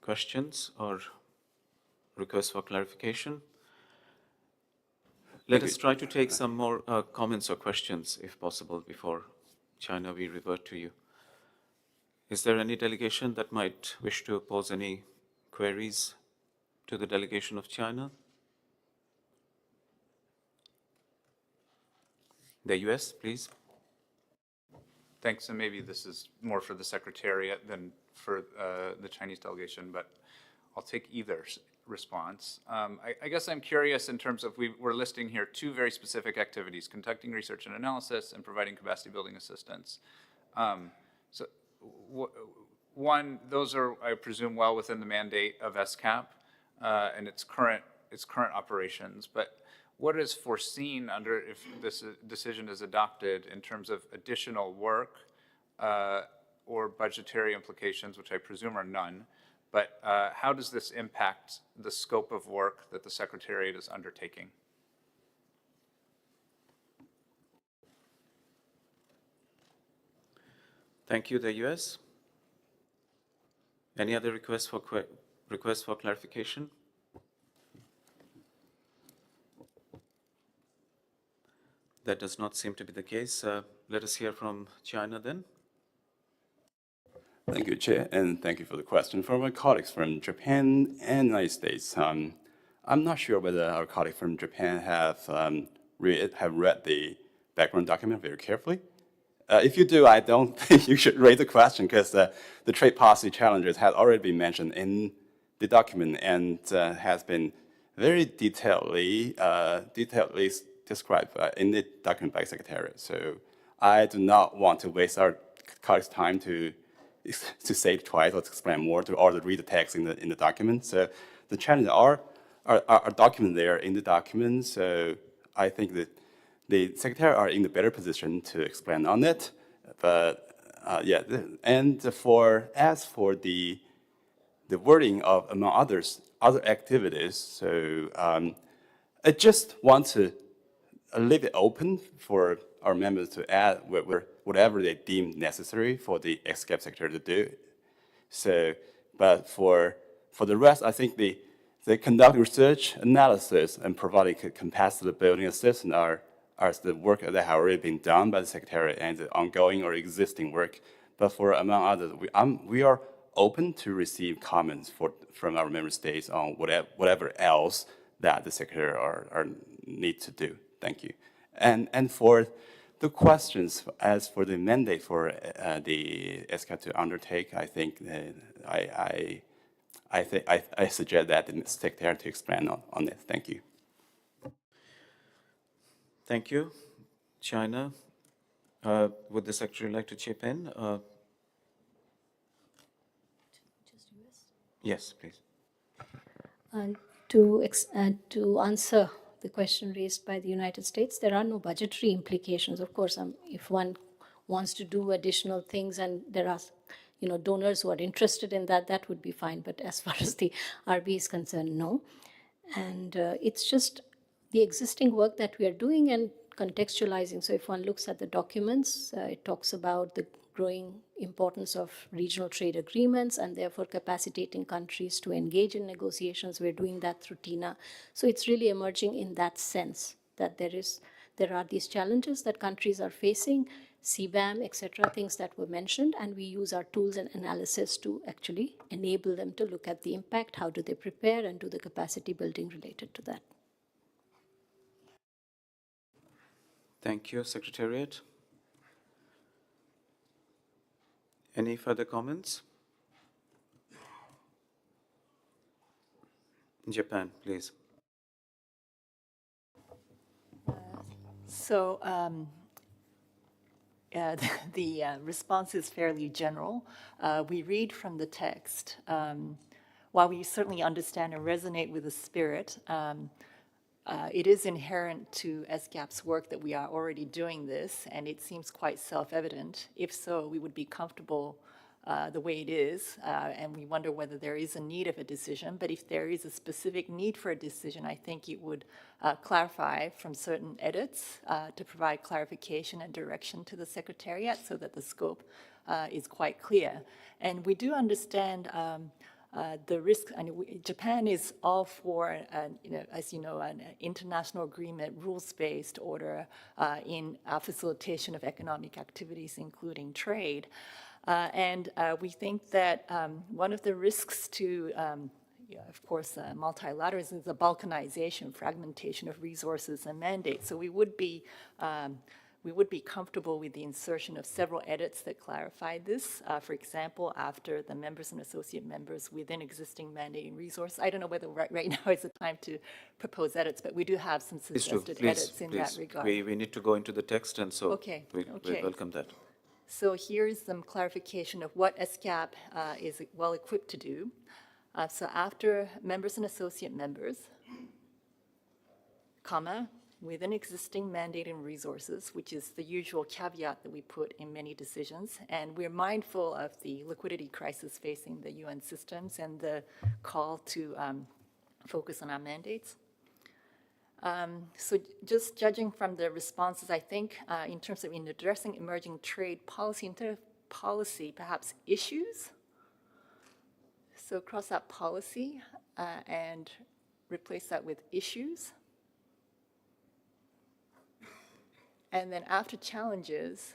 questions or requests for clarification. Let us try to take some more comments or questions, if possible, before China, we revert to you. Is there any delegation that might wish to pose any queries to the delegation of China? The US, please. Thanks, and maybe this is more for the Secretariat than for the Chinese delegation, but I'll take either response. I guess I'm curious in terms of, we're listing here 2 very specific activities: conducting research and analysis and providing capacity building assistance. So one, those are, I presume, well within the mandate of ESCAP and its current operations, but what is foreseen under, if this decision is adopted, in terms of additional work or budgetary implications, which I presume are none, but how does this impact the scope of work that the Secretariat is undertaking? Thank you, the US. Any other requests for clarification? That does not seem to be the case. Let us hear from China then. Thank you, Chair, and thank you for the question. For my colleagues from Japan and United States, I'm not sure whether our colleagues from Japan have read the background document very carefully. If you do, I don't think you should raise the question, because the trade policy challenges have already been mentioned in the document and has been very detailedly described in the document by Secretariat. So I do not want to waste our colleagues' time to say it twice or to explain more, or to read the text in the document. So the challenges are documented there in the document. So I think that the Secretary are in the better position to explain on it. But yeah, and as for the wording of, among other activities, so I just want to leave it open for our members to add whatever they deem necessary for the ESCAP Secretary to do. So, but for the rest, I think they conduct research, analysis, and providing capacity building assistance are the work that have already been done by the Secretary and the ongoing or existing work. But for, among others, we are open to receive comments from our member states on whatever else that the Secretary are need to do. Thank you. And for the questions as for the mandate for the ESCAP to undertake, I think I suggest that the Secretary to expand on it. Thank you. Thank you. China, would the Secretary like to chip in? Yes, please. And to answer the question raised by the United States, there are no budgetary implications. Of course, if one wants to do additional things and there are donors who are interested in that, that would be fine. But as far as the RB is concerned, no. And it's just the existing work that we are doing and contextualizing. So if one looks at the documents, it talks about the growing importance of regional trade agreements and therefore capacitating countries to engage in negotiations. We're doing that through TINA. So it's really emerging in that sense that there are these challenges that countries are facing, CBAM, etc., things that were mentioned, and we use our tools and analysis to actually enable them to look at the impact, how do they prepare, and do the capacity building related to that. Thank you, Secretariat. Any further comments? Japan, please. So the response is fairly general. We read from the text. While we certainly understand and resonate with the spirit, it is inherent to ESCAP's work that we are already doing this, and it seems quite self-evident. If so, we would be comfortable the way it is, and we wonder whether there is a need of a decision. But if there is a specific need for a decision, I think it would clarify from certain edits to provide clarification and direction to the Secretariat so that the scope is quite clear. And we do understand the risk, and Japan is all for, as you know, an international agreement, rules-based order in facilitation of economic activities, including trade. And we think that one of the risks to, of course, multilateralism is the balkanization, fragmentation of resources and mandates. So we would be comfortable with the insertion of several edits that clarify this. For example, after the members and associate members within existing mandate and resource. I don't know whether right now is the time to propose edits, but we do have some suggested edits in that regard. We need to go into the text, and so we Okay. welcome that. So here's some clarification of what ESCAP is well equipped to do. So after members and associate members, comma, within existing mandate and resources, which is the usual caveat that we put in many decisions. And we're mindful of the liquidity crisis facing the UN systems and the call to focus on our mandates. So just judging from the responses, I think in terms of in addressing emerging trade policy, instead of policy, perhaps issues. So cross out policy and replace that with issues. And then after challenges,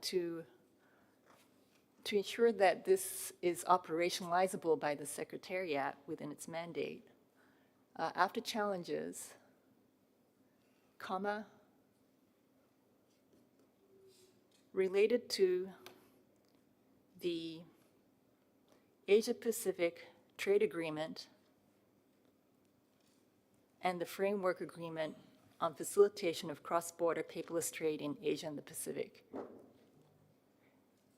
to ensure that this is operationalizable by the Secretariat within its mandate, after challenges, comma, related to the Asia-Pacific Trade Agreement and the Framework Agreement on facilitation of cross-border paperless trade in Asia and the Pacific.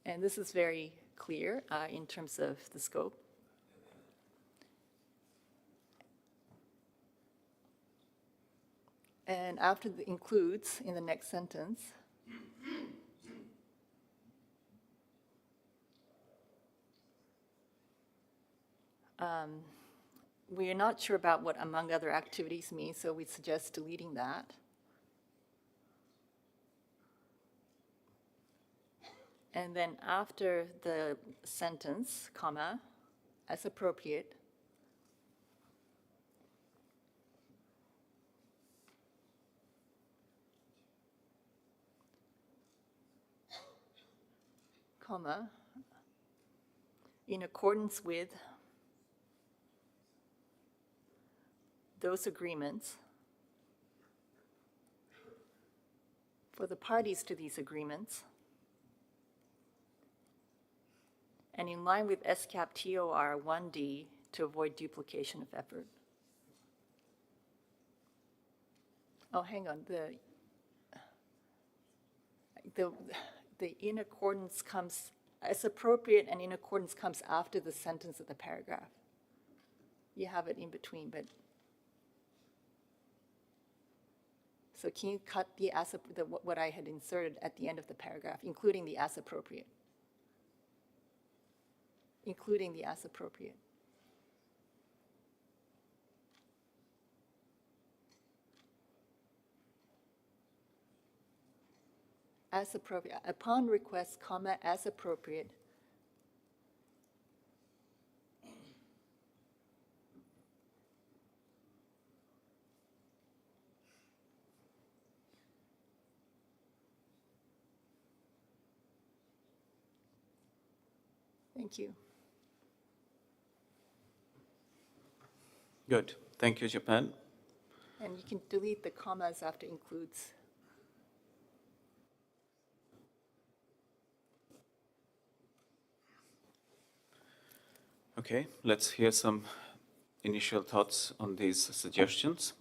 And this is very clear in terms of the scope. And after the includes in the next sentence, we are not sure about what among other activities means, so we suggest deleting that. And then after the sentence, comma, as appropriate, comma, in accordance with those agreements, for the parties to these agreements, and in line with ESCAP TOR 1D to avoid duplication of effort. Oh, hang on, the in accordance comes as appropriate and in accordance comes after the sentence of the paragraph. You have it in between, but. So can you cut the what I had inserted at the end of the paragraph, including the as appropriate? Including the as appropriate. As appropriate, upon request, comma, as appropriate. Thank you. Good. Thank you, Japan. And you can delete the commas after includes. Okay, let's hear some initial thoughts on these suggestions.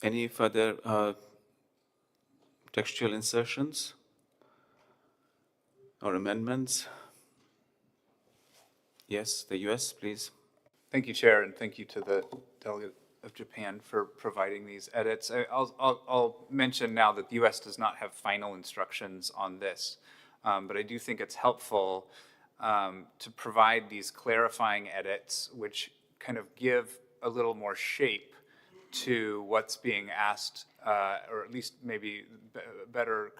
Any further textual insertions or amendments? Yes, the US, please. Thank you, Chair, and thank you to the delegate of Japan for providing these edits. I'll mention now that the U.S. does not have final instructions on this, but I do think it's helpful to provide these clarifying edits, which kind of give a little more shape to what's being asked, or at least maybe better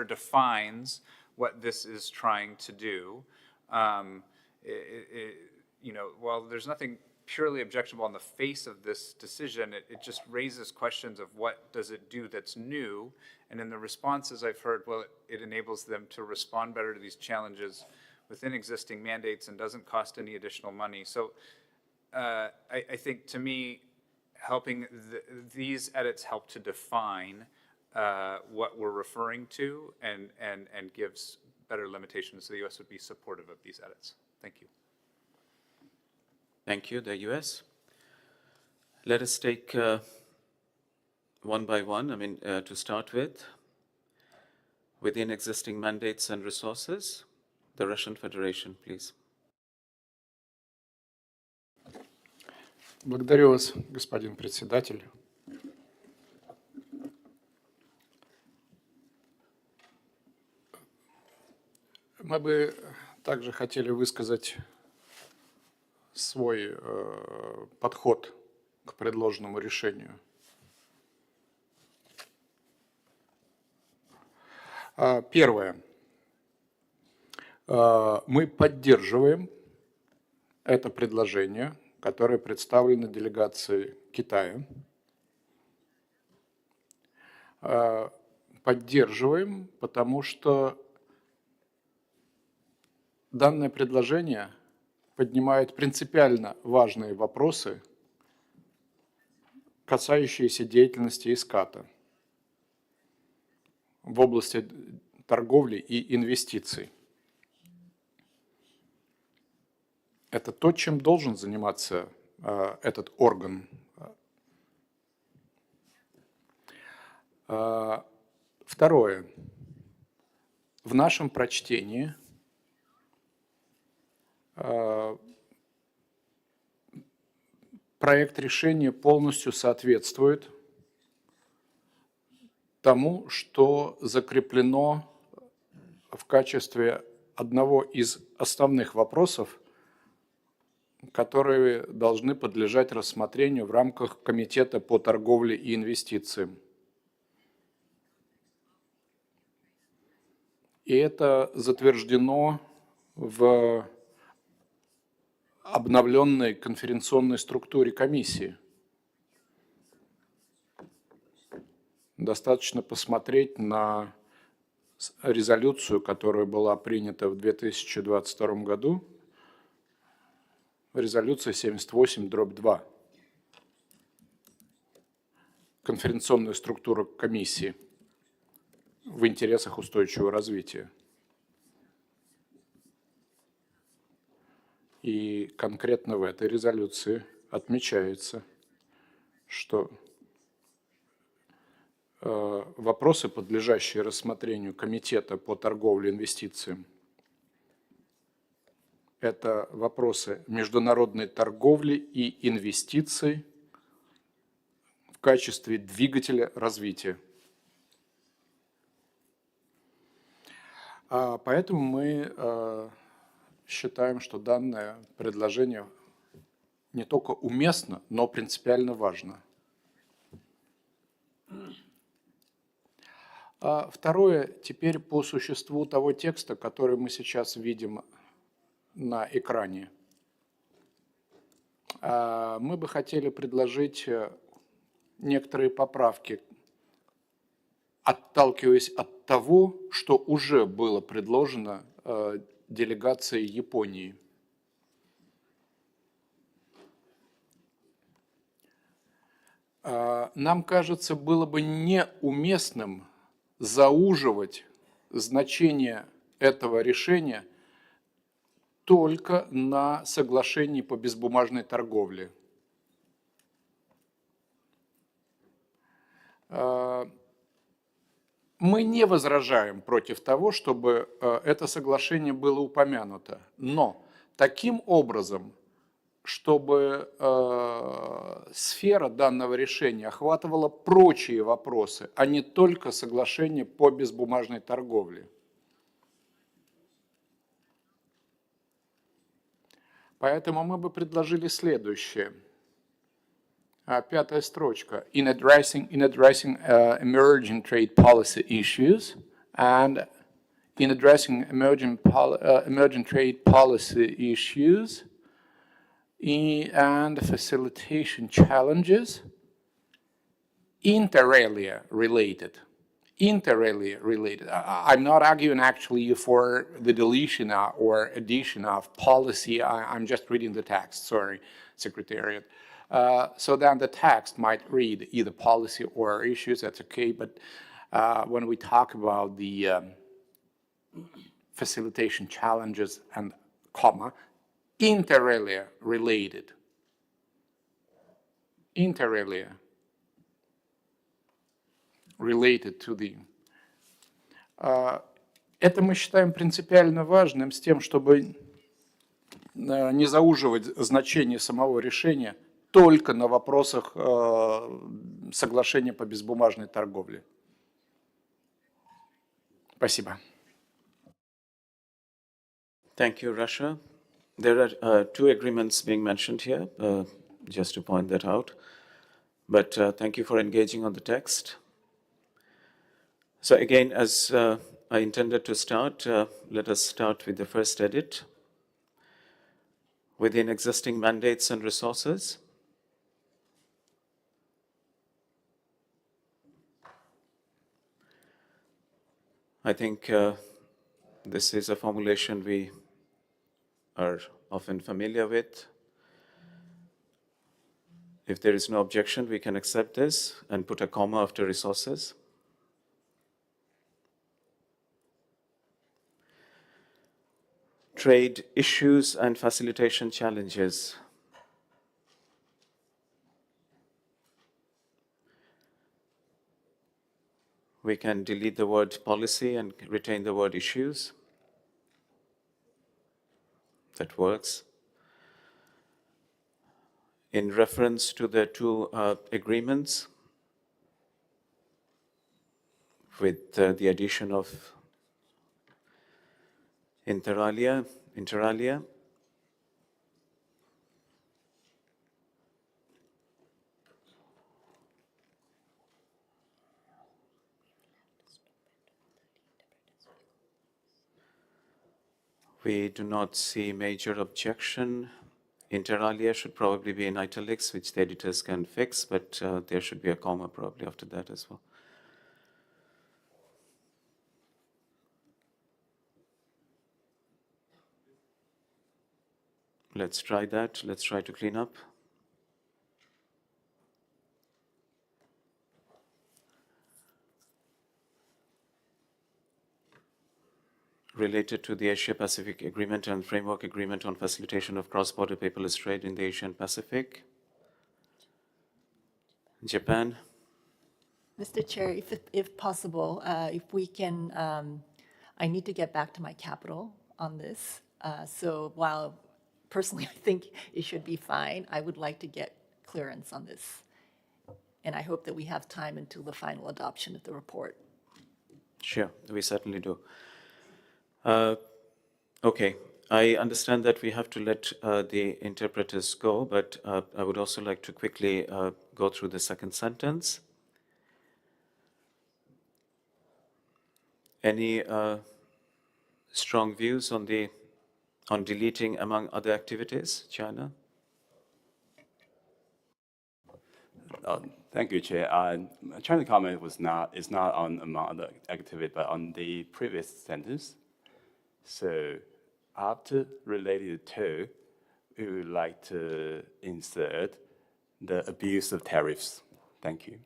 defines what this is trying to do. You know, while there's nothing purely objectionable on the face of this decision, it just raises questions of what does it do that's new. And in the responses I've heard, well, it enables them to respond better to these challenges within existing mandates and doesn't cost any additional money. So I think, to me, helping these edits help to define what we're referring to and gives better limitations. So the U.S. would be supportive of these edits. Thank you. Thank you, the US. Let us take one by one. To start with, within existing mandates and resources, the Russian Federation, please. Благодарю вас, господин председатель. Мы бы также хотели высказать свой подход к предложенному решению. Первое. Мы поддерживаем это предложение, которое представлено делегацией Китая. Поддерживаем, потому что данное предложение поднимает принципиально важные вопросы, касающиеся деятельности ESCAP в области торговли и инвестиций. Это то, чем должен заниматься этот орган. Второе. В нашем прочтении проект решения полностью соответствует тому, что закреплено в качестве одного из основных вопросов, которые должны подлежать рассмотрению в рамках Комитета по торговле и инвестициям. И это затверждено в обновленной конференционной структуре комиссии. Достаточно посмотреть на резолюцию, которая была принята в 2022 году, резолюция 78/2. конференционную структуру комиссии в интересах устойчивого развития. И конкретно в этой резолюции отмечается, что вопросы, подлежащие рассмотрению Комитета по торговле и инвестициям, это вопросы международной торговли и инвестиций в качестве двигателя развития. Поэтому мы считаем, что данное предложение не только уместно, но принципиально важно. Второе, теперь по существу того текста, который мы сейчас видим на экране. Мы бы хотели предложить некоторые поправки, отталкиваясь от того, что уже было предложено делегацией Японии. Нам кажется, было бы неуместным зауживать значение этого решения только на соглашении по безбумажной торговле. Мы не возражаем против того, чтобы это соглашение было упомянуто, но таким образом, чтобы сфера данного решения охватывала прочие вопросы, а не только соглашение по безбумажной торговле. Поэтому мы бы предложили следующее. Пятая строчка. In addressing emerging trade policy issues and in addressing emerging trade policy issues and facilitation challenges inter alia related. Inter alia related. I'm not arguing actually for the deletion or addition of policy. I'm just reading the text. Sorry, Secretariat. So then the text might read either policy or issues. That's okay. But when we talk about the facilitation challenges and comma, inter alia related. Inter alia related to the. Это мы считаем принципиально важным с тем, чтобы не зауживать значение самого решения только на вопросах соглашения по безбумажной торговле. Спасибо. Thank you, Russia. There are two agreements being mentioned here, just to point that out. But thank you for engaging on the text. So again, as I intended to start, let us start with the first edit. Within existing mandates and resources, I think this is a formulation we are often familiar with. If there is no objection, we can accept this and put a comma after resources. Trade issues and facilitation challenges. We can delete the word policy and retain the word issues. That works. In reference to the two agreements, with the addition of inter alia, we do not see major objection. Inter alia should probably be in italics, which the editors can fix, but there should be a comma probably after that as well. Let's try that. Let's try to clean up. related to the Asia-Pacific Agreement and Framework Agreement on Facilitation of Cross-Border Paperless Trade in the Asian Pacific? Japan? Mr. Chair, if possible, if we can, I need to get back to my capital on this. So while personally I think it should be fine, I would like to get clearance on this. And I hope that we have time until the final adoption of the report. Sure, we certainly do. Okay, I understand that we have to let the interpreters go, but I would also like to quickly go through the second sentence. Any strong views on deleting among other activities, China? Thank you, Chair. China's comment is not on among other activities, but on the previous sentence. So after related to, we would like to insert the abuse of tariffs. Thank you.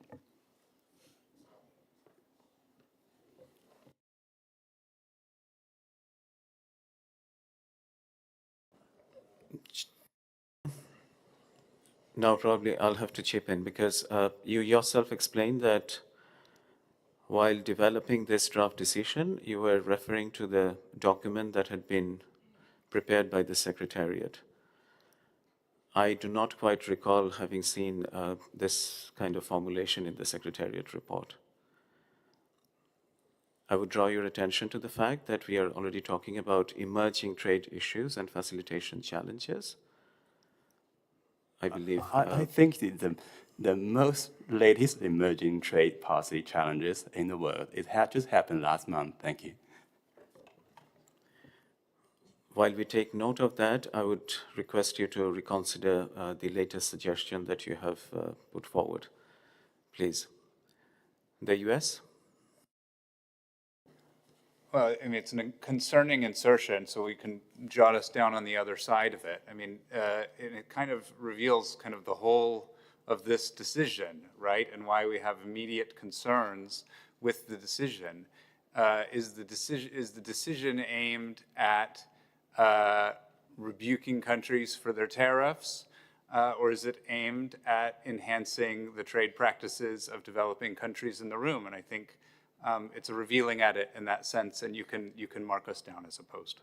No, probably I'll have to chip in because you yourself explained that while developing this draft decision, you were referring to the document that had been prepared by the Secretariat. I do not quite recall having seen this kind of formulation in the Secretariat report. I would draw your attention to the fact that we are already talking about emerging trade issues and facilitation challenges. I believe. I think the most latest emerging trade policy challenges in the world, it had just happened last month. Thank you. While we take note of that, I would request you to reconsider the latest suggestion that you have put forward, please. The US? Well, I mean, it's a concerning insertion, so we can jot us down on the other side of it. I mean, it kind of reveals kind of the whole of this decision, right? And why we have immediate concerns with the decision. Is the decision aimed at rebuking countries for their tariffs, or is it aimed at enhancing the trade practices of developing countries in the room? And I think it's a revealing edit in that sense, and you can mark us down as opposed.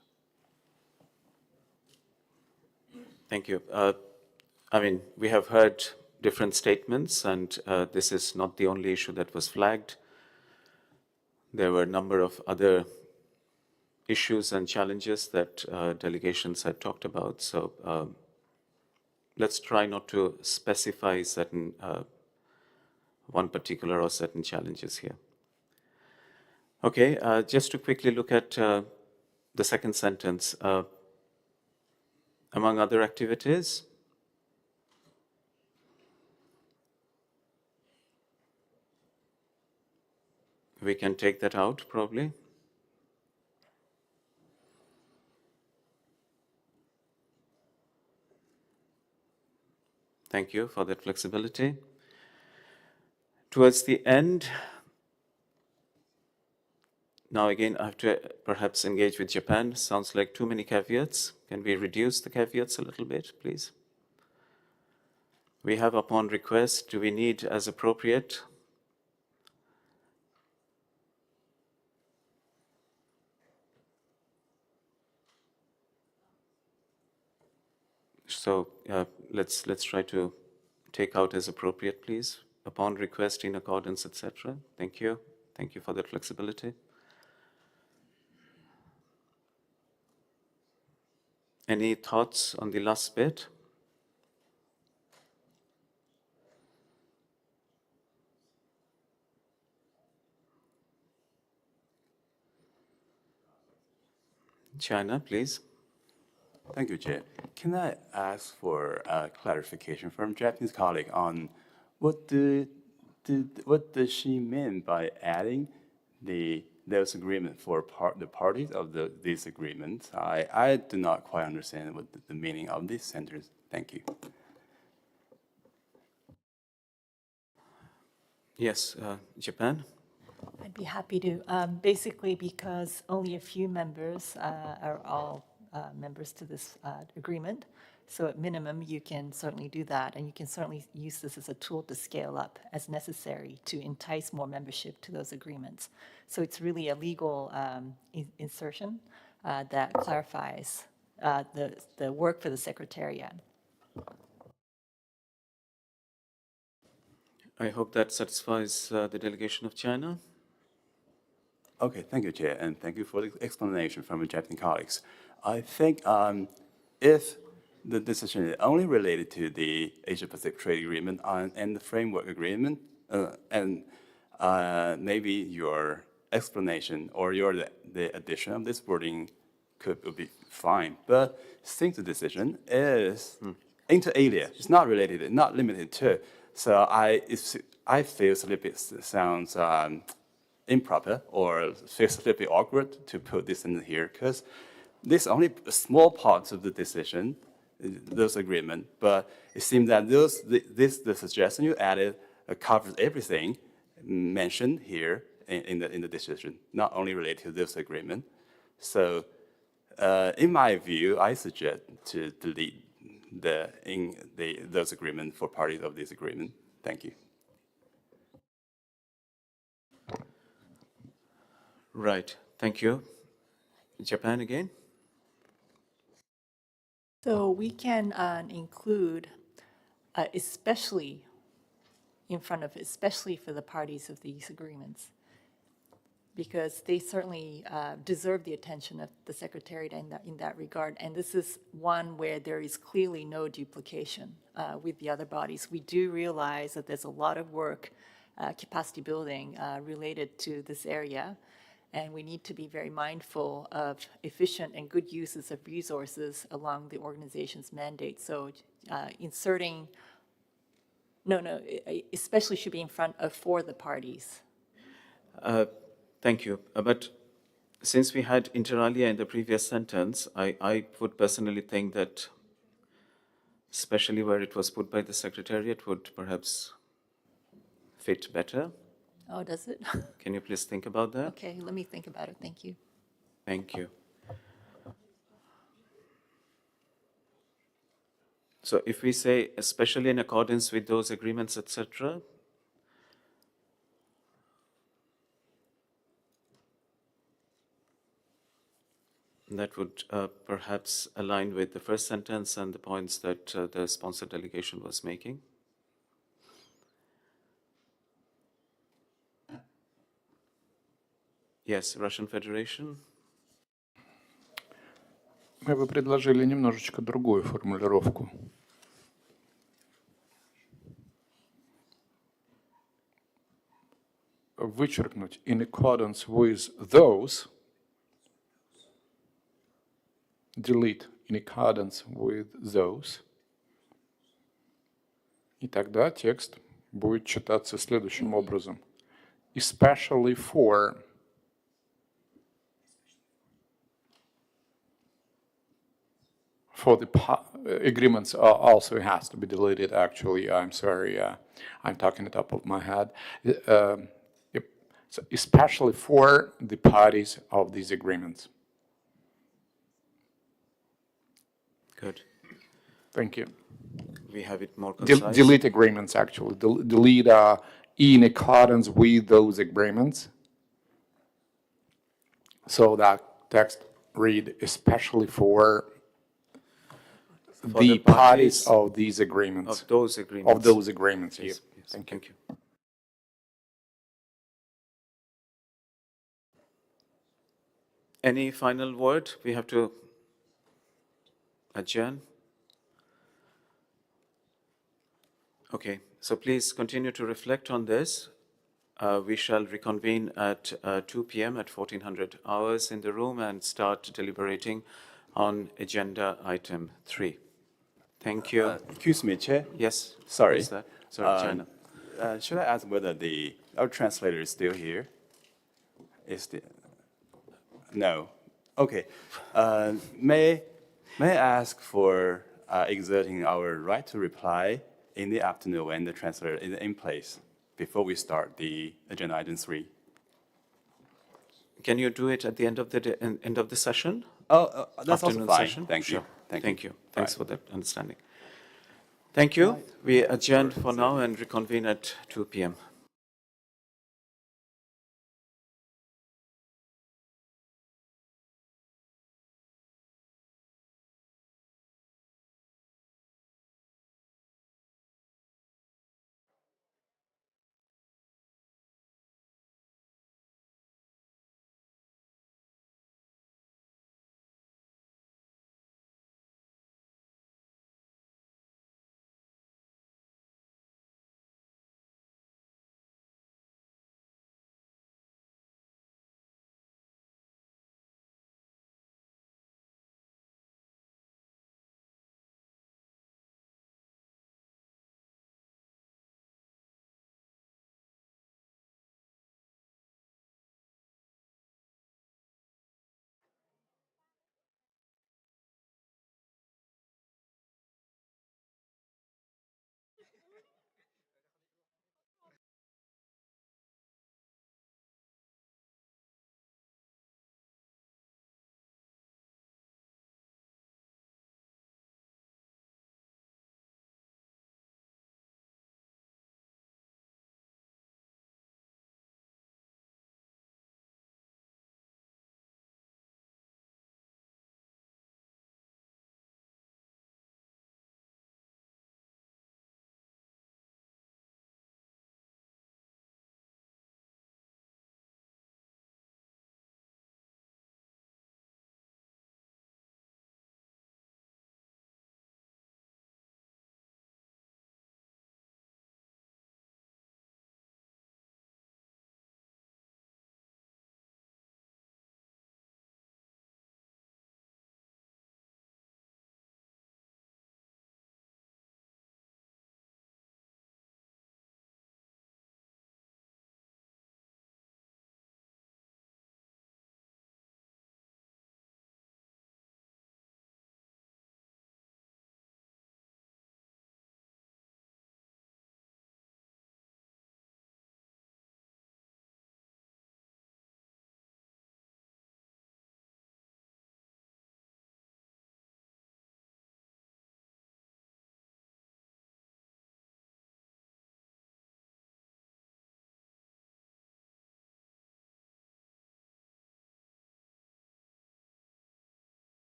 Thank you. I mean, we have heard different statements, and this is not the only issue that was flagged. There were a number of other issues and challenges that delegations had talked about. So let's try not to specify certain one particular or certain challenges here. Okay, just to quickly look at the second sentence. Among other activities, we can take that out probably. Thank you for that flexibility. Towards the end, now again, I have to perhaps engage with Japan. Sounds like too many caveats. Can we reduce the caveats a little bit, please? We have upon request, do we need as appropriate? So let's try to take out as appropriate, please. Upon request, in accordance, etc. Thank you. Thank you for that flexibility. Any thoughts on the last bit? China, please. Thank you, Chair. Can I ask for clarification from Japanese colleague on what does she mean by adding those agreements for the parties of these agreements? I do not quite understand what the meaning of this sentence. Thank you. Yes, Japan. I'd be happy to. Basically, because only a few members are all members to this agreement. So at minimum, you can certainly do that, and you can certainly use this as a tool to scale up as necessary to entice more membership to those agreements. So it's really a legal insertion that clarifies the work for the Secretariat. I hope that satisfies the delegation of China. Okay, thank you, Chair, and thank you for the explanation from the Japanese colleagues. I think if the decision is only related to the Asia-Pacific Trade Agreement and the Framework Agreement, and maybe your explanation or the addition of this wording would be fine. But since the decision is inter alia, it's not related, not limited to, so I feel a little bit sounds improper or feels a little bit awkward to put this in here because this is only a small part of the decision, those agreement, but it seems that the suggestion you added covers everything mentioned here in the decision, not only related to this agreement. So in my view, I suggest to delete those agreements for parties of this agreement. Thank you. Right, thank you. Japan again? So we can include especially in front of, especially for the parties of these agreements, because they certainly deserve the attention of the Secretariat in that regard. And this is one where there is clearly no duplication with the other bodies. We do realize that there's a lot of work, capacity building related to this area, and we need to be very mindful of efficient and good uses of resources along the organization's mandate. So inserting, especially should be in front of for the parties. Thank you. But since we had inter alia in the previous sentence, I would personally think that, especially where it was put by the Secretariat, would perhaps fit better. Oh, does it? Can you please think about that? Okay, let me think about it. Thank you. Thank you. So if we say, especially in accordance with those agreements, etc., that would perhaps align with the first sentence and the points that the sponsor delegation was making. Yes, Russian Federation. Мы бы предложили немножечко другую формулировку. Вычеркнуть in accordance with those, delete in accordance with those, и тогда текст будет читаться следующим образом. Especially for the agreements also has to be deleted, actually. I'm sorry, I'm talking the top of my head. So especially for the parties of these agreements. Good. Thank you. We have it more concise. Delete agreements, actually. Delete in accordance with those agreements. So that text read especially for the parties of these agreements. Of those agreements. Of those agreements, yes. Yes. Thank you. Any final word? We have to adjourn. Okay, so please continue to reflect on this. We shall reconvene at 2 p.m. at 1400 hours in the room and start deliberating on agenda item 3. Thank you. Excuse me, Chair. Yes. Sorry. What is that? Sorry, China. Should I ask whether our translator is still here? No. Okay. May I ask for exerting our right to reply in the afternoon when the translator is in place before we start the agenda item 3? Can you do it at the end of the end of the session? That's also Afternoon fine. session? Thank you. Sure. Thank Thank you. you. Thanks for that understanding. Thank you. We adjourn for now and reconvene at 2 p.m.